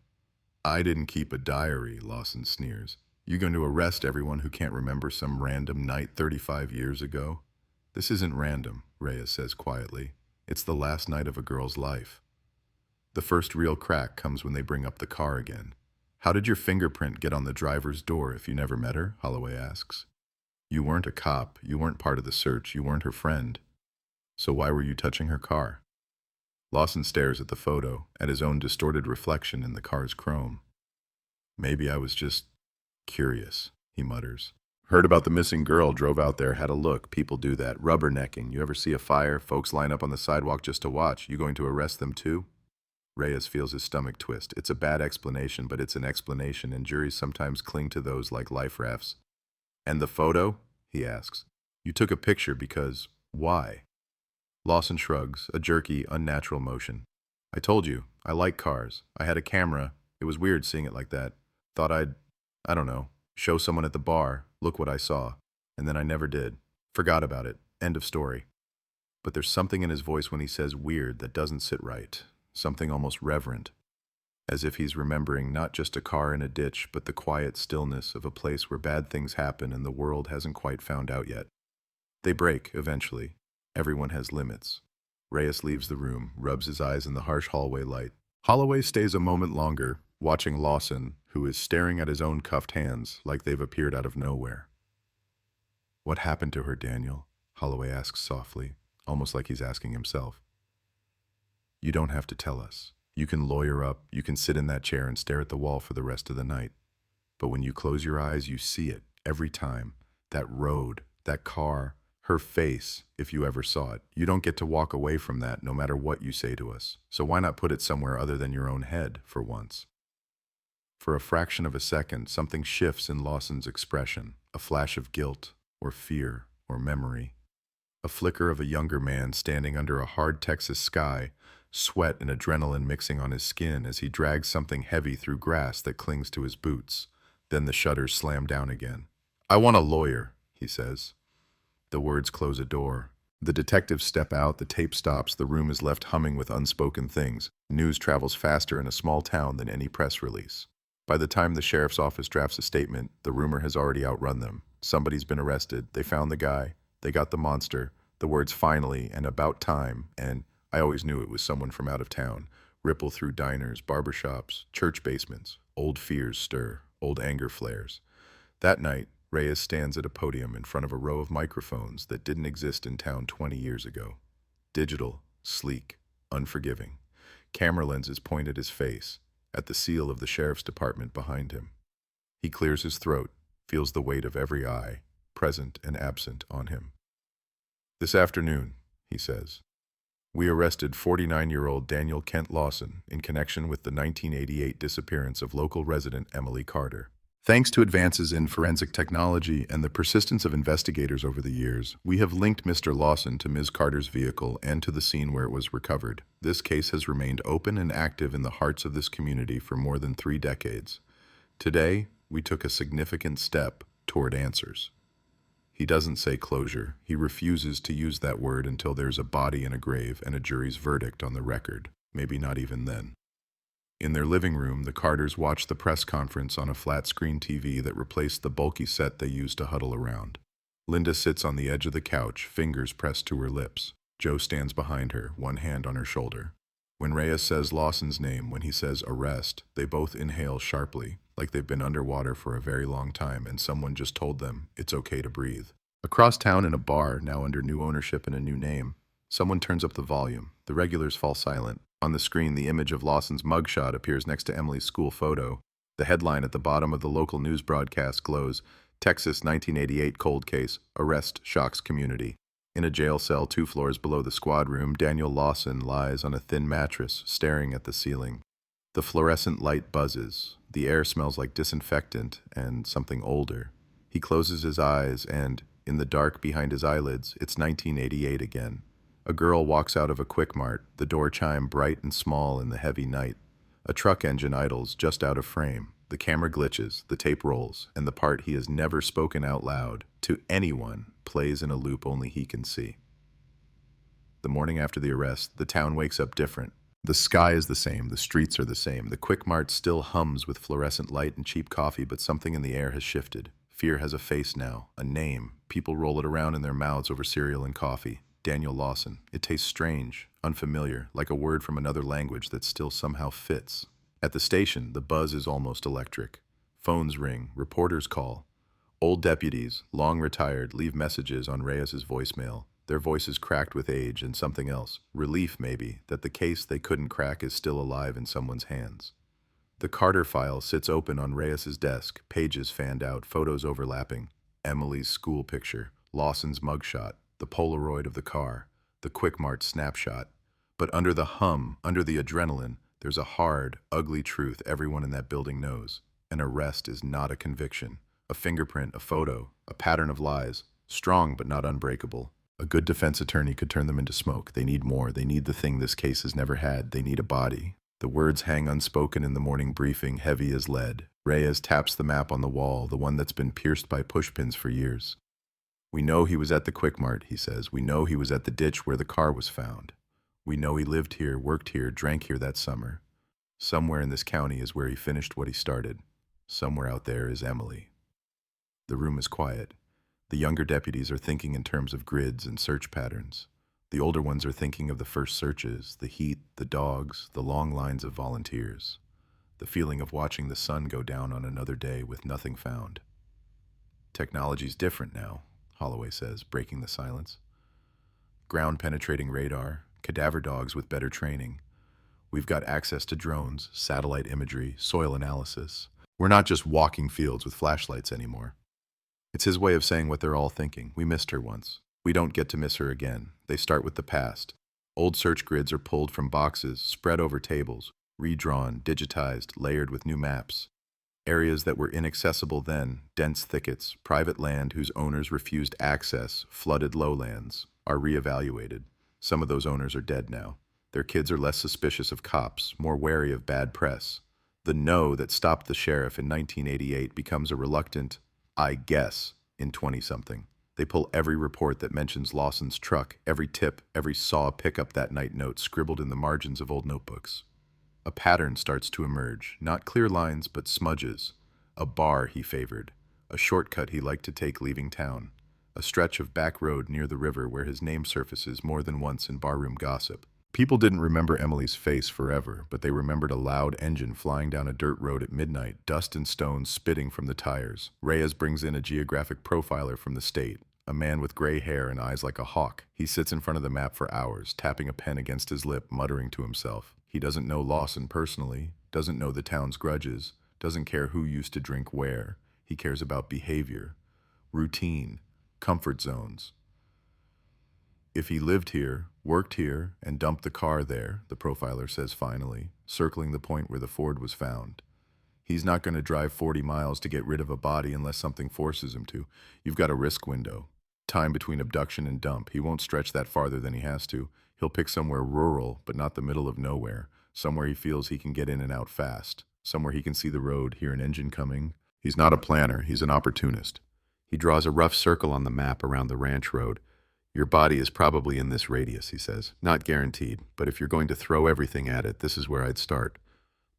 Speaker 5: "I didn't keep a diary," Lawson sneers. "You going to arrest everyone who can't remember some random night 35 years ago?" "This isn't random," Reyes says quietly. "It's the last night of a girl's life." The first real crack comes when they bring up the car again. "How did your fingerprint get on the driver's door if you never met her?" Holloway asks. "You weren't a cop. You weren't part of the search. You weren't her friend. So why were you touching her car?" Lawson stares at the photo, at his own distorted reflection in the car's chrome. "Maybe I was just curious," he mutters. "Heard about the missing girl, drove out there, had a look. People do that. Rubbernecking. You ever see a fire? Folks line up on the sidewalk just to watch. You going to arrest them too?" Reyes feels his stomach twist. It's a bad explanation, but it's an explanation, and juries sometimes cling to those like life rafts. "And the photo?" he asks. "You took a picture because why?" Lawson shrugs, a jerky, unnatural motion. "I told you, I like cars. I had a camera. It was weird seeing it like that. Thought I don't know, show someone at the bar, look what I saw. And then I never did. Forgot about it. End of story." But there's something in his voice when he says weird that doesn't sit right. Something almost reverent. As if he's remembering not just a car in a ditch, but the quiet stillness of a place where bad things happen and the world hasn't quite found out yet. They break, eventually. Everyone has limits. Reyes leaves the room, rubs his eyes in the harsh hallway light. Holloway stays a moment longer, watching Lawson, who is staring at his own cuffed hands like they've appeared out of nowhere. "What happened to her, Daniel?" Holloway asks softly, almost like he's asking himself. "You don't have to tell us. You can lawyer up, you can sit in that chair and stare at the wall for the rest of the night. But when you close your eyes, you see it, every time. That road, that car, her face, if you ever saw it. You don't get to walk away from that, no matter what you say to us. So why not put it somewhere other than your own head, for once?" For a fraction of a second, something shifts in Lawson's expression, a flash of guilt, or fear, or memory. A flicker of a younger man standing under a hard Texas sky, sweat and adrenaline mixing on his skin as he drags something heavy through grass that clings to his boots. Then the shutters slam down again. "I want a lawyer," he says. The words close a door. The detectives step out, the tape stops, the room is left humming with unspoken things. News travels faster in a small town than any press release. By the time the sheriff's office drafts a statement, the rumor has already outrun them. Somebody's been arrested, they found the guy, they got the monster, The words finally and about time and I always knew it was someone from out of town ripple through diners, barbershops, church basements. Old fears stir, old anger flares. That night, Reyes stands at a podium in front of a row of microphones that didn't exist in town 20 years ago. Digital, sleek, unforgiving. Camera lenses point at his face, at the seal of the sheriff's department behind him. He clears his throat, feels the weight of every eye, present and absent, on him. This afternoon, he says, we arrested 49-year-old Daniel Kent Lawson in connection with the 1988 disappearance of local resident Emily Carter. Thanks to advances in forensic technology and the persistence of investigators over the years, we have linked Mr. Lawson to Ms. Carter's vehicle and to the scene where it was recovered. This case has remained open and active in the hearts of this community for more than 3 decades. Today, we took a significant step toward answers. He doesn't say closure. He refuses to use that word until there's a body in a grave and a jury's verdict on the record. Maybe not even then. In their living room, the Carters watch the press conference on a flat-screen TV that replaced the bulky set they used to huddle around. Linda sits on the edge of the couch, fingers pressed to her lips. Joe stands behind her, one hand on her shoulder. When Reyes says Lawson's name, when he says arrest, they both inhale sharply, like they've been underwater for a very long time and someone just told them it's okay to breathe. Across town in a bar, now under new ownership and a new name, someone turns up the volume. The regulars fall silent. On the screen, the image of Lawson's mugshot appears next to Emily's school photo. The headline at the bottom of the local news broadcast glows, Texas 1988 cold case, arrest shocks community. In a jail cell 2 floors below the squad room, Daniel Lawson lies on a thin mattress, staring at the ceiling. The fluorescent light buzzes. The air smells like disinfectant and something older. He closes his eyes and, in the dark behind his eyelids, it's 1988 again. A girl walks out of a Quick Mart, the door chime bright and small in the heavy night. A truck engine idles just out of frame. The camera glitches, the tape rolls, and the part he has never spoken out loud to anyone plays in a loop only he can see. The morning after the arrest, the town wakes up different. The sky is the same, the streets are the same, the Quick Mart still hums with fluorescent light and cheap coffee, but something in the air has shifted. Fear has a face now, a name. People roll it around in their mouths over cereal and coffee. Daniel Lawson. It tastes strange, unfamiliar, like a word from another language that still somehow fits. At the station, the buzz is almost electric. Phones ring, reporters call. Old deputies, long retired, leave messages on Reyes's voicemail. Their voices cracked with age and something else, relief maybe, that the case they couldn't crack is still alive in someone's hands. The Carter file sits open on Reyes's desk, pages fanned out, photos overlapping. Emily's school picture, Lawson's mugshot, the Polaroid of the car, the Quick Mart snapshot. But under the hum, under the adrenaline, there's a hard, ugly truth everyone in that building knows. An arrest is not a conviction. A fingerprint, a photo, a pattern of lies, strong but not unbreakable. A good defense attorney could turn them into smoke. They need more. They need the thing this case has never had. They need a body. The words hang unspoken in the morning briefing, heavy as lead. Reyes taps the map on the wall, the one that's been pierced by pushpins for years. We know he was at the Quick Mart, he says. We know he was at the ditch where the car was found. We know he lived here, worked here, drank here that summer. Somewhere in this county is where he finished what he started. Somewhere out there is Emily. The room is quiet. The younger deputies are thinking in terms of grids and search patterns. The older ones are thinking of the first searches, the heat, the dogs, the long lines of volunteers. The feeling of watching the sun go down on another day with nothing found. Technology's different now, Holloway says, breaking the silence. Ground-penetrating radar, cadaver dogs with better training. We've got access to drones, satellite imagery, soil analysis. We're not just walking fields with flashlights anymore. It's his way of saying what they're all thinking. We missed her once. We don't get to miss her again. They start with the past. Old search grids are pulled from boxes, spread over tables, redrawn, digitized, layered with new maps. Areas that were inaccessible then, dense thickets, private land whose owners refused access, flooded lowlands, are reevaluated. Some of those owners are dead now. Their kids are less suspicious of cops, more wary of bad press. The no that stopped the sheriff in 1988 becomes a reluctant, I guess, in 20-something. They pull every report that mentions Lawson's truck, every tip, every saw pickup that night note scribbled in the margins of old notebooks. A pattern starts to emerge, not clear lines, but smudges. A bar he favored, a shortcut he liked to take leaving town. a stretch of back road near the river where his name surfaces more than once in barroom gossip. People didn't remember Emily's face forever, but they remembered a loud engine flying down a dirt road at midnight, dust and stones spitting from the tires. Reyes brings in a geographic profiler from the state, a man with gray hair and eyes like a hawk. He sits in front of the map for hours, tapping a pen against his lip, muttering to himself. He doesn't know Lawson personally, doesn't know the town's grudges, doesn't care who used to drink where. He cares about behavior, routine, comfort zones. If he lived here, worked here, and dumped the car there, the profiler says finally, circling the point where the Ford was found. He's not going to drive 40 miles to get rid of a body unless something forces him to. You've got a risk window. Time between abduction and dump. He won't stretch that farther than he has to. He'll pick somewhere rural, but not the middle of nowhere. Somewhere he feels he can get in and out fast. Somewhere he can see the road, hear an engine coming. He's not a planner, he's an opportunist. He draws a rough circle on the map around the ranch road. Your body is probably in this radius, he says. Not guaranteed, but if you're going to throw everything at it, this is where I'd start.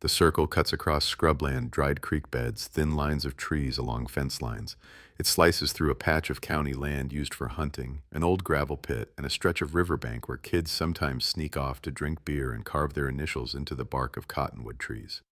Speaker 5: The circle cuts across scrubland, dried creek beds, thin lines of trees along fence lines. It slices through a patch of county land used for hunting, an old gravel pit, and a stretch of riverbank where kids sometimes sneak off to drink beer and carve their initials into the bark of cottonwood trees.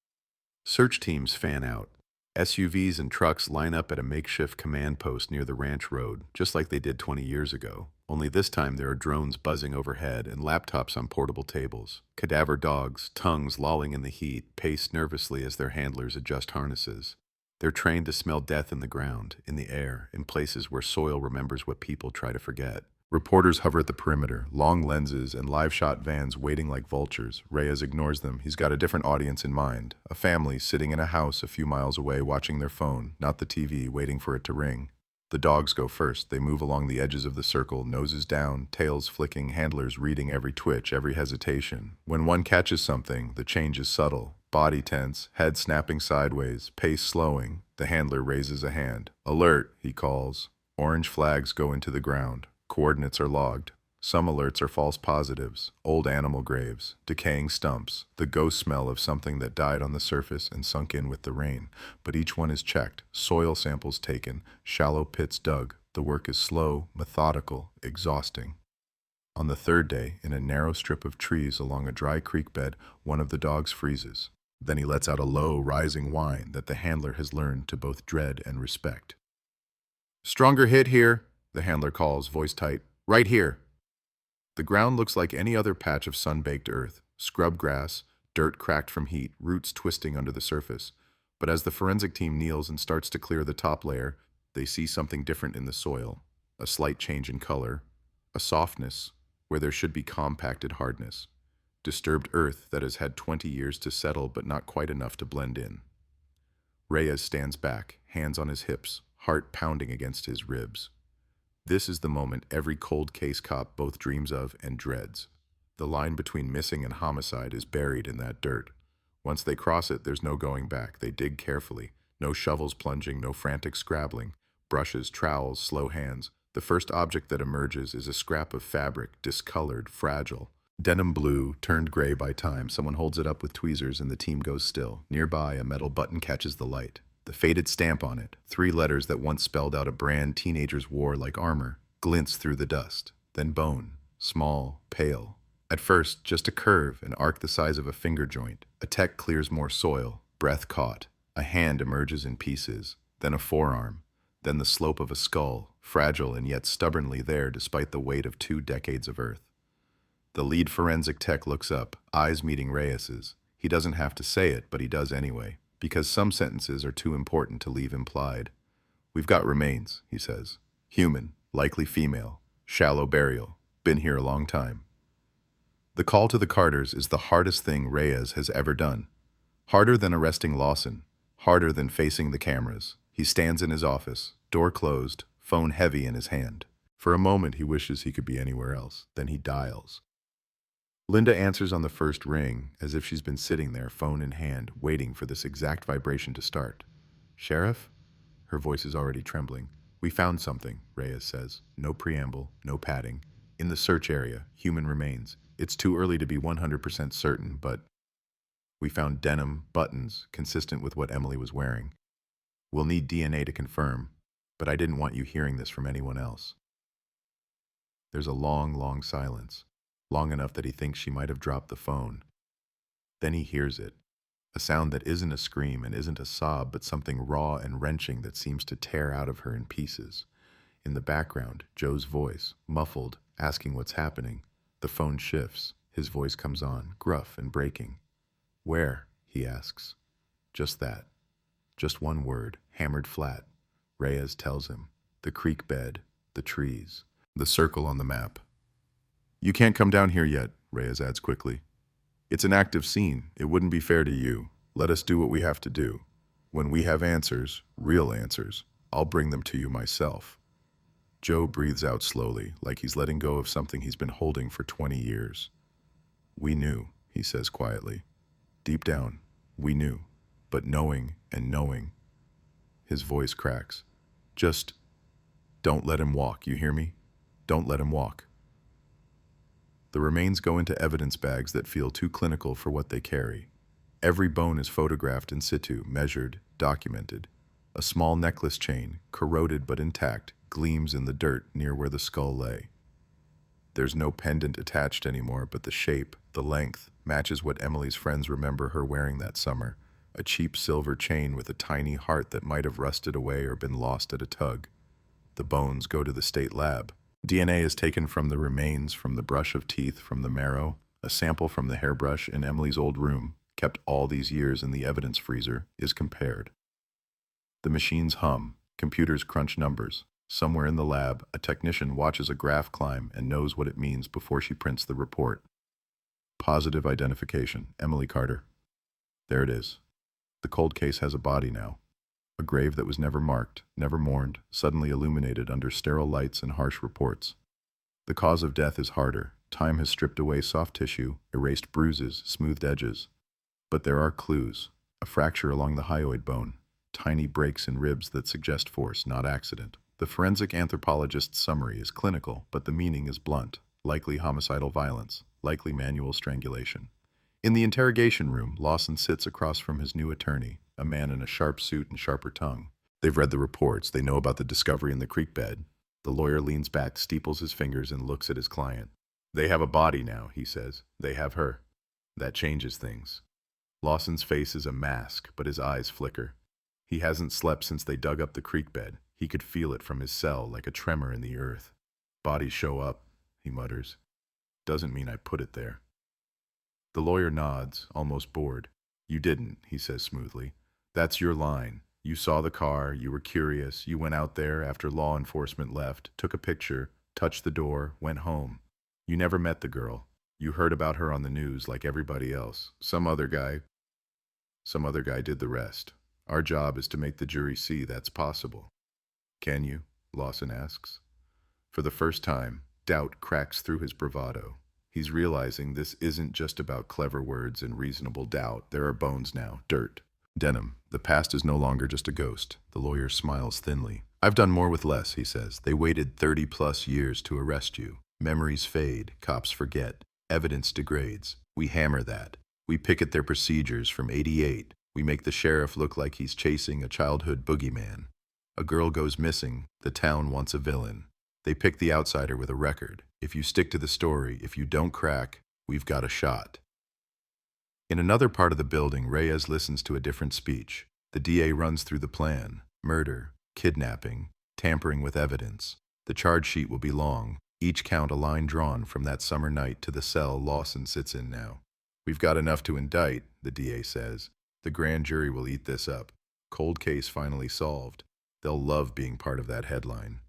Speaker 5: Search teams fan out. SUVs and trucks line up at a makeshift command post near the ranch road, just like they did 20 years ago. Only this time there are drones buzzing overhead and laptops on portable tables. Cadaver dogs, tongues lolling in the heat, pace nervously as their handlers adjust harnesses. They're trained to smell death in the ground, in the air, in places where soil remembers what people try to forget. Reporters hover at the perimeter, long lenses and live-shot vans waiting like vultures. Reyes ignores them. He's got a different audience in mind. A family sitting in a house a few miles away watching their phone, not the TV, waiting for it to ring. The dogs go first. They move along the edges of the circle, noses down, tails flicking, handlers reading every twitch, every hesitation. When one catches something, the change is subtle. Body tense, head snapping sideways, pace slowing. The handler raises a hand. Alert, he calls. Orange flags go into the ground. Coordinates are logged. Some alerts are false positives, old animal graves, decaying stumps, the ghost smell of something that died on the surface and sunk in with the rain. But each one is checked, soil samples taken, shallow pits dug. The work is slow, methodical, exhausting. On the third day, in a narrow strip of trees along a dry creek bed, one of the dogs freezes. Then he lets out a low, rising whine that the handler has learned to both dread and respect. Stronger hit here, the handler calls, voice tight. Right here. The ground looks like any other patch of sun-baked earth. Scrub grass, dirt cracked from heat, roots twisting under the surface. But as the forensic team kneels and starts to clear the top layer, they see something different in the soil. A slight change in color. A softness where there should be compacted hardness. Disturbed earth that has had 20 years to settle but not quite enough to blend in. Reyes stands back, hands on his hips, heart pounding against his ribs. This is the moment every cold case cop both dreams of and dreads. The line between missing and homicide is buried in that dirt. Once they cross it, there's no going back. They dig carefully. No shovels plunging, no frantic scrabbling. Brushes, trowels, slow hands. The first object that emerges is a scrap of fabric, discolored, fragile. Denim blue, turned gray by time. Someone holds it up with tweezers and the team goes still. Nearby, a metal button catches the light. The faded stamp on it, 3 letters that once spelled out a brand teenagers wore like armor, glints through the dust. Then bone, small, pale. At first, just a curve, an arc the size of a finger joint. A tech clears more soil, breath caught. A hand emerges in pieces, then a forearm, then the slope of a skull, fragile and yet stubbornly there despite the weight of 2 decades of earth. The lead forensic tech looks up, eyes meeting Reyes's. He doesn't have to say it, but he does anyway. Because some sentences are too important to leave implied. We've got remains, he says. Human, likely female, shallow burial, been here a long time. The call to the Carters is the hardest thing Reyes has ever done. Harder than arresting Lawson, harder than facing the cameras. He stands in his office, door closed, phone heavy in his hand. For a moment he wishes he could be anywhere else. Then he dials. Linda answers on the first ring, as if she's been sitting there, phone in hand, waiting for this exact vibration to start. Sheriff? Her voice is already trembling. We found something, Reyes says. No preamble, no padding. In the search area, human remains. It's too early to be 100% certain, but we found denim, buttons, consistent with what Emily was wearing. We'll need DNA to confirm, but I didn't want you hearing this from anyone else. There's a long, long silence, long enough that he thinks she might have dropped the phone. Then he hears it, a sound that isn't a scream and isn't a sob, but something raw and wrenching that seems to tear out of her in pieces. In the background, Joe's voice, muffled, asking what's happening. The phone shifts. His voice comes on, gruff and breaking. "Where?" he asks. Just that. Just one word, hammered flat. Reyes tells him. The creek bed, the trees, the circle on the map. "You can't come down here yet," Reyes adds quickly. "It's an active scene. It wouldn't be fair to you. Let us do what we have to do. When we have answers, real answers, I'll bring them to you myself." Joe breathes out slowly, like he's letting go of something he's been holding for 20 years. "We knew," he says quietly. "Deep down, we knew. But knowing and knowing." His voice cracks. "Just don't let him walk, you hear me? Don't let him walk." The remains go into evidence bags that feel too clinical for what they carry. Every bone is photographed in situ, measured, documented. A small necklace chain, corroded but intact, gleams in the dirt near where the skull lay. There's no pendant attached anymore, but the shape, the length, matches what Emily's friends remember her wearing that summer, a cheap silver chain with a tiny heart that might have rusted away or been lost at a tug. The bones go to the state lab. DNA is taken from the remains, from the brush of teeth, from the marrow. A sample from the hairbrush in Emily's old room, kept all these years in the evidence freezer, is compared. The machines hum, computers crunch numbers. Somewhere in the lab, a technician watches a graph climb and knows what it means before she prints the report. Positive identification, Emily Carter. There it is. The cold case has a body now. A grave that was never marked, never mourned, suddenly illuminated under sterile lights and harsh reports. The cause of death is harder. Time has stripped away soft tissue, erased bruises, smoothed edges. But there are clues. A fracture along the hyoid bone. Tiny breaks in ribs that suggest force, not accident. The forensic anthropologist's summary is clinical, but the meaning is blunt. Likely homicidal violence, likely manual strangulation. In the interrogation room, Lawson sits across from his new attorney, a man in a sharp suit and sharper tongue. They've read the reports. They know about the discovery in the creek bed. The lawyer leans back, steeples his fingers, and looks at his client. "They have a body now," he says. "They have her. That changes things." Lawson's face is a mask, but his eyes flicker. He hasn't slept since they dug up the creek bed. He could feel it from his cell, like a tremor in the earth. "Bodies show up," he mutters. "Doesn't mean I put it there." The lawyer nods, almost bored. "You didn't," he says smoothly. "That's your line. You saw the car, you were curious, you went out there after law enforcement left, took a picture, touched the door, went home. You never met the girl. You heard about her on the news like everybody else. Some other guy did the rest. Our job is to make the jury see that's possible." "Can you?" Lawson asks. For the first time, doubt cracks through his bravado. He's realizing this isn't just about clever words and reasonable doubt. There are bones now, dirt. Denham, the past is no longer just a ghost. The lawyer smiles thinly. "I've done more with less," he says. "They waited 30-plus years to arrest you. Memories fade, cops forget, evidence degrades. We hammer that. We picket their procedures from 88. We make the sheriff look like he's chasing a childhood boogeyman. A girl goes missing, the town wants a villain. They pick the outsider with a record. If you stick to the story, if you don't crack, we've got a shot." In another part of the building, Reyes listens to a different speech. The DA runs through the plan. Murder, kidnapping, tampering with evidence. The charge sheet will be long, each count a line drawn from that summer night to the cell Lawson sits in now. "We've got enough to indict," the DA says. "The grand jury will eat this up. Cold case finally solved. They'll love being part of that headline."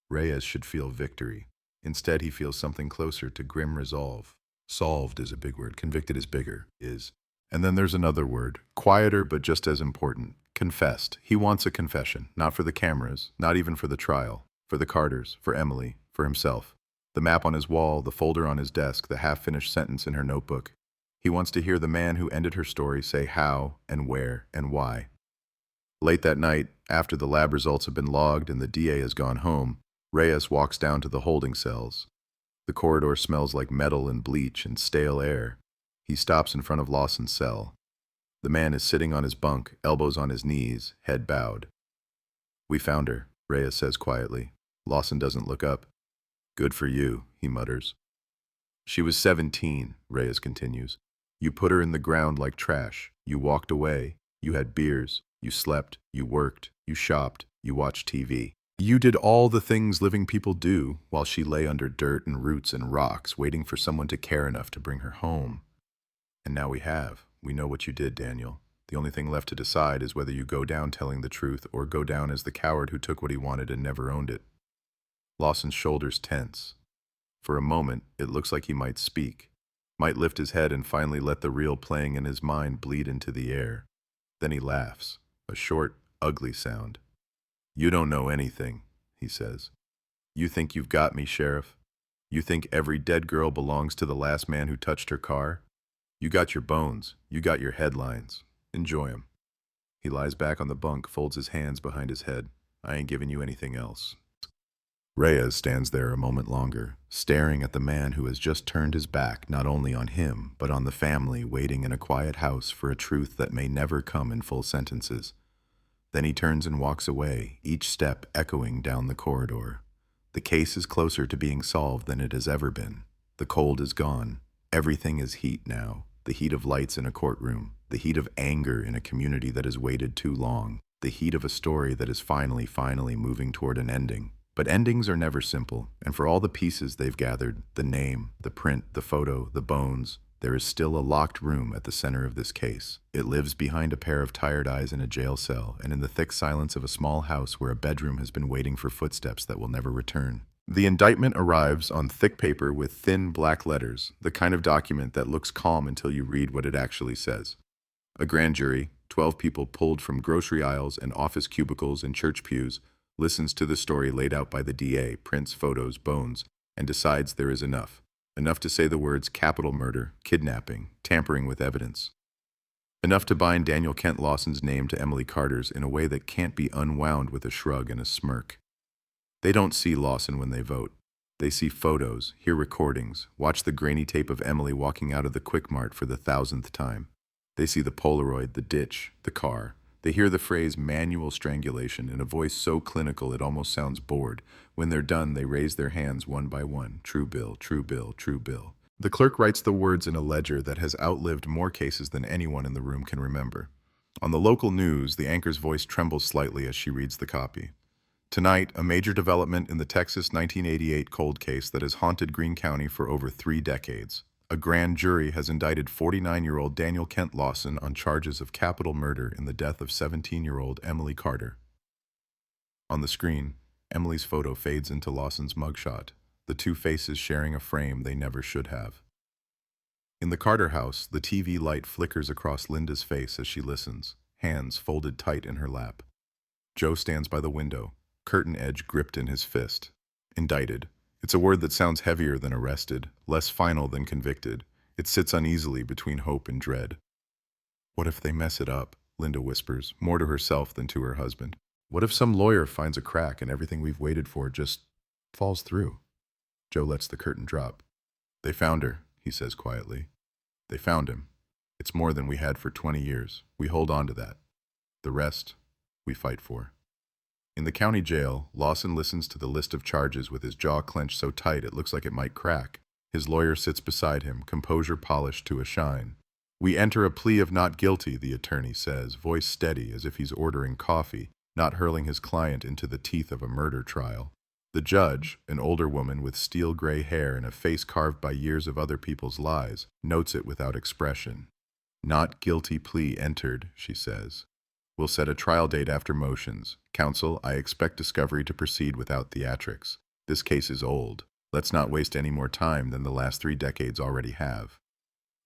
Speaker 5: Reyes should feel victory. Instead, he feels something closer to grim resolve. Solved is a big word. Convicted is bigger. And then there's another word, quieter but just as important. Confessed. He wants a confession, not for the cameras, not even for the trial, for the Carters, for Emily, for himself. The map on his wall, the folder on his desk, the half-finished sentence in her notebook. He wants to hear the man who ended her story say how and where and why. Late that night, after the lab results have been logged and the DA has gone home, Reyes walks down to the holding cells. The corridor smells like metal and bleach and stale air. He stops in front of Lawson's cell. The man is sitting on his bunk, elbows on his knees, head bowed. "We found her," Reyes says quietly. Lawson doesn't look up. Good for you, he mutters. She was 17, Reyes continues. You put her in the ground like trash. You walked away. You had beers. You slept. You worked. You shopped. You watched TV. You did all the things living people do while she lay under dirt and roots and rocks, waiting for someone to care enough to bring her home. And now we have. We know what you did, Daniel. The only thing left to decide is whether you go down telling the truth or go down as the coward who took what he wanted and never owned it. Lawson's shoulders tense. For a moment, it looks like he might speak, might lift his head and finally let the reel playing in his mind bleed into the air. Then he laughs, a short, ugly sound. You don't know anything, he says. You think you've got me, Sheriff? You think every dead girl belongs to the last man who touched her car? You got your bones. You got your headlines. Enjoy 'em. He lies back on the bunk, folds his hands behind his head. I ain't giving you anything else. Reyes stands there a moment longer, staring at the man who has just turned his back not only on him, but on the family waiting in a quiet house for a truth that may never come in full sentences. Then he turns and walks away, each step echoing down the corridor. The case is closer to being solved than it has ever been. The cold is gone. Everything is heat now. The heat of lights in a courtroom. The heat of anger in a community that has waited too long. The heat of a story that is finally moving toward an ending. But endings are never simple, and for all the pieces they've gathered, the name, the print, the photo, the bones, there is still a locked room at the center of this case. It lives behind a pair of tired eyes in a jail cell and in the thick silence of a small house where a bedroom has been waiting for footsteps that will never return. The indictment arrives on thick paper with thin black letters, the kind of document that looks calm until you read what it actually says. A grand jury, 12 people pulled from grocery aisles and office cubicles and church pews, listens to the story laid out by the DA, prints, photos, bones, and decides there is enough. Enough to say the words capital murder, kidnapping, tampering with evidence. Enough to bind Daniel Kent Lawson's name to Emily Carter's in a way that can't be unwound with a shrug and a smirk. They don't see Lawson when they vote. They see photos, hear recordings, watch the grainy tape of Emily walking out of the Quick Mart for the 1,000th time. They see the Polaroid, the ditch, the car. They hear the phrase manual strangulation in a voice so clinical it almost sounds bored. When they're done, they raise their hands one by one. True bill, true bill, true bill. The clerk writes the words in a ledger that has outlived more cases than anyone in the room can remember. On the local news, the anchor's voice trembles slightly as she reads the copy. Tonight, a major development in the Texas 1988 cold case that has haunted Greene County for over 3 decades. A grand jury has indicted 49-year-old Daniel Kent Lawson on charges of capital murder in the death of 17-year-old Emily Carter. On the screen, Emily's photo fades into Lawson's mugshot, the two faces sharing a frame they never should have. In the Carter house, the TV light flickers across Linda's face as she listens, hands folded tight in her lap. Joe stands by the window, curtain edge gripped in his fist. Indicted. It's a word that sounds heavier than arrested, less final than convicted. It sits uneasily between hope and dread. What if they mess it up? Linda whispers, more to herself than to her husband. What if some lawyer finds a crack and everything we've waited for just falls through? Joe lets the curtain drop. They found her, he says quietly. They found him. It's more than we had for 20 years. We hold on to that. The rest, we fight for. In the county jail, Lawson listens to the list of charges with his jaw clenched so tight it looks like it might crack. His lawyer sits beside him, composure polished to a shine. We enter a plea of not guilty, the attorney says, voice steady as if he's ordering coffee, not hurling his client into the teeth of a murder trial. The judge, an older woman with steel gray hair and a face carved by years of other people's lies, notes it without expression. Not guilty plea entered, she says. We'll set a trial date after motions. Counsel, I expect discovery to proceed without theatrics. This case is old. Let's not waste any more time than the last 3 decades already have.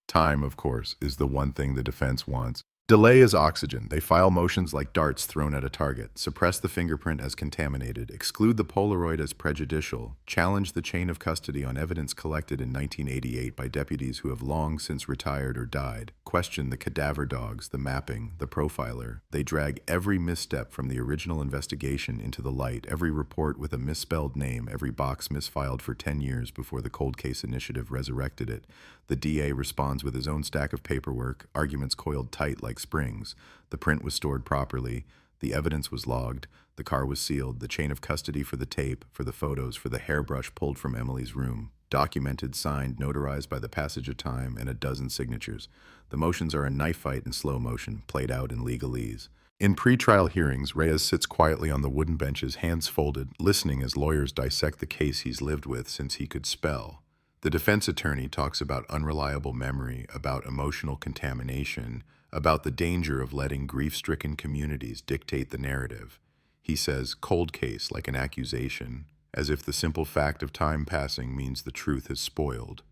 Speaker 5: Time, of course, is the one thing the defense wants. Delay is oxygen. They file motions like darts thrown at a target, suppress the fingerprint as contaminated, exclude the Polaroid as prejudicial, challenge the chain of custody on evidence collected in 1988 by deputies who have long since retired or died, question the cadaver dogs, the mapping, the profiler. They drag every misstep from the original investigation into the light, every report with a misspelled name, every box misfiled for 10 years before the Cold Case Initiative resurrected it. The DA responds with his own stack of paperwork, arguments coiled tight like springs. The print was stored properly. The evidence was logged, the car was sealed, the chain of custody for the tape, for the photos, for the hairbrush pulled from Emily's room, documented, signed, notarized by the passage of time, and a dozen signatures. The motions are a knife fight in slow motion, played out in legalese. In pre-trial hearings, Reyes sits quietly on the wooden benches, hands folded, listening as lawyers dissect the case he's lived with since he could spell. The defense attorney talks about unreliable memory, about emotional contamination, about the danger of letting grief-stricken communities dictate the narrative. He says, cold case, like an accusation, as if the simple fact of time passing means the truth is spoiled.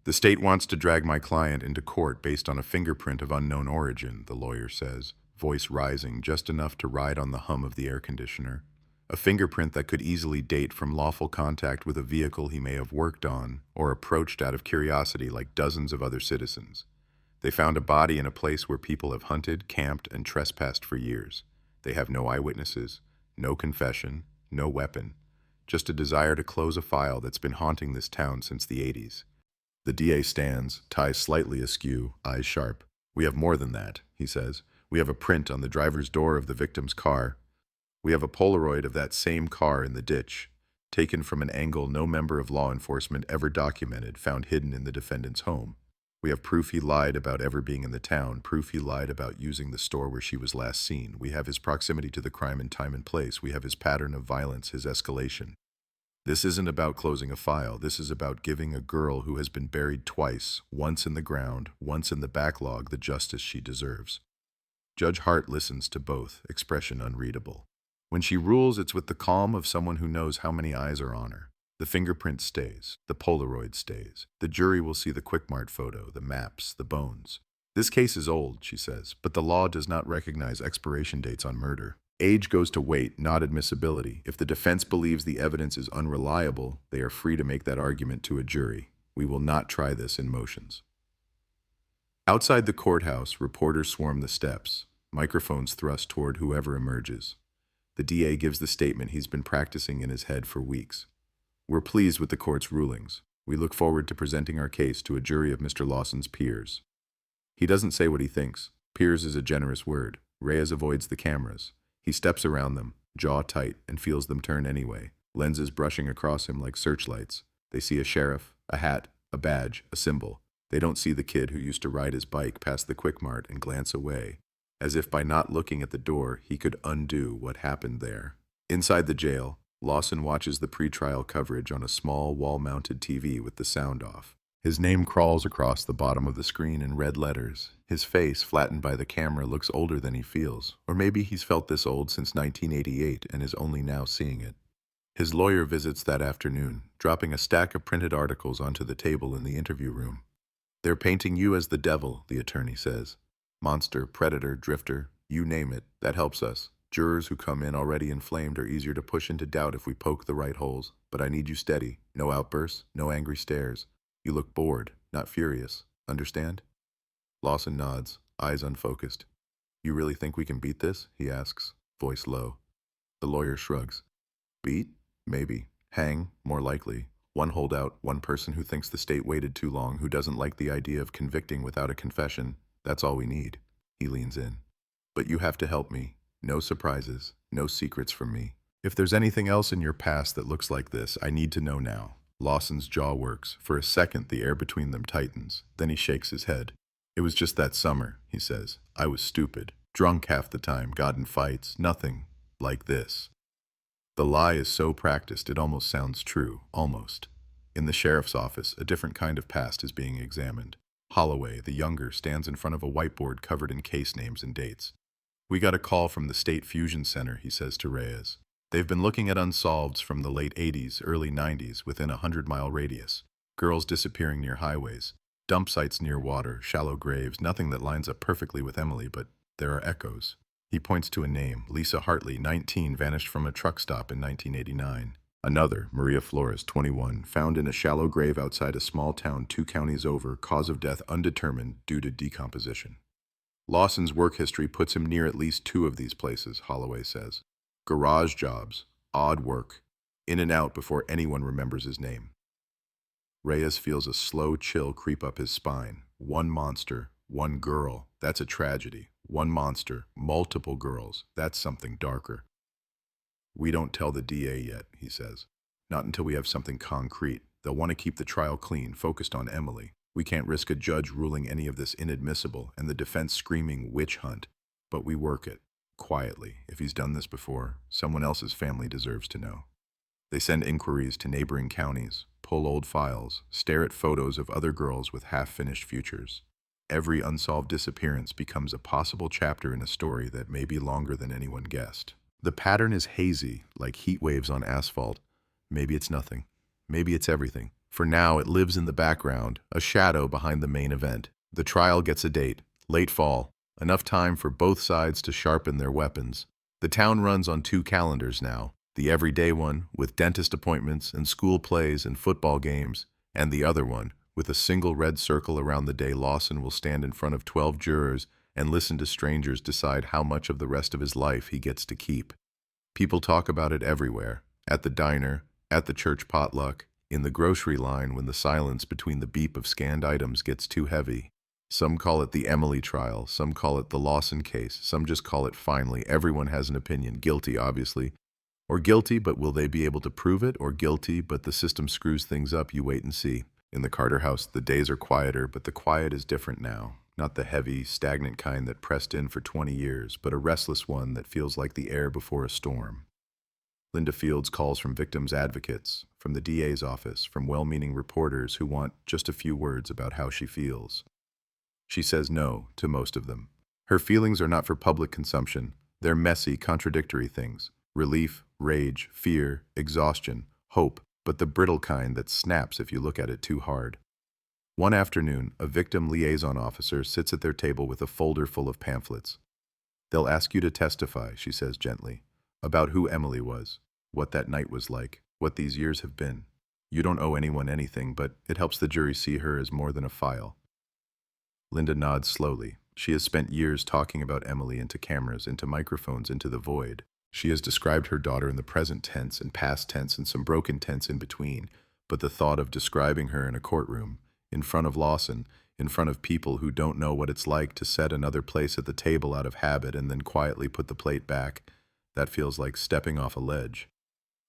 Speaker 5: The state wants to drag my client into court based on a fingerprint of unknown origin, the lawyer says, voice rising just enough to ride on the hum of the air conditioner. A fingerprint that could easily date from lawful contact with a vehicle he may have worked on or approached out of curiosity like dozens of other citizens. They found a body in a place where people have hunted, camped, and trespassed for years. They have no eyewitnesses, no confession, no weapon, just a desire to close a file that's been haunting this town since the 80s. The DA stands, ties slightly askew, eyes sharp. We have more than that, he says. We have a print on the driver's door of the victim's car. We have a Polaroid of that same car in the ditch, taken from an angle no member of law enforcement ever documented, found hidden in the defendant's home. We have proof he lied about ever being in the town, proof he lied about using the store where she was last seen. We have his proximity to the crime in time and place. We have his pattern of violence, his escalation. This isn't about closing a file. This is about giving a girl who has been buried twice, once in the ground, once in the backlog, the justice she deserves. Judge Hart listens to both, expression unreadable. When she rules, it's with the calm of someone who knows how many eyes are on her. The fingerprint stays. The Polaroid stays. The jury will see the QuickMart photo, the maps, the bones. This case is old, she says, but the law does not recognize expiration dates on murder. Age goes to weight, not admissibility. If the defense believes the evidence is unreliable, they are free to make that argument to a jury. We will not try this in motions. Outside the courthouse, reporters swarm the steps, microphones thrust toward whoever emerges. The DA gives the statement he's been practicing in his head for weeks. We're pleased with the court's rulings. We look forward to presenting our case to a jury of Mr. Lawson's peers. He doesn't say what he thinks. Peers is a generous word. Reyes avoids the cameras. He steps around them, jaw tight, and feels them turn anyway, lenses brushing across him like searchlights. They see a sheriff, a hat, a badge, a symbol. They don't see the kid who used to ride his bike past the QuickMart and glance away, as if by not looking at the door he could undo what happened there. Inside the jail, Lawson watches the pretrial coverage on a small wall-mounted TV with the sound off. His name crawls across the bottom of the screen in red letters. His face, flattened by the camera, looks older than he feels. Or maybe he's felt this old since 1988 and is only now seeing it. His lawyer visits that afternoon, dropping a stack of printed articles onto the table in the interview room. They're painting you as the devil, the attorney says. Monster, predator, drifter, you name it, that helps us. Jurors who come in already inflamed are easier to push into doubt if we poke the right holes. But I need you steady. No outbursts, no angry stares. You look bored, not furious. Understand? Lawson nods, eyes unfocused. You really think we can beat this? He asks, voice low. The lawyer shrugs. Beat? Maybe. Hang? More likely. One holdout, one person who thinks the state waited too long, who doesn't like the idea of convicting without a confession. That's all we need. He leans in. But you have to help me. No surprises, no secrets from me. If there's anything else in your past that looks like this, I need to know now. Lawson's jaw works. For a second, the air between them tightens. Then he shakes his head. It was just that summer, he says. I was stupid. Drunk half the time, got in fights. Nothing like this. The lie is so practiced it almost sounds true. Almost. In the sheriff's office, a different kind of past is being examined. Holloway, the younger, stands in front of a whiteboard covered in case names and dates. We got a call from the State Fusion Center, he says to Reyes. They've been looking at unsolveds from the late 80s, early 90s, within a 100-mile radius. Girls disappearing near highways, dump sites near water, shallow graves, nothing that lines up perfectly with Emily, but there are echoes. He points to a name, Lisa Hartley, 19, vanished from a truck stop in 1989. Another, Maria Flores, 21, found in a shallow grave outside a small town 2 counties over, cause of death undetermined due to decomposition. Lawson's work history puts him near at least 2 of these places, Holloway says. Garage jobs, odd work, in and out before anyone remembers his name. Reyes feels a slow chill creep up his spine. One monster, one girl, that's a tragedy. One monster, multiple girls, that's something darker. We don't tell the DA yet, he says. Not until we have something concrete. They'll want to keep the trial clean, focused on Emily. We can't risk a judge ruling any of this inadmissible and the defense screaming witch hunt. But we work it, quietly. If he's done this before, someone else's family deserves to know. They send inquiries to neighboring counties, pull old files, stare at photos of other girls with half-finished futures. Every unsolved disappearance becomes a possible chapter in a story that may be longer than anyone guessed. The pattern is hazy, like heat waves on asphalt. Maybe it's nothing. Maybe it's everything. For now, it lives in the background, a shadow behind the main event. The trial gets a date, late fall, enough time for both sides to sharpen their weapons. The town runs on 2 calendars now, the everyday one, with dentist appointments and school plays and football games, and the other one, with a single red circle around the day Lawson will stand in front of 12 jurors and listen to strangers decide how much of the rest of his life he gets to keep. People talk about it everywhere, at the diner, at the church potluck, in the grocery line when the silence between the beep of scanned items gets too heavy. Some call it the Emily trial, some call it the Lawson case, some just call it finally. Everyone has an opinion. Guilty, obviously. Or guilty, but will they be able to prove it? Or guilty, but the system screws things up. You wait and see. In the Carter house, the days are quieter, but the quiet is different now. Not the heavy, stagnant kind that pressed in for 20 years, but a restless one that feels like the air before a storm. Linda Fields calls from victims' advocates, from the DA's office, from well-meaning reporters who want just a few words about how she feels. She says no to most of them. Her feelings are not for public consumption. They're messy, contradictory things. Relief, rage, fear, exhaustion, hope, but the brittle kind that snaps if you look at it too hard. One afternoon, a victim liaison officer sits at their table with a folder full of pamphlets. They'll ask you to testify, she says gently, about who Emily was, what that night was like, what these years have been. You don't owe anyone anything, but it helps the jury see her as more than a file. Linda nods slowly. She has spent years talking about Emily into cameras, into microphones, into the void. She has described her daughter in the present tense and past tense and some broken tense in between, but the thought of describing her in a courtroom, in front of Lawson, in front of people who don't know what it's like to set another place at the table out of habit and then quietly put the plate back, that feels like stepping off a ledge.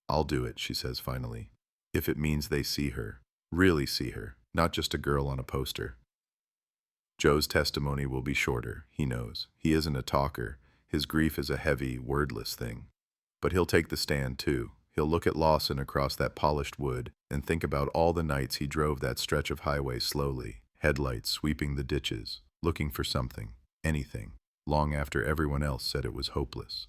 Speaker 5: I'll do it, she says finally, if it means they see her, really see her, not just a girl on a poster. Joe's testimony will be shorter, he knows. He isn't a talker. His grief is a heavy, wordless thing. But he'll take the stand, too. He'll look at Lawson across that polished wood and think about all the nights he drove that stretch of highway slowly, headlights sweeping the ditches, looking for something, anything, long after everyone else said it was hopeless.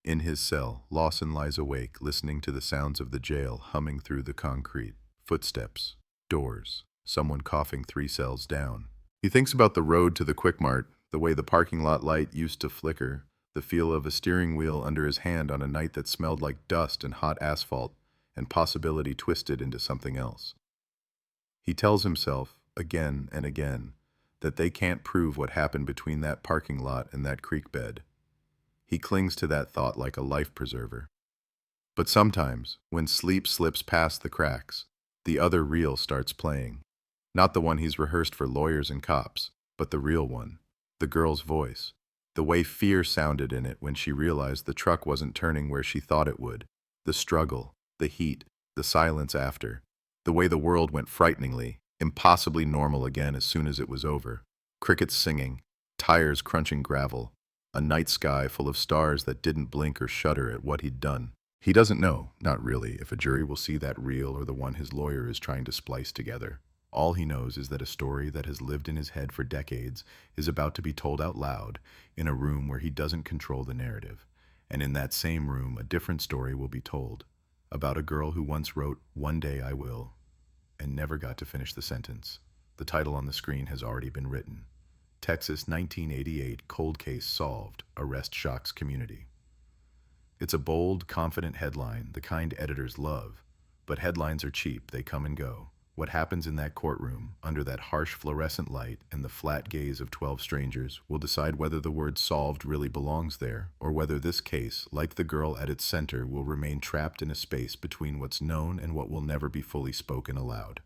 Speaker 5: In his cell, Lawson lies awake, listening to the sounds of the jail humming through the concrete. Footsteps, doors, someone coughing 3 cells down. He thinks about the road to the Quick Mart, the way the parking lot light used to flicker, the feel of a steering wheel under his hand on a night that smelled like dust and hot asphalt, and possibility twisted into something else. He tells himself, again and again, that they can't prove what happened between that parking lot and that creek bed. He clings to that thought like a life preserver. But sometimes, when sleep slips past the cracks, the other reel starts playing. Not the one he's rehearsed for lawyers and cops, but the real one. The girl's voice. The way fear sounded in it when she realized the truck wasn't turning where she thought it would. The struggle, the heat, the silence after. The way the world went frighteningly, impossibly normal again as soon as it was over. Crickets singing, tires crunching gravel, a night sky full of stars that didn't blink or shudder at what he'd done. He doesn't know, not really, if a jury will see that reel or the one his lawyer is trying to splice together. All he knows is that a story that has lived in his head for decades is about to be told out loud in a room where he doesn't control the narrative. And in that same room, a different story will be told about a girl who once wrote, "One day I will," and never got to finish the sentence. The title on the screen has already been written. Texas 1988 Cold Case Solved, Arrest Shocks Community. It's a bold, confident headline, the kind editors love. But headlines are cheap, they come and go. What happens in that courtroom, under that harsh fluorescent light and the flat gaze of 12 strangers, will decide whether the word solved really belongs there, or whether this case, like the girl at its center, will remain trapped in a space between what's known and what will never be fully spoken aloud.